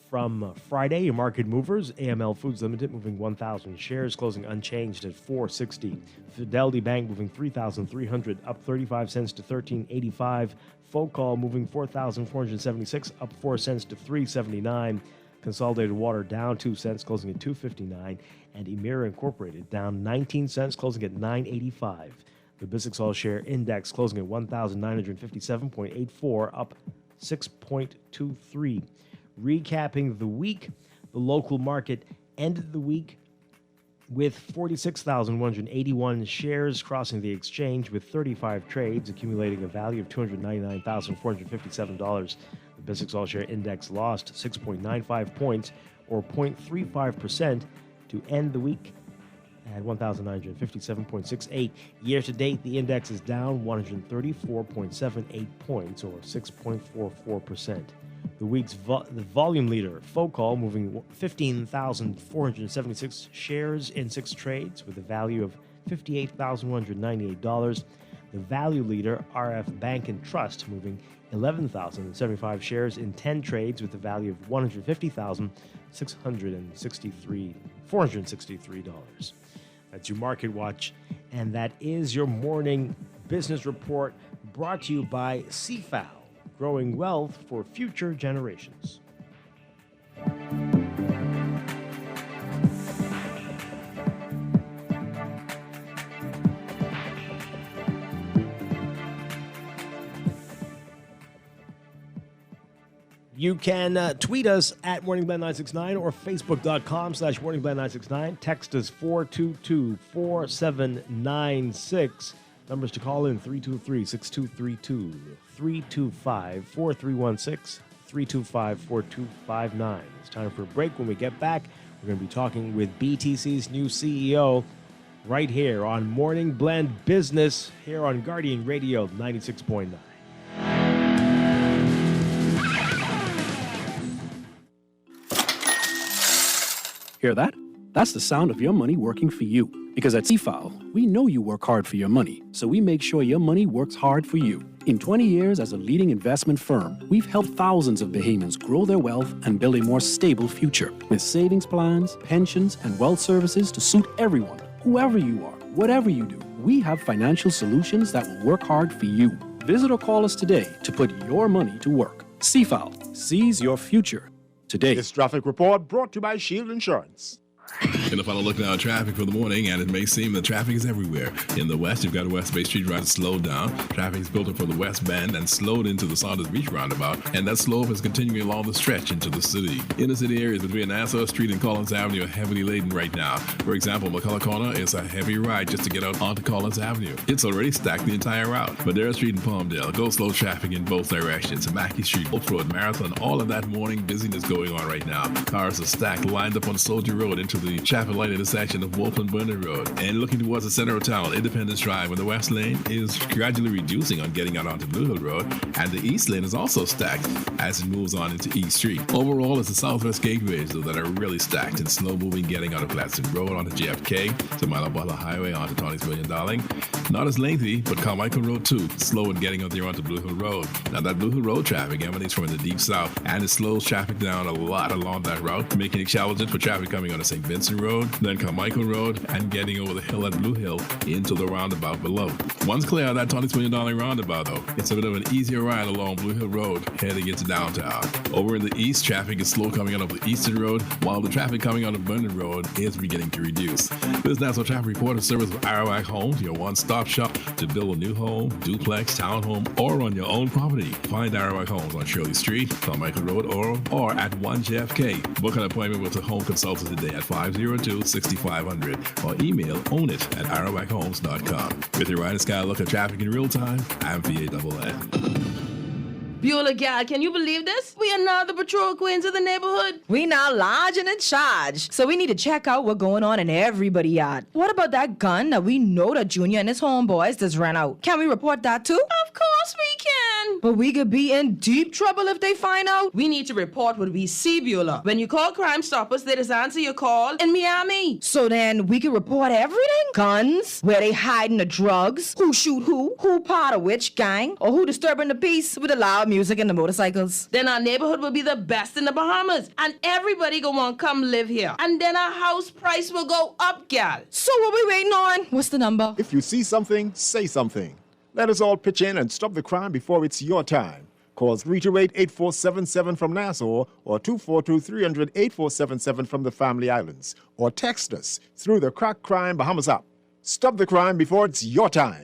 from Friday, your market movers, AML Foods Limited moving 1,000 shares, closing unchanged at $4.60. Fidelity Bank moving 3,300, up 35 cents to $13.85. Focall moving 4,476, up 4 cents to $3.79. Consolidated Water down 2 cents, closing at $2.59. And Emira Incorporated down 19 cents, closing at $9.85. The BISX All-Share Index closing at 1,957.84, up 6.23. Recapping the week, The local market ended the week with 46,181 shares crossing the exchange, with 35 trades accumulating a value of $299,457. The BISX All-Share Index lost 6.95 points, or 0.35%, to end the week at 1,957.68. Year to date, the index is down 134.78 points, or 6.44%. The week's the volume leader, Focall, moving 15,476 shares in 6 trades with a value of $58,198. The value leader, RF Bank and Trust, moving 11,075 shares in 10 trades with a value of $150,463. That's your Market Watch, and that is your morning business report, brought to you by CFAL, growing wealth for future generations. You can tweet us at MorningBlend969 or Facebook.com/MorningBlend969. Text us 422-4796. Numbers to call in 323-6232, 325-4316, 325-4259. It's time for a break. When we get back, we're going to be talking with BTC's new CEO right here on Morning Blend Business here on Guardian Radio 96.9. Hear that? That's the sound of your money working for you. Because at CFAL, we know you work hard for your money, so we make sure your money works hard for you. In 20 years as a leading investment firm, we've helped thousands of Bahamians grow their wealth and build a more stable future with savings plans, pensions, and wealth services to suit everyone. Whoever you are, whatever you do, we have financial solutions that will work hard for you. Visit or call us today to put your money to work. CFAL, seize your future today. This traffic report brought to you by Shield Insurance. And if I look now at traffic for the morning, and it may seem that traffic is everywhere. In the west, you've got West Bay Street right slowed down. Traffic is built up for the West Bend and slowed into the Saunders Beach roundabout, and that slope is continuing along the stretch into the city. Inner city areas between Nassau Street and Collins Avenue are heavily laden right now. For example, McCullough Corner is a heavy ride just to get out onto Collins Avenue. It's already stacked the entire route. Madera Street and Palmdale, go slow traffic in both directions. Mackey Street, Oak Road, Marathon, all of that morning busyness going on right now. Cars are stacked, lined up on Soldier Road into the Chapel Light intersection of Wolf and Burnett Road, and looking towards the center of town. Independence Drive on the west lane is gradually reducing on getting out onto Blue Hill Road, and the east lane is also stacked as it moves on into East Street. Overall, it's the southwest gateways though that are really stacked and slow moving getting out of Gladstone Road onto JFK, to Milo Butler Highway onto Tony's Million Darling. Not as lengthy, but Carmichael Road too, slow in getting out there onto Blue Hill Road. Now that Blue Hill Road traffic emanates from the deep south, and it slows traffic down a lot along that route, making it challenging for traffic coming on the St. Vincent Road, then Carmichael Road, and getting over the hill at Blue Hill into the roundabout below. Once clear of that $26 million roundabout though, it's a bit of an easier ride along Blue Hill Road heading into downtown. Over in the east, traffic is slow coming out of the Eastern Road, while the traffic coming out of Burnett Road is beginning to reduce. This National Traffic Report is service of Arawak Homes, your one-stop shop to build a new home, duplex, townhome, or on your own property. Find Arawak Homes on Shirley Street, Carmichael Road, or at 1 JFK. Book an appointment with a home consultant today at 502-6500 or email ownit@arawakhomes.com. With your Ride Sky look at traffic in real time, I'm VANN. Beulah gal, can you believe this? We are now the patrol queens of the neighborhood. We now large and in charge. So we need to check out what's going on in everybody's yard. What about that gun that we know that Junior and his homeboys just ran out? Can we report that too? Of course we can. But we could be in deep trouble if they find out. We need to report what we see, Beulah. When you call Crime Stoppers, they just answer your call in Miami. So then we can report everything? Guns, where they hiding the drugs, who shoot who part of which gang, or who disturbing the peace with the loud music and the motorcycles. Then our neighborhood will be the best in the Bahamas, and everybody gonna want to come live here. And then our house price will go up, gal. So what we waiting on? What's the number? If you see something, say something. Let us all pitch in and stop the crime before it's your time. Call 328-8477 from Nassau or 242-300-8477 from the Family Islands. Or text us through the Crack Crime Bahamas app. Stop the crime before it's your time.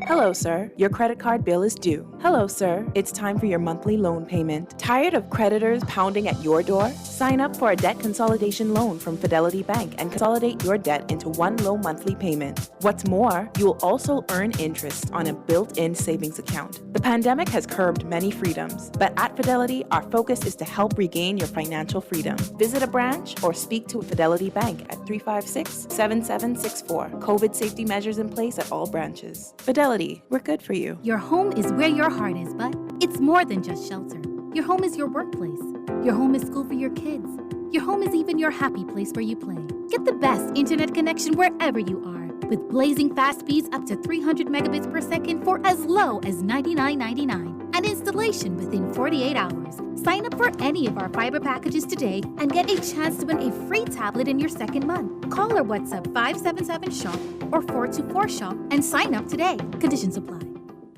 Hello, sir. Your credit card bill is due. Hello, sir. It's time for your monthly loan payment. Tired of creditors pounding at your door? Sign up for a debt consolidation loan from Fidelity Bank and consolidate your debt into one low monthly payment. What's more, you will also earn interest on a built-in savings account. The pandemic has curbed many freedoms, but at Fidelity, our focus is to help regain your financial freedom. Visit a branch or speak to Fidelity Bank at 356-7764. COVID safety measures in place at all branches. Fidelity, we're good for you. Your home is where your heart is, but it's more than just shelter. Your home is your workplace. Your home is school for your kids. Your home is even your happy place where you play. Get the best internet connection wherever you are with blazing fast speeds up to 300 megabits per second for as low as $99.99 and installation within 48 hours. Sign up for any of our fiber packages today and get a chance to win a free tablet in your second month. Call or WhatsApp 577-SHOP or 424-SHOP and sign up today. Conditions apply.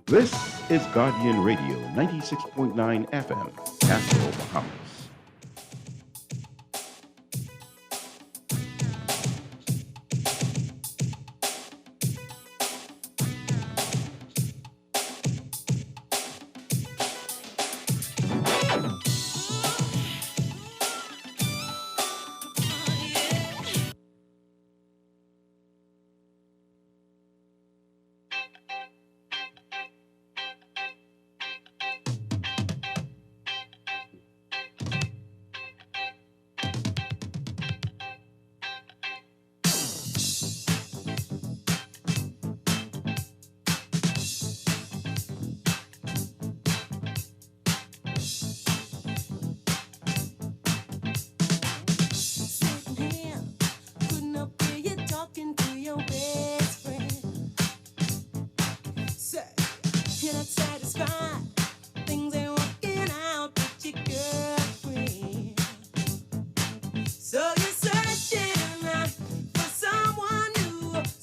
This is Guardian Radio 96.9 FM, Castro, Bahamas.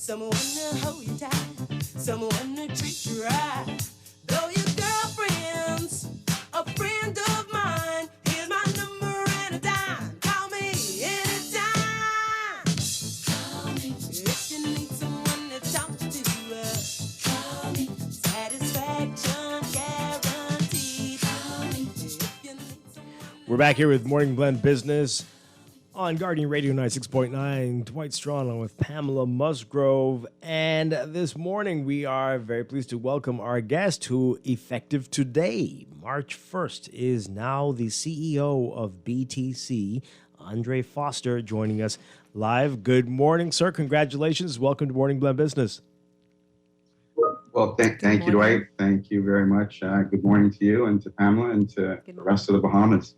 Someone to hold you tight, someone to treat you right. Though your girlfriend's a friend of mine, here's my number and a dime. Call me anytime. Call me if you need someone to talk to. Call me, satisfaction guaranteed. Call me if you need someone. We're back here with Morning Blend Business on Guardian Radio 96.9, Dwight Strachan along with Pamela Musgrove. And this morning we are very pleased to welcome our guest who, effective today, March 1st, is now the CEO of BTC, Andre Foster, joining us live. Good morning, sir. Congratulations. Welcome to Morning Blend Business. Well, thank you, Dwight. Thank you very much. Good morning to you and to Pamela and to the rest of the Bahamas.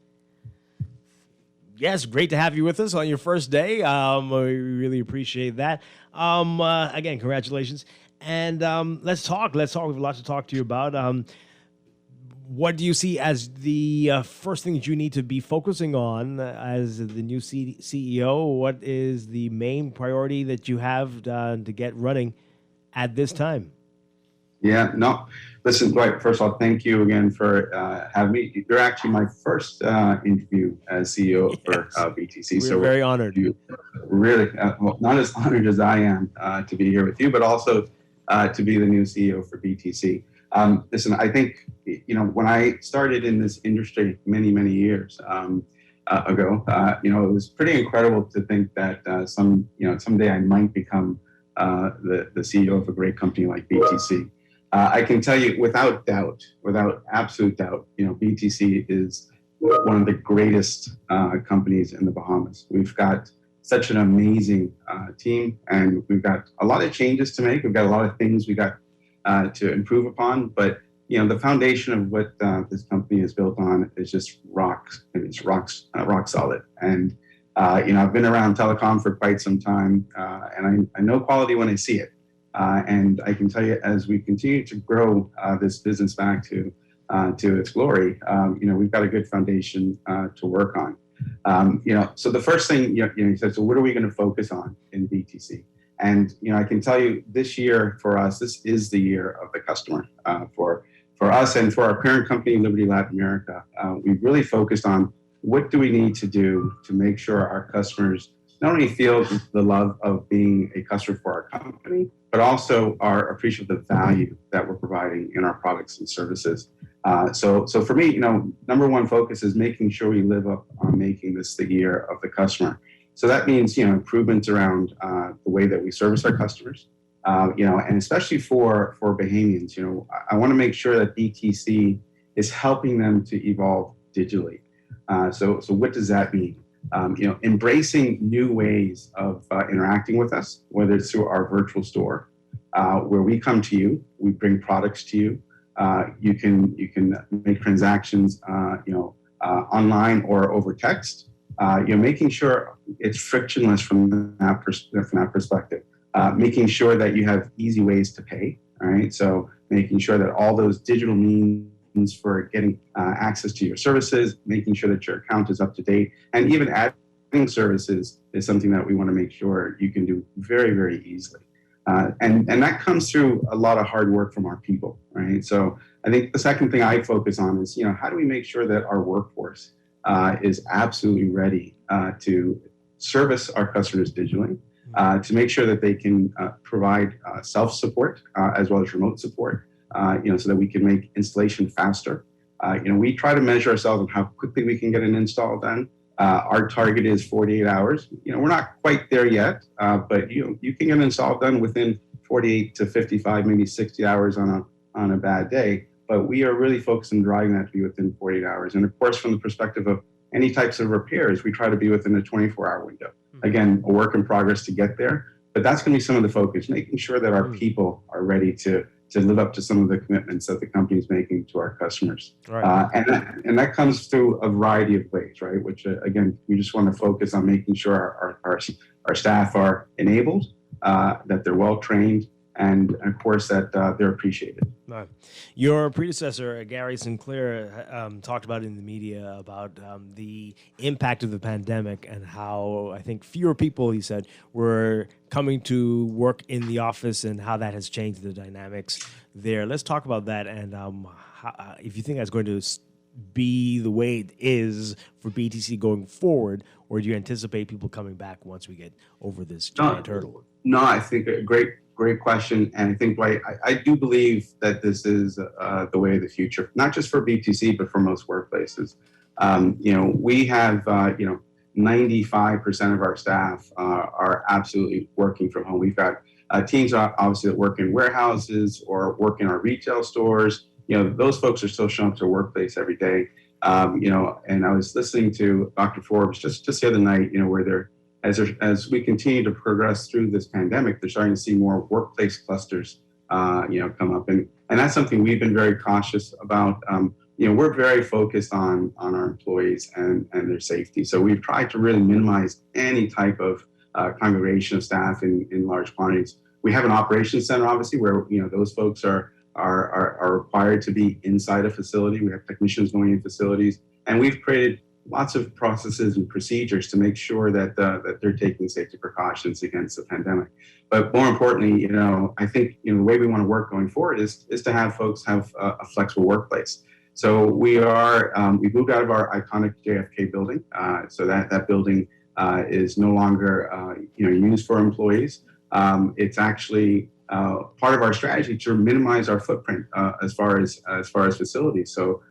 Yes, great to have you with us on your first day. We really appreciate that. Again, congratulations. And let's talk. We have a lot to talk to you about. What do you see as the first thing that you need to be focusing on as the new CEO? What is the main priority that you have to get running at this time? Yeah, no. Listen, Dwight, first of all, thank you again for having me. You're actually my first interview as CEO for BTC. We're very honored. You really, well, not as honored as I am to be here with you, but also to be the new CEO for BTC. Listen, I think, when I started in this industry many years ago, it was pretty incredible to think that someday I might become the CEO of a great company like BTC. I can tell you without absolute doubt, BTC is one of the greatest companies in the Bahamas. We've got such an amazing team, and we've got a lot of changes to make. We've got a lot of things we got to improve upon, but the foundation of what this company is built on is just rock solid. And I've been around telecom for quite some time, and I know quality when I see it. And I can tell you, as we continue to grow this business back to its glory, we've got a good foundation to work on. So the first thing you said, so what are we going to focus on in BTC? And I can tell you, this year for us, this is the year of the customer. For us and for our parent company, Liberty Latin America, we've really focused on what do we need to do to make sure our customers not only feel the love of being a customer for our company, but also are appreciative of the value that we're providing in our products and services. So for me, number one focus is making sure we live up on making this the year of the customer. So that means, improvements around the way that we service our customers, and especially for Bahamians, I want to make sure that BTC is helping them to evolve digitally. So what does that mean? Embracing new ways of interacting with us, whether it's through our virtual store, where we come to you, we bring products to you. You can make transactions, online or over text. Making sure it's frictionless from that perspective. Making sure that you have easy ways to pay. All right, so making sure that all those digital means for getting access to your services, making sure that your account is up to date, and even adding services is something that we want to make sure you can do very, very easily. And that comes through a lot of hard work from our people, right? So I think the second thing I focus on is, how do we make sure that our workforce is absolutely ready to service our customers digitally, to make sure that they can provide self-support as well as remote support, so that we can make installation faster. We try to measure ourselves on how quickly we can get an install done. Our target is 48 hours. We're not quite there yet, but you can get an install done within 48 to 55, maybe 60 hours on a bad day. But we are really focused on driving that to be within 48 hours. And of course, from the perspective of any types of repairs, we try to be within a 24-hour window. Again, a work in progress to get there, but that's going to be some of the focus, making sure that our people are ready to live up to some of the commitments that the company is making to our customers. Right. And that comes through a variety of ways, right? Which, again, we just want to focus on making sure our staff are enabled, that they're well trained, and of course that they're appreciated. Right. Your predecessor, Gary Sinclair, talked about in the media about the impact of the pandemic and how I think fewer people, he said, were coming to work in the office and how that has changed the dynamics there. Let's talk about that and if you think that's going to be the way it is for BTC going forward, or do you anticipate people coming back once we get over this giant hurdle? No, I think a great question. And I think, Dwight, I do believe that this is the way of the future, not just for BTC, but for most workplaces. We have, 95% of our staff are absolutely working from home. We've got teams, obviously, that work in warehouses or work in our retail stores. Those folks are still showing up to workplace every day. And I was listening to Dr. Forbes just the other night, where they're, as we continue to progress through this pandemic, they're starting to see more workplace clusters, come up. And that's something we've been very cautious about. We're very focused on our employees and their safety. So we've tried to really minimize any type of congregation of staff in large quantities. We have an operations center, obviously, where, those folks are required to be inside a facility. We have technicians going in facilities, and we've created lots of processes and procedures to make sure that they're taking safety precautions against the pandemic. But more importantly, I think the way we want to work going forward is to have folks have a flexible workplace. So we moved out of our iconic JFK building, so that building is no longer used for employees. It's actually part of our strategy to minimize our footprint as far as facilities. So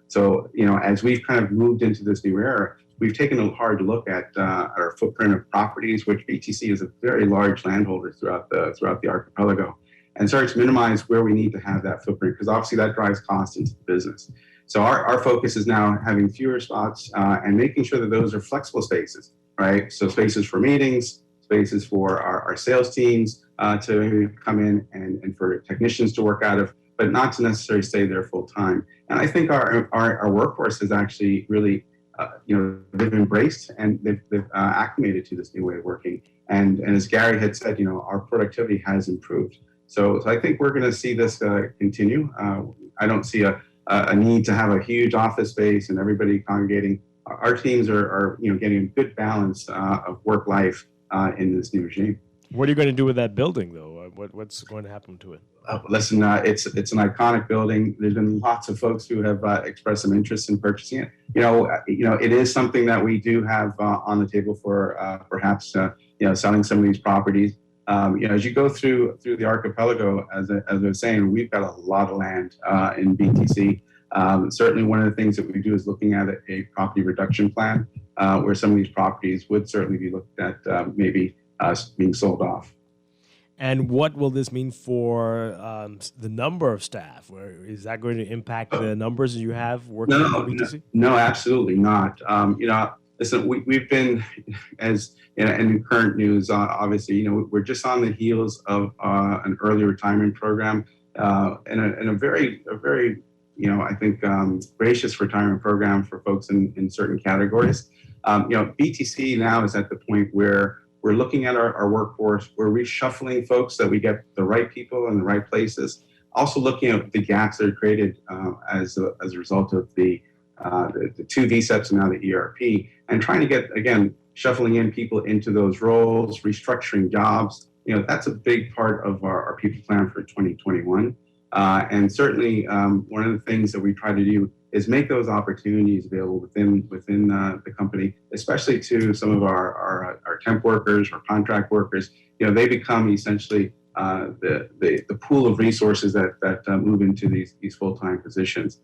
as we've kind of moved into this new era, we've taken a hard look at our footprint of properties, which BTC is a very large landholder throughout the archipelago, and started to minimize where we need to have that footprint, because obviously that drives cost into the business. So our focus is now having fewer spots and making sure that those are flexible spaces, right? So spaces for meetings, spaces for our sales teams to come in and for technicians to work out of, but not to necessarily stay there full time. And I think our workforce has actually really, they've embraced and they've acclimated to this new way of working. And as Gary had said, our productivity has improved. So I think we're going to see this continue. I don't see a need to have a huge office space and everybody congregating. Our teams are getting a good balance of work life in this new regime. What are you going to do with that building, though? What's going to happen to it? Listen, it's an iconic building. There's been lots of folks who have expressed some interest in purchasing it. It is something that we do have on the table for perhaps selling some of these properties. As you go through the archipelago, as I was saying, we've got a lot of land in BTC. Certainly, one of the things that we do is looking at a property reduction plan, where some of these properties would certainly be looked at maybe being sold off. And what will this mean for the number of staff? Is that going to impact the numbers you have working at BTC? No, absolutely not. Listen, we've been, as in current news, obviously, we're just on the heels of an early retirement program and a very I think gracious retirement program for folks in certain categories. BTC now is at the point where we're looking at our workforce. We're reshuffling folks so that we get the right people in the right places. Also looking at the gaps that are created as a result of the two VSEPs and now the ERP, and trying to get, again, shuffling in people into those roles, restructuring jobs. That's a big part of our people plan for 2021. And certainly one of the things that we try to do is make those opportunities available within the company, especially to some of our temp workers or contract workers. They become essentially the pool of resources that move into these full-time positions.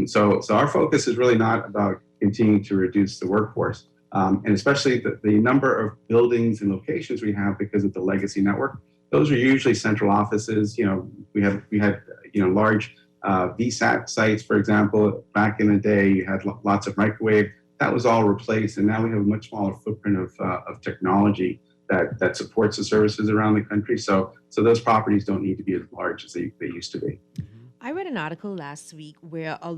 So our focus is really not about continuing to reduce the workforce, and especially the number of buildings and locations we have because of the legacy network. Those are usually central offices. We had large VSAT sites, for example. Back in the day, you had lots of microwave. That was all replaced, and now we have a much smaller footprint of technology that supports the services around the country. So those properties don't need to be as large as they used to be. I read an article last week where a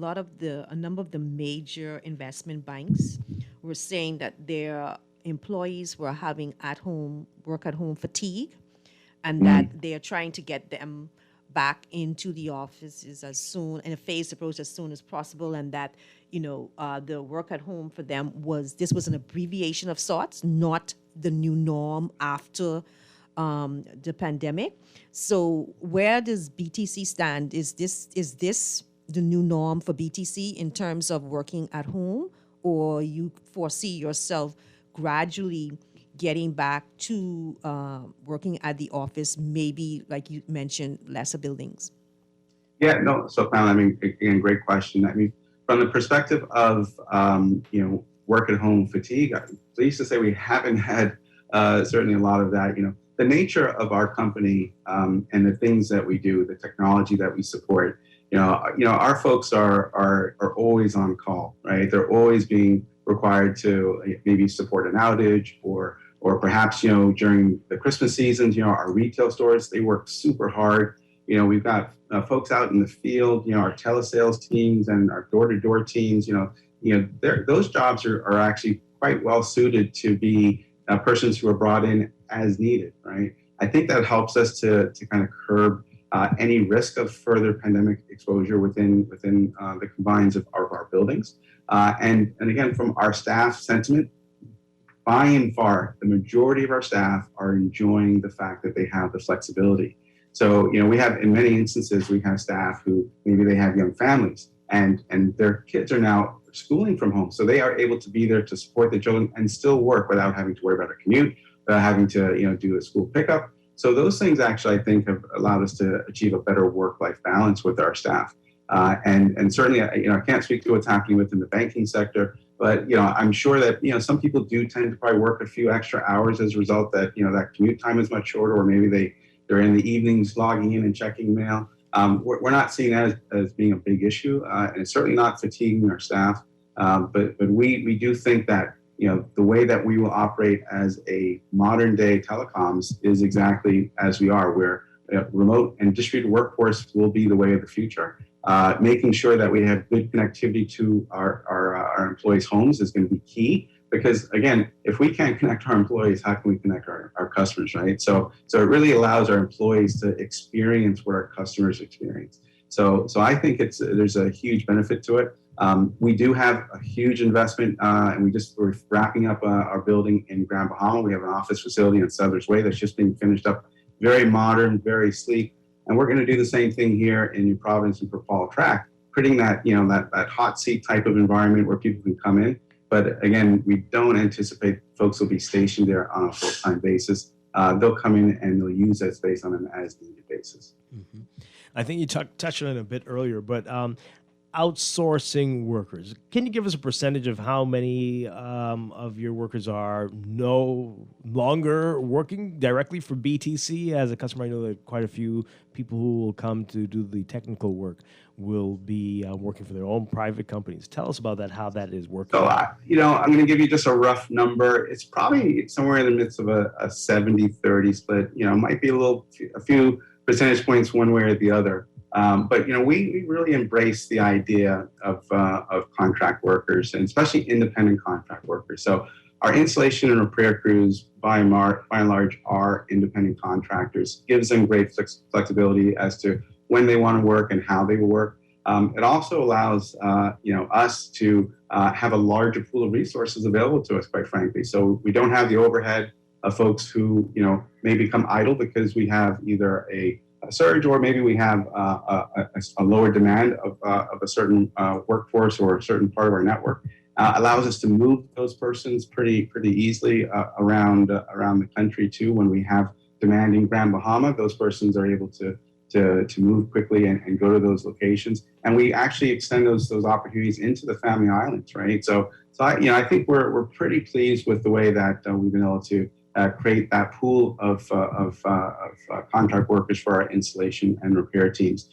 number of the major investment banks were saying that their employees were having work at home fatigue, and that they're trying to get them back into the offices in a phased approach as soon as possible, and that the work at home for them was an abbreviation of sorts, not the new norm after the pandemic. So where does BTC stand? Is this the new norm for BTC in terms of working at home, or you foresee yourself gradually getting back to working at the office, maybe like you mentioned, lesser buildings? Yeah, no. So, Pam, again, great question. From the perspective of work at home fatigue, I'm pleased to say we haven't had certainly a lot of that. The nature of our company and the things that we do, the technology that we support, our folks are always on call, right? They're always being required to maybe support an outage or perhaps, during the Christmas seasons, our retail stores, they work super hard. We've got folks out in the field, our telesales teams and our door-to-door teams, those jobs are actually quite well suited to be persons who are brought in as needed, right? I think that helps us to kind of curb any risk of further pandemic exposure within the confines of our buildings. And again, from our staff sentiment, by and far, the majority of our staff are enjoying the fact that they have the flexibility. So, we have, in many instances, we have staff who maybe they have young families and their kids are now schooling from home. So they are able to be there to support the children and still work without having to worry about a commute, without having to, do a school pickup. So those things actually, I think, have allowed us to achieve a better work-life balance with our staff. And certainly, I can't speak to what's happening within the banking sector, but, I'm sure that, some people do tend to probably work a few extra hours as a result that, that commute time is much shorter, or maybe they're in the evenings logging in and checking mail. We're not seeing that as being a big issue, and it's certainly not fatiguing our staff. But we do think that, the way that we will operate as a modern day telecoms is exactly as we are, where remote and distributed workforce will be the way of the future. Making sure that we have good connectivity to our employees' homes is going to be key, because again, if we can't connect our employees, how can we connect our customers, right? So it really allows our employees to experience what our customers experience. So I think there's a huge benefit to it. We do have a huge investment, and we're wrapping up our building in Grand Bahama. We have an office facility in Southers Way that's just being finished up. Very modern, very sleek. And we're going to do the same thing here in New Providence and for Fall Track, creating that, that hot seat type of environment where people can come in. But again, we don't anticipate folks will be stationed there on a full-time basis. They'll come in and they'll use that space on an as-needed basis. Mm-hmm. I think you touched on it a bit earlier, but outsourcing workers. Can you give us a percentage of how many of your workers are no longer working directly for BTC as a customer? I know that quite a few people who will come to do the technical work will be working for their own private companies. Tell us about that, how that is working. So, I'm going to give you just a rough number. It's probably somewhere in the midst of a 70-30 split. It might be a few percentage points one way or the other. But we really embrace the idea of contract workers, and especially independent contract workers. So our installation and repair crews, by and large, are independent contractors. Gives them great flexibility as to when they want to work and how they will work. It also allows us to have a larger pool of resources available to us, quite frankly. So we don't have the overhead of folks who may become idle because we have either a surge, or maybe we have a lower demand of a certain workforce or a certain part of our network. Allows us to move those persons pretty easily around the country too. When we have demand in Grand Bahama, those persons are able to move quickly and go to those locations. And we actually extend those opportunities into the Family Islands, right? So I think we're pretty pleased with the way that we've been able to create that pool of contract workers for our installation and repair teams.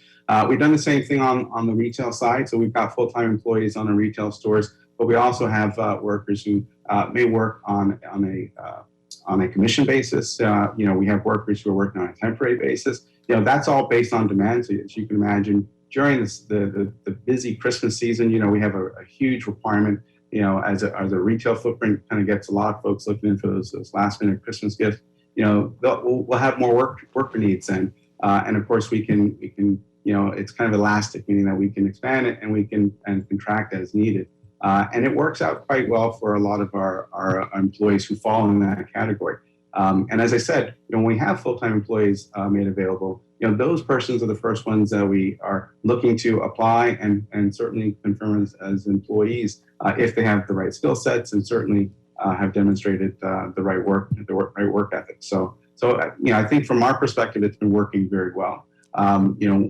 We've done the same thing on the retail side. So we've got full-time employees on our retail stores, but we also have workers who may work on a commission basis. We have workers who are working on a temporary basis. That's all based on demand. So as you can imagine, during the busy Christmas season, we have a huge requirement. As a retail footprint kind of gets a lot of folks looking in for those last minute Christmas gifts. We'll have more worker needs, and of course we can it's kind of elastic, meaning that we can expand it and we can contract as needed. And it works out quite well for a lot of our employees who fall in that category. And as I said, when we have full-time employees made available, those persons are the first ones that we are looking to apply and certainly confirm as employees if they have the right skill sets and certainly have demonstrated the right work ethic. So I think from our perspective, it's been working very well.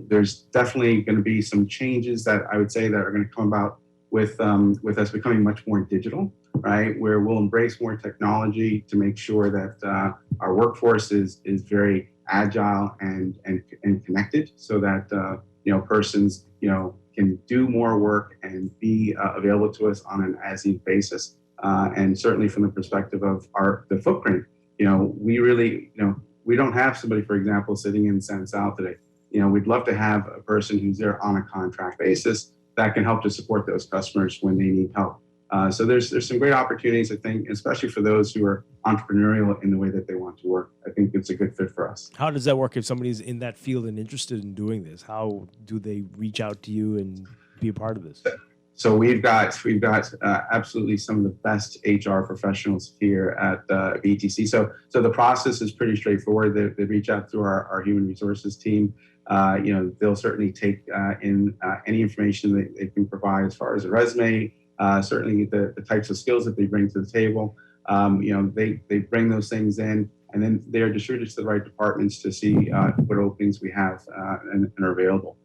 There's definitely going to be some changes that I would say that are going to come about with us becoming much more digital, right? Where we'll embrace more technology to make sure that our workforce is very agile and connected, so that persons can do more work and be available to us on an as-needed basis. And certainly from the perspective of the footprint, we really we don't have somebody, for example, sitting in San Sal today. We'd love to have a person who's there on a contract basis that can help to support those customers when they need help. So there's some great opportunities, I think, especially for those who are entrepreneurial in the way that they want to work. I think it's a good fit for us. How does that work if somebody's in that field and interested in doing this? How do they reach out to you and be a part of this? So we've got absolutely some of the best HR professionals here at BTC. So the process is pretty straightforward. They reach out through our human resources team. They'll certainly take in any information that they can provide as far as a resume, certainly the types of skills that they bring to the table. They bring those things in, and then they're distributed to the right departments to see what openings we have and are available.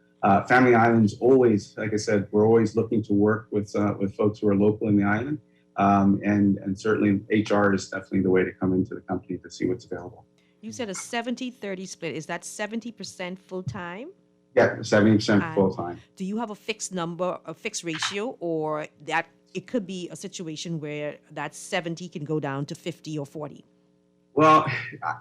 Family Islands always, like I said, we're always looking to work with folks who are local in the island, and certainly HR is definitely the way to come into the company to see what's available. You said a 70-30 split. Is that 70% full-time? Yeah, 70% full-time. Do you have a fixed number, a fixed ratio, or that it could be a situation where that 70 can go down to 50 or 40? Well,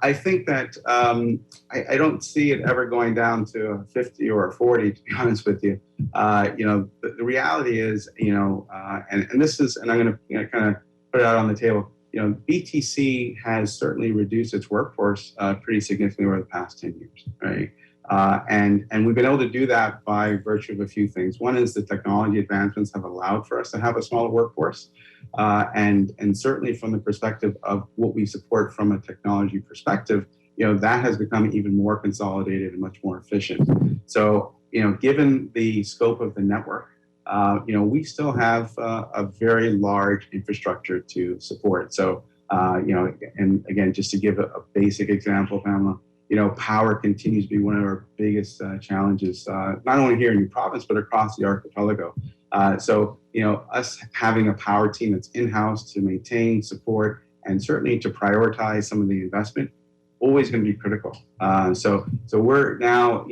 I think that I don't see it ever going down to a 50 or a 40, to be honest with you. The reality is, and this is, and I'm going to kind of put it out on the table, BTC has certainly reduced its workforce pretty significantly over the past 10 years, right? And we've been able to do that by virtue of a few things. One is the technology advancements have allowed for us to have a smaller workforce. And certainly from the perspective of what we support from a technology perspective, that has become even more consolidated and much more efficient. So, given the scope of the network, we still have a very large infrastructure to support. So, and again, just to give a basic example, Pamela, power continues to be one of our biggest challenges, not only here in New Providence, but across the archipelago. So, us having a power team that's in-house to maintain, support, and certainly to prioritize some of the investment, always going to be critical. So we're now,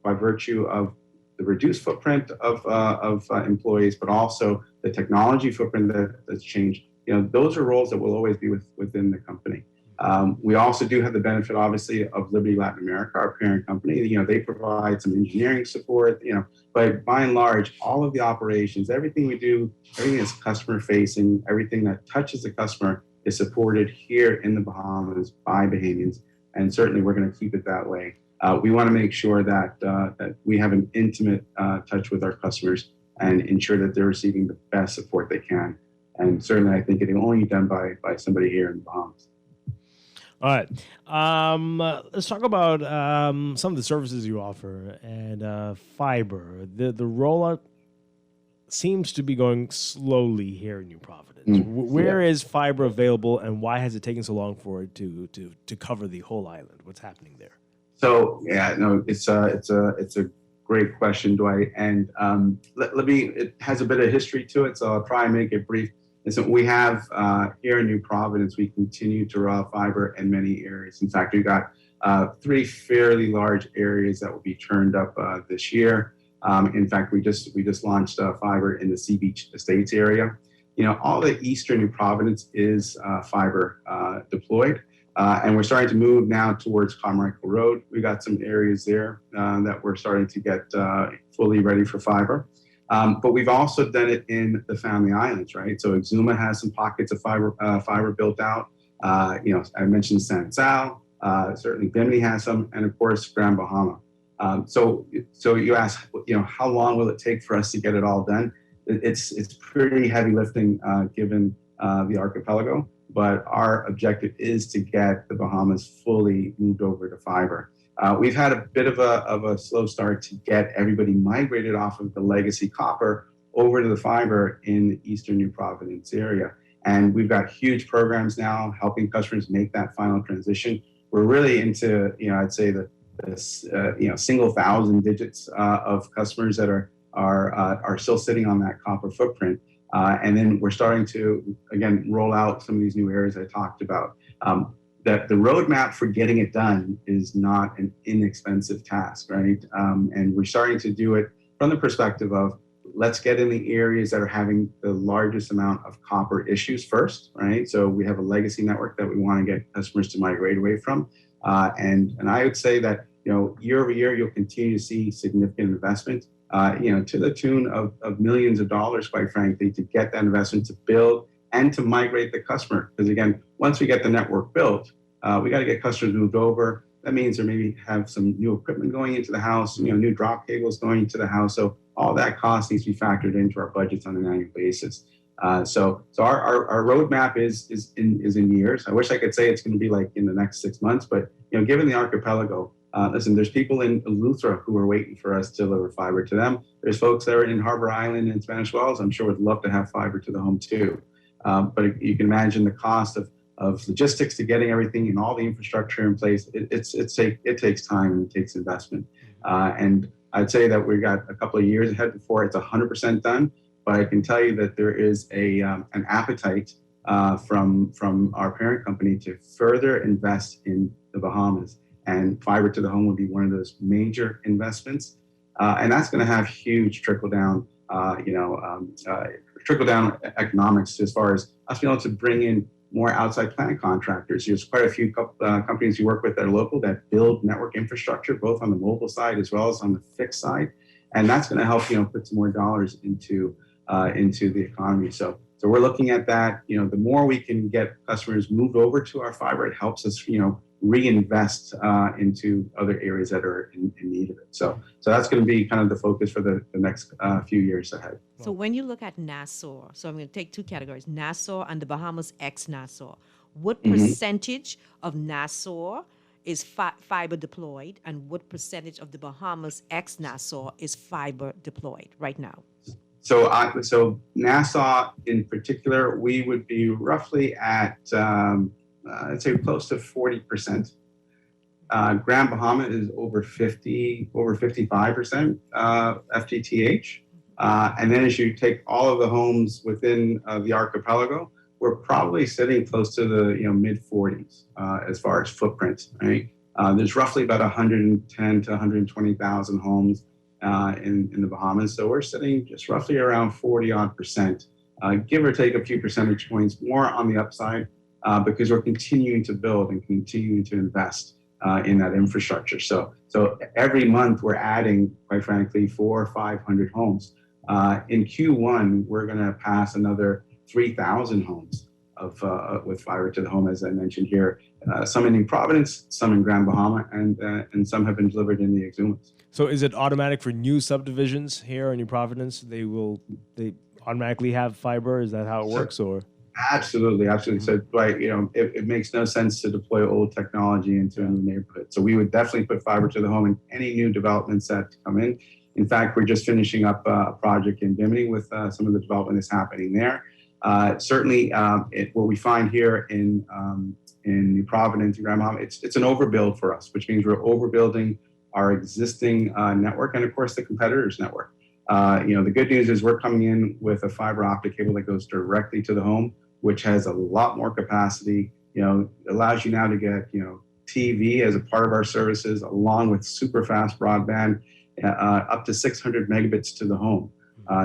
by virtue of the reduced footprint of employees, but also the technology footprint that's changed, those are roles that will always be within the company. We also do have the benefit, obviously, of Liberty Latin America, our parent company. They provide some engineering support, but by and large, all of the operations, everything we do, everything that's customer facing, everything that touches the customer is supported here in the Bahamas by Bahamians. And certainly we're going to keep it that way. We want to make sure that we have an intimate touch with our customers and ensure that they're receiving the best support they can. And certainly I think it can only be done by somebody here in the Bahamas. All right. Let's talk about some of the services you offer and fiber. The rollout seems to be going slowly here in New Providence. Where is fiber available, and why has it taken so long for it to cover the whole island? What's happening there? So it's a great question, Dwight. And it has a bit of history to it, so I'll try and make it brief. And so we have here in New Providence, we continue to roll out fiber in many areas. In fact, we've got 3 fairly large areas that will be turned up this year. In fact, we just launched fiber in the Sea Beach Estates area. All the eastern New Providence is fiber deployed, and we're starting to move now towards Carmichael Road. We got some areas there that we're starting to get fully ready for fiber. But we've also done it in the Family Islands, right? So Exuma has some pockets of fiber built out. I mentioned San Sal, certainly Bimini has some, and of course Grand Bahama. So you ask, how long will it take for us to get it all done? It's pretty heavy lifting given the archipelago, but our objective is to get the Bahamas fully moved over to fiber. We've had a bit of a slow start to get everybody migrated off of the legacy copper over to the fiber in the eastern New Providence area. And we've got huge programs now helping customers make that final transition. We're really into, I'd say the single thousand digits of customers that are still sitting on that copper footprint. And then we're starting to, again, roll out some of these new areas I talked about. That the roadmap for getting it done is not an inexpensive task, right? And we're starting to do it from the perspective of, let's get in the areas that are having the largest amount of copper issues first, right? So we have a legacy network that we want to get customers to migrate away from. And I would say that, year over year, you'll continue to see significant investment, to the tune of millions of dollars, quite frankly, to get that investment to build and to migrate the customer. Because again, once we get the network built, we got to get customers moved over. That means there maybe have some new equipment going into the house, new drop cables going into the house. So all that cost needs to be factored into our budgets on an annual basis. So our roadmap is in years. I wish I could say it's going to be like in the next 6 months, but given the archipelago, listen, there's people in Eleuthera who are waiting for us to deliver fiber to them. There's folks that are in Harbor Island and Spanish Wells. I'm sure would love to have fiber to the home too. But you can imagine the cost of logistics to getting everything and all the infrastructure in place. It takes time and it takes investment. And I'd say that we've got a couple of years ahead before it's 100% done. But I can tell you that there is an appetite from our parent company to further invest in the Bahamas. And fiber to the home would be one of those major investments. And that's going to have huge trickle-down economics as far as us being able to bring in more outside plant contractors. There's quite a few companies you work with that are local that build network infrastructure, both on the mobile side as well as on the fixed side. And that's going to help, put some more dollars into the economy. So we're looking at that. The more we can get customers moved over to our fiber, it helps us, reinvest into other areas that are in need of it. So that's going to be kind of the focus for the next few years ahead. So when you look at Nassau, so I'm going to take 2 categories, Nassau and the Bahamas ex-Nassau. What percentage of Nassau is fiber deployed, and what percentage of the Bahamas ex-Nassau is fiber deployed right now? So Nassau in particular, we would be roughly at, I'd say close to 40%. Grand Bahama is over 55% FTTH. And then as you take all of the homes within the archipelago, we're probably sitting close to the mid 40s as far as footprint, right? There's roughly about 110 to 120,000 homes in the Bahamas. So we're sitting just roughly around 40-odd%, give or take a few percentage points more on the upside because we're continuing to build and continuing to invest in that infrastructure. So every month we're adding, quite frankly, 400 or 500 homes. In Q1, we're going to pass another 3,000 homes with fiber to the home, as I mentioned here. Some in New Providence, some in Grand Bahama, and some have been delivered in the Exumas. So is it automatic for new subdivisions here in New Providence? They automatically have fiber? Is that how it works, or? Absolutely. So, Dwight, it makes no sense to deploy old technology into a new neighborhood. So we would definitely put fiber to the home in any new developments that come in. In fact, we're just finishing up a project in Bimini with some of the development that's happening there. Certainly, what we find here in New Providence and Grand Bahama, it's an overbuild for us, which means we're overbuilding our existing network and, of course, the competitors' network. The good news is we're coming in with a fiber optic cable that goes directly to the home, which has a lot more capacity. Allows you now to get TV as a part of our services, along with super fast broadband, up to 600 megabits to the home.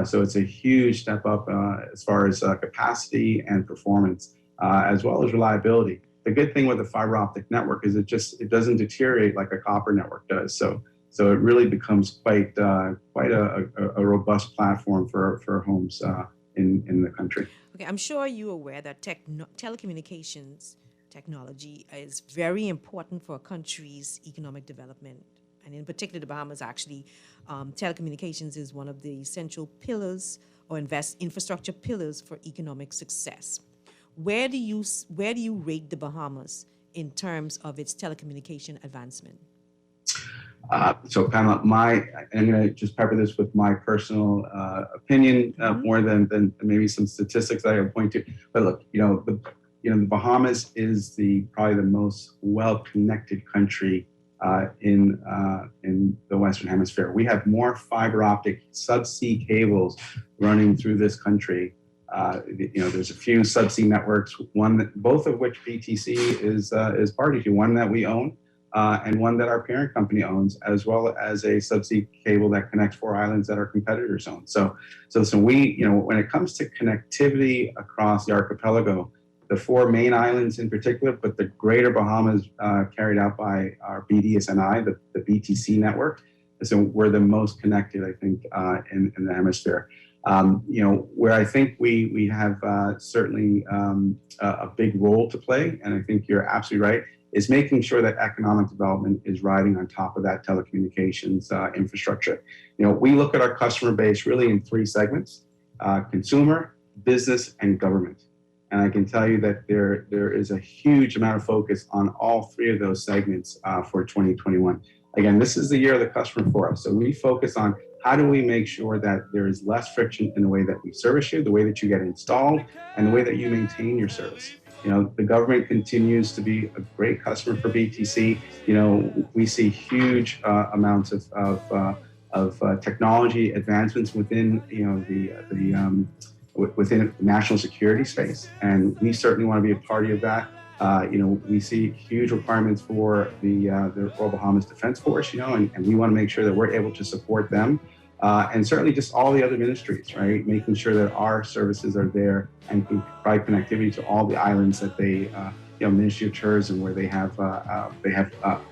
So it's a huge step up as far as capacity and performance, as well as reliability. The good thing with the fiber optic network is it doesn't deteriorate like a copper network does. So it really becomes quite a robust platform for homes in the country. Okay, I'm sure you're aware that telecommunications technology is very important for a country's economic development. And in particular, the Bahamas actually, telecommunications is one of the essential pillars or infrastructure pillars for economic success. Where do you rate the Bahamas in terms of its telecommunication advancement? So Pamela, I'm going to just pepper this with my personal opinion more than maybe some statistics that I can point to. But look, the Bahamas is probably the most well-connected country in the Western Hemisphere. We have more fiber optic subsea cables running through this country. There's a few subsea networks, both of which BTC is party to. One that we own, and one that our parent company owns, as well as a subsea cable that connects 4 islands that our competitors own. So we, when it comes to connectivity across the archipelago, the 4 main islands in particular, but the Greater Bahamas carried out by our BDSNI, the BTC network. So we're the most connected, I think, in the hemisphere. Where I think we have certainly a big role to play, and I think you're absolutely right, is making sure that economic development is riding on top of that telecommunications infrastructure. We look at our customer base really in 3 segments: consumer, business, and government. And I can tell you that there is a huge amount of focus on all 3 of those segments for 2021. Again, this is the year of the customer for us. So we focus on how do we make sure that there is less friction in the way that we service you, the way that you get installed, and the way that you maintain your service. The government continues to be a great customer for BTC. We see huge amounts of technology advancements within within the national security space, and we certainly want to be a party of that. We see huge requirements for the Royal Bahamas Defense Force, and we want to make sure that we're able to support them. And certainly just all the other ministries, right? Making sure that our services are there and can provide connectivity to all the islands that they, Ministry of Tourism, where they have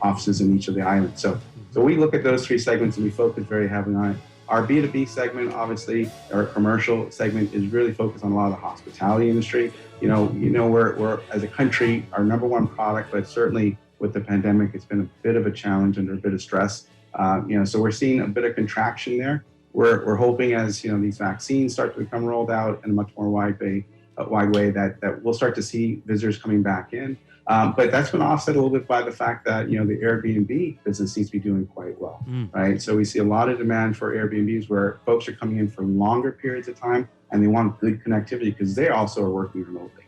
offices in each of the islands. So we look at those 3 segments and we focus very heavily on it. Our B2B segment, obviously, our commercial segment is really focused on a lot of the hospitality industry. We're as a country, our number 1 product, but certainly with the pandemic, it's been a bit of a challenge under a bit of stress. So we're seeing a bit of contraction there. We're hoping as these vaccines start to become rolled out in a much more wide way that we'll start to see visitors coming back in. But that's been offset a little bit by the fact that, the Airbnb business seems to be doing quite well, right? So we see a lot of demand for Airbnbs where folks are coming in for longer periods of time and they want good connectivity because they also are working remotely.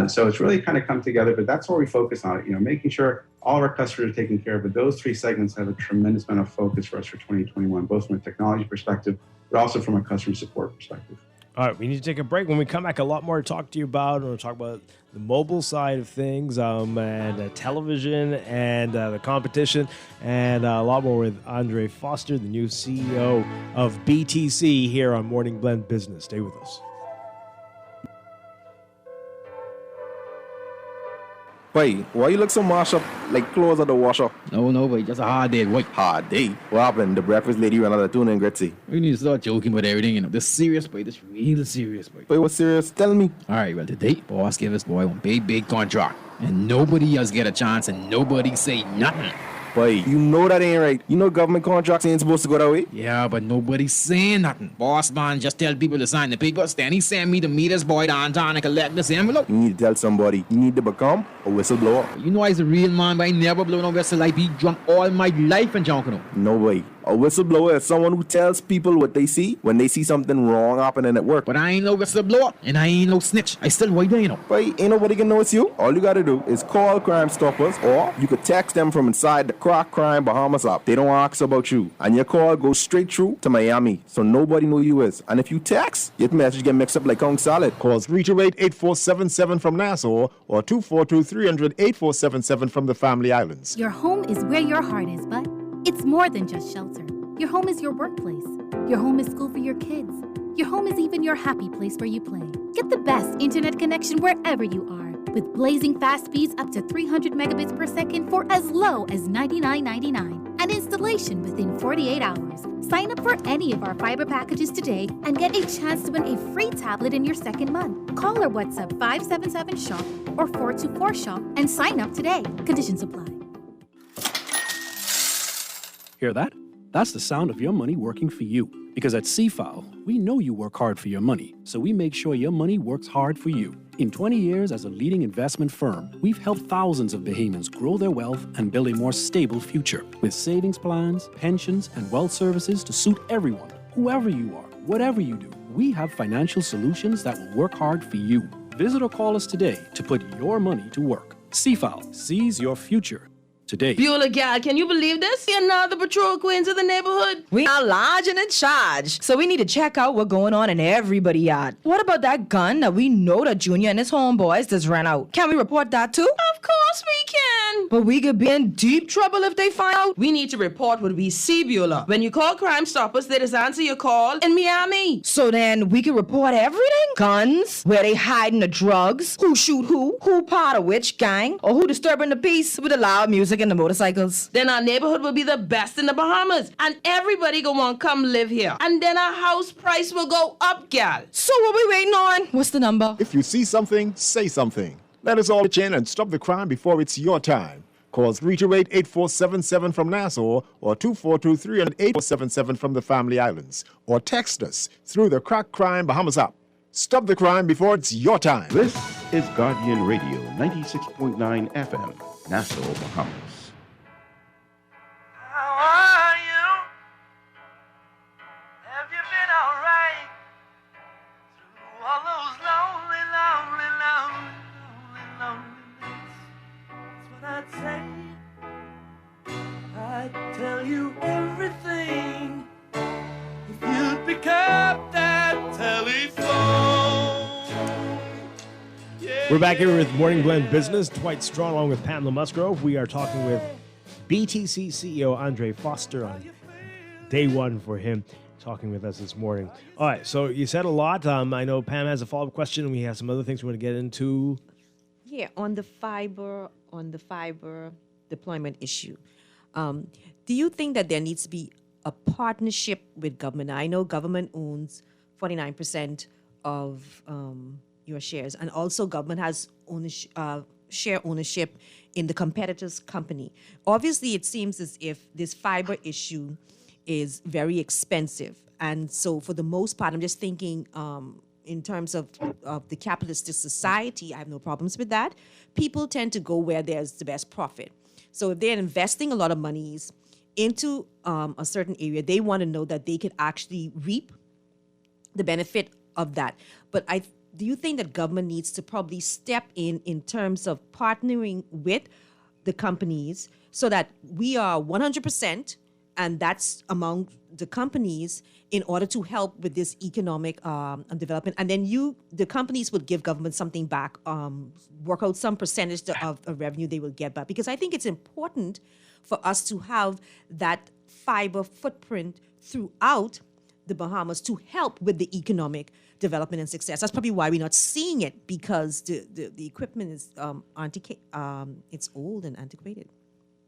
So it's really kind of come together, but that's where we focus on it, making sure all of our customers are taken care of. But those three segments have a tremendous amount of focus for us for 2021, both from a technology perspective, but also from a customer support perspective. All right, we need to take a break. When we come back, a lot more to talk to you about. We'll talk about the mobile side of things and television and the competition and a lot more with Andre Foster, the new CEO of BTC here on Morning Blend Business. Stay with us. Boy, why you look so mashed up like clothes at the washer? No, boy, just a hard day, boy. Hard day? What happened? The breakfast lady ran out of tuna and Gretzi. We need to start joking about everything, This serious, boy. This real serious, boy. Boy, what's serious? Tell me. All right, well, today, boss gave us, boy, one big contract. And nobody else get a chance and nobody say nothing. Boy, you know that ain't right. Government contracts ain't supposed to go that way. Yeah, but nobody's saying nothing. Boss man just tell people to sign the papers. Then he send me to meet his boy downtown and collect this envelope. You need to tell somebody. You need to become a whistleblower. You know I's a real man, but I never blow no whistle. I be drunk all my life and junking. No way. A whistleblower is someone who tells people what they see when they see something wrong happening at work. But I ain't no whistleblower, and I ain't no snitch. I still white there, But ain't nobody can know it's you. All you gotta do is call Crime Stoppers, or you could text them from inside the Crack Crime Bahamas app. They don't ask about you, and your call goes straight through to Miami, so nobody know you is. And if you text, your message get mixed up like Kong Salad. Call 328-8477 from Nassau or 242-300-8477 from the Family Islands. Your home is where your heart is, but it's more than just shelter. Your home is your workplace. Your home is school for your kids. Your home is even your happy place where you play. Get the best internet connection wherever you are with blazing fast speeds up to 300 megabits per second for as low as $99.99 and installation within 48 hours. Sign up for any of our fiber packages today and get a chance to win a free tablet in your second month. Call or WhatsApp 577-SHOP or 424-SHOP and sign up today. Conditions apply. Hear that? That's the sound of your money working for you. Because at CFAL, we know you work hard for your money, so we make sure your money works hard for you. In 20 years as a leading investment firm, we've helped thousands of Bahamians grow their wealth and build a more stable future. With savings plans, pensions, and wealth services to suit everyone, whoever you are, whatever you do, we have financial solutions that will work hard for you. Visit or call us today to put your money to work. CFAL, seize your future today. Beulah gal, can you believe this? You're now the patrol queens of the neighborhood. We are large and in charge, so we need to check out what's going on in everybody's yard. What about that gun that we know that Junior and his homeboys just ran out? Can we report that too? Of course we can. But we could be in deep trouble if they find out. We need to report what we see, Beulah. When you call Crime Stoppers, they just answer your call in Miami. So then we can report everything? Guns, where they hiding the drugs, who shoot who part of which gang, or who disturbing the peace with the loud music and the motorcycles. Then our neighborhood will be the best in the Bahamas, and everybody gonna want to come live here. And then our house price will go up, gal. So what we waiting on? What's the number? If you see something, say something. Let us all pitch in and stop the crime before it's your time. Call 328-8477 from Nassau or 242-300-8477 from the Family Islands. Or text us through the Crack Crime Bahamas app. Stop the crime before it's your time. This is Guardian Radio 96.9 FM, Nassau, Bahamas. I'd tell you everything if you'd pick up that telephone. We're back here with Morning Blend Business. Dwight Strong along with Pamela Musgrove. We are talking with BTC CEO Andre Foster on day one for him, talking with us this morning. All right, so you said a lot. I know Pam has a follow-up question, and we have some other things we want to get into. Yeah, on the fiber deployment issue. Do you think that there needs to be a partnership with government? I know government owns 49% of your shares, and also government has share ownership in the competitor's company. Obviously, it seems as if this fiber issue is very expensive, and so for the most part, I'm just thinking in terms of the capitalistic society, I have no problems with that. People tend to go where there's the best profit. So if they're investing a lot of monies into a certain area, they want to know that they could actually reap the benefit of that. But do you think that government needs to probably step in terms of partnering with the companies so that we are 100%, and that's among the companies, in order to help with this economic development, and then the companies would give government something back, work out some percentage of revenue they will get back? Because I think it's important for us to have that fiber footprint throughout the Bahamas to help with the economic development and success. That's probably why we're not seeing it, because the equipment is it's old and antiquated.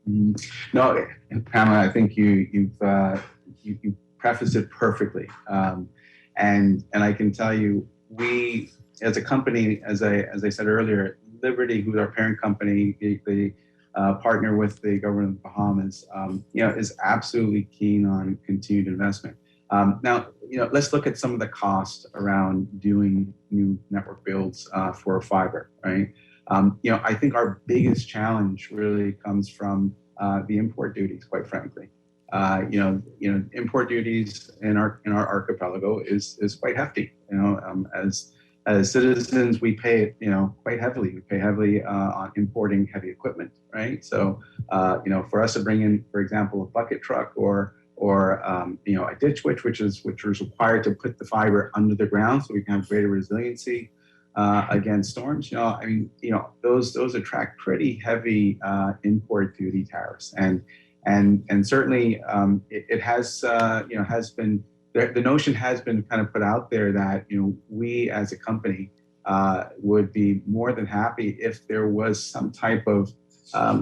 No, Pamela, I think you prefaced it perfectly, and I can tell you, we as a company, as I said earlier, Liberty, who's our parent company, the partner with the government of the Bahamas, is absolutely keen on continued investment. Now, let's look at some of the costs around doing new network builds for fiber, right? I think our biggest challenge really comes from the import duties, quite frankly. Import duties in our archipelago is quite hefty. As citizens, we pay it, quite heavily. We pay heavily on importing heavy equipment, right? So, for us to bring in, for example, a bucket truck or a ditch witch, which is required to put the fiber under the ground so we can have greater resiliency against storms. Those attract pretty heavy import duty tariffs, and certainly it has been, the notion has been kind of put out there that we as a company would be more than happy if there was some type of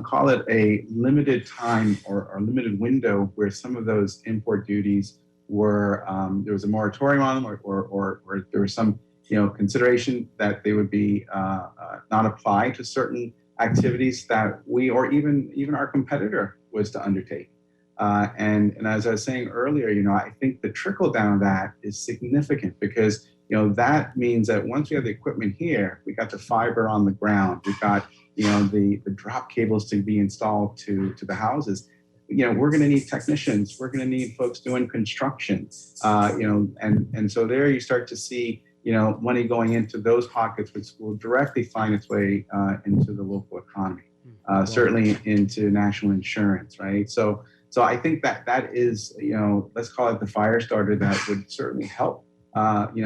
call it a limited time or limited window where some of those import duties were, there was a moratorium on them, or there was some consideration that they would be not applied to certain activities that we, or even our competitor, was to undertake. And as I was saying earlier, I think the trickle down of that is significant, because that means that once we have the equipment here, we got the fiber on the ground, we've got the drop cables to be installed to the houses. We're going to need technicians, we're going to need folks doing construction, and so there you start to see money going into those pockets, which will directly find its way into the local economy, certainly into national insurance, right? So I think that is, let's call it the fire starter that would certainly help,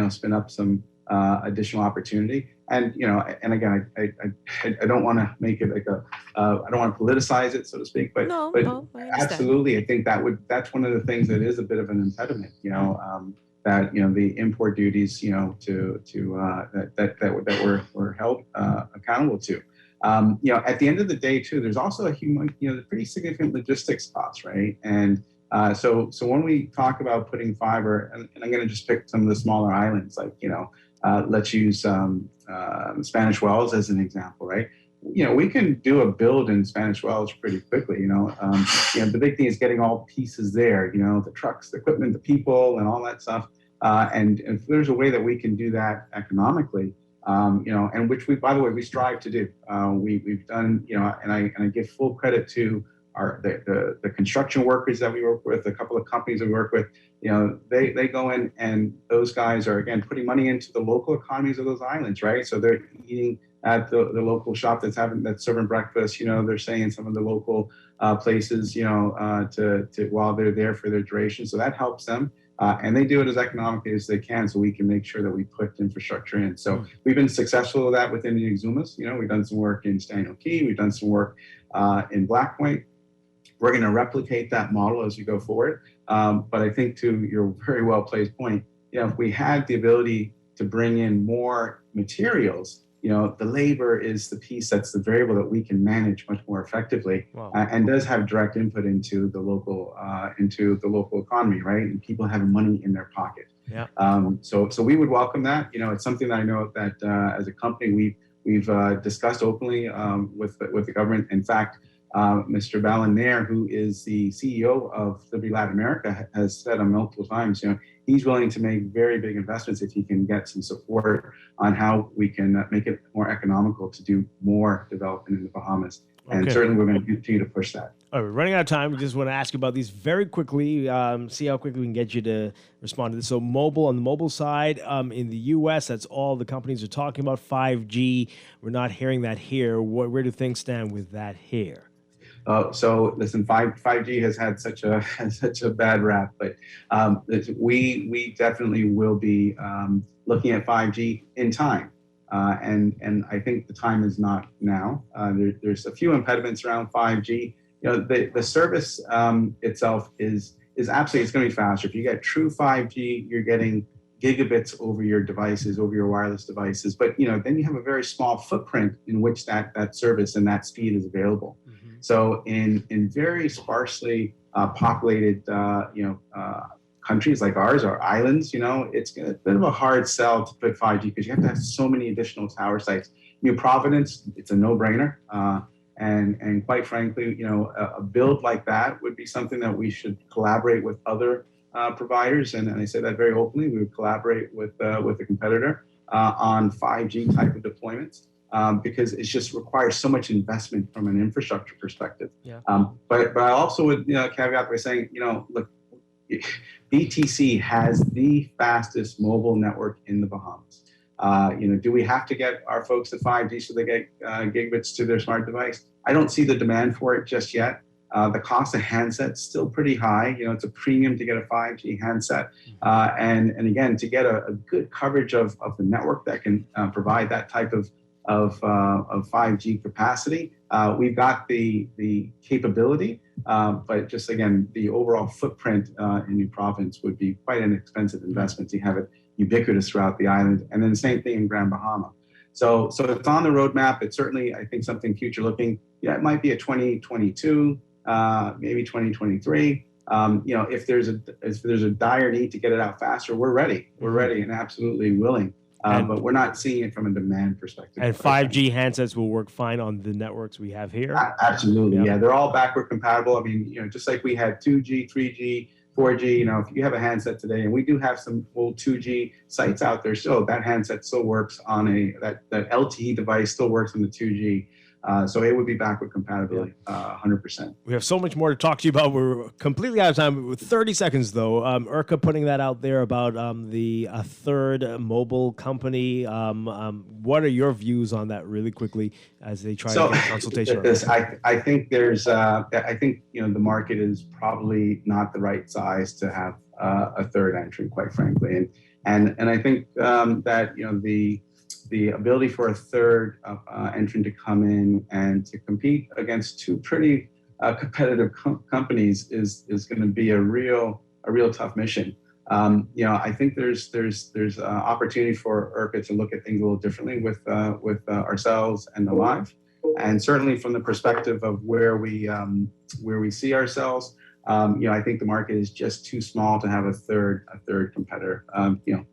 spin up some additional opportunity. And and again, I don't want to make it like I don't want to politicize it, so to speak, but absolutely, I think that's one of the things that is a bit of an impediment, that the import duties, that we're held accountable to. At the end of the day, too, there's also a pretty significant logistics costs, right? And so when we talk about putting fiber, and I'm going to just pick some of the smaller islands, like let's use Spanish Wells as an example, right? We can do a build in Spanish Wells pretty quickly. The big thing is getting all pieces there. The trucks, the equipment, the people, and all that stuff. And if there's a way that we can do that economically, and which we, by the way, we strive to do. We've done, and I give full credit to the construction workers that we work with, a couple of companies that we work with. They go in, and those guys are, again, putting money into the local economies of those islands, right? So they're eating at the local shop that's serving breakfast. They're staying in some of the local places, to while they're there for their duration. So that helps them. And they do it as economically as they can, so we can make sure that we put infrastructure in. So we've been successful with that within the Exumas. We've done some work in Staniel Key. We've done some work in Black Point. We're going to replicate that model as we go forward. But I think, to your very well placed point, if we had the ability to bring in more materials, the labor is the piece that's the variable that we can manage much more effectively. Wow. And does have direct input into the local economy, right? And people having money in their pocket. Yeah. So we would welcome that. It's something that I know that as a company we've discussed openly with the government. In fact, Mr. Ballinaire, who is the CEO of Liberty Latin America, has said on multiple times, he's willing to make very big investments if he can get some support on how we can make it more economical to do more development in the Bahamas. And certainly we're going to continue to push that. All right, we're running out of time. We just want to ask you about these very quickly, see how quickly we can get you to respond to this. So mobile, on the mobile side, in the U.S., that's all the companies are talking about, 5G. We're not hearing that here. Where do things stand with that here? So listen, 5G has had such a bad rap, but we definitely will be looking at 5G in time. And I think the time is not now. There's a few impediments around 5G. The service itself is absolutely, it's going to be faster. If you get true 5G, you're getting gigabits over your devices, over your wireless devices. But then you have a very small footprint in which that service and that speed is available. So in very sparsely populated countries like ours or islands, it's a bit of a hard sell to put 5G because you have to have so many additional tower sites. New Providence, it's a no-brainer. And quite frankly, a build like that would be something that we should collaborate with other providers. And I say that very openly. We would collaborate with a competitor on 5G type of deployments. Because it just requires so much investment from an infrastructure perspective. Yeah. But I also would caveat by saying, look, BTC has the fastest mobile network in the Bahamas. Do we have to get our folks to 5G so they get gigabits to their smart device? I don't see the demand for it just yet. The cost of handsets still pretty high. It's a premium to get a 5G handset. And again, to get a good coverage of the network that can provide that type of 5G capacity. We've got the capability, but just again, the overall footprint in New Providence would be quite an expensive investment to have it ubiquitous throughout the island. And then the same thing in Grand Bahama. So it's on the roadmap. It's certainly, I think, something future looking. It might be a 2022, maybe 2023. If there's a dire need to get it out faster, we're ready. We're ready and absolutely willing. But we're not seeing it from a demand perspective. And 5G handsets will work fine on the networks we have here? Absolutely, yeah. They're all backward compatible. I mean, just like we had 2G, 3G, 4G, if you have a handset today, and we do have some old 2G sites out there still, that handset still works on that LTE device still works on the 2G. So it would be backward compatibility, 100%. We have so much more to talk to you about. We're completely out of time. With 30 seconds, though, IRCA putting that out there about the third mobile company. What are your views on that, really quickly, as they try to get consultation? I think the market is probably not the right size to have a third entrant, quite frankly, and I think that the ability for a third entrant to come in and to compete against two pretty competitive companies is going to be a real tough mission. I think there's opportunity for IRCA to look at things a little differently with ourselves and Alive, and certainly from the perspective of where we see ourselves. I think the market is just too small to have a third competitor.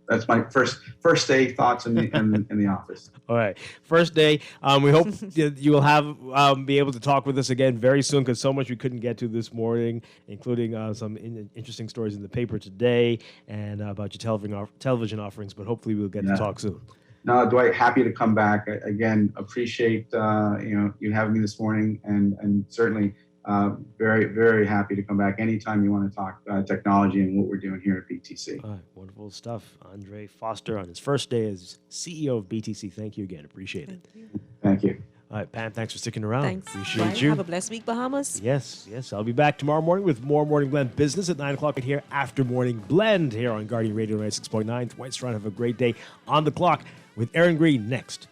That's my first day thoughts in the office. All right, first day. We hope you will have be able to talk with us again very soon, because so much we couldn't get to this morning, including some interesting stories in the paper today and about your television offerings. But hopefully we'll get to talk soon. No, Dwight, happy to come back. Again, appreciate you having me this morning, and certainly. Very, very happy to come back anytime you want to talk technology and what we're doing here at BTC. All right, wonderful stuff. Andre Foster on his first day as CEO of BTC. Thank you again. Appreciate it. Thank you. All right, Pam, thanks for sticking around. Thanks. Appreciate Right. you. Have a blessed week, Bahamas. Yes. I'll be back tomorrow morning with more Morning Blend business at 9 o'clock right here after Morning Blend here on Guardian Radio 96.9. Dwight Strachan, have a great day on the clock with Aaron Green next.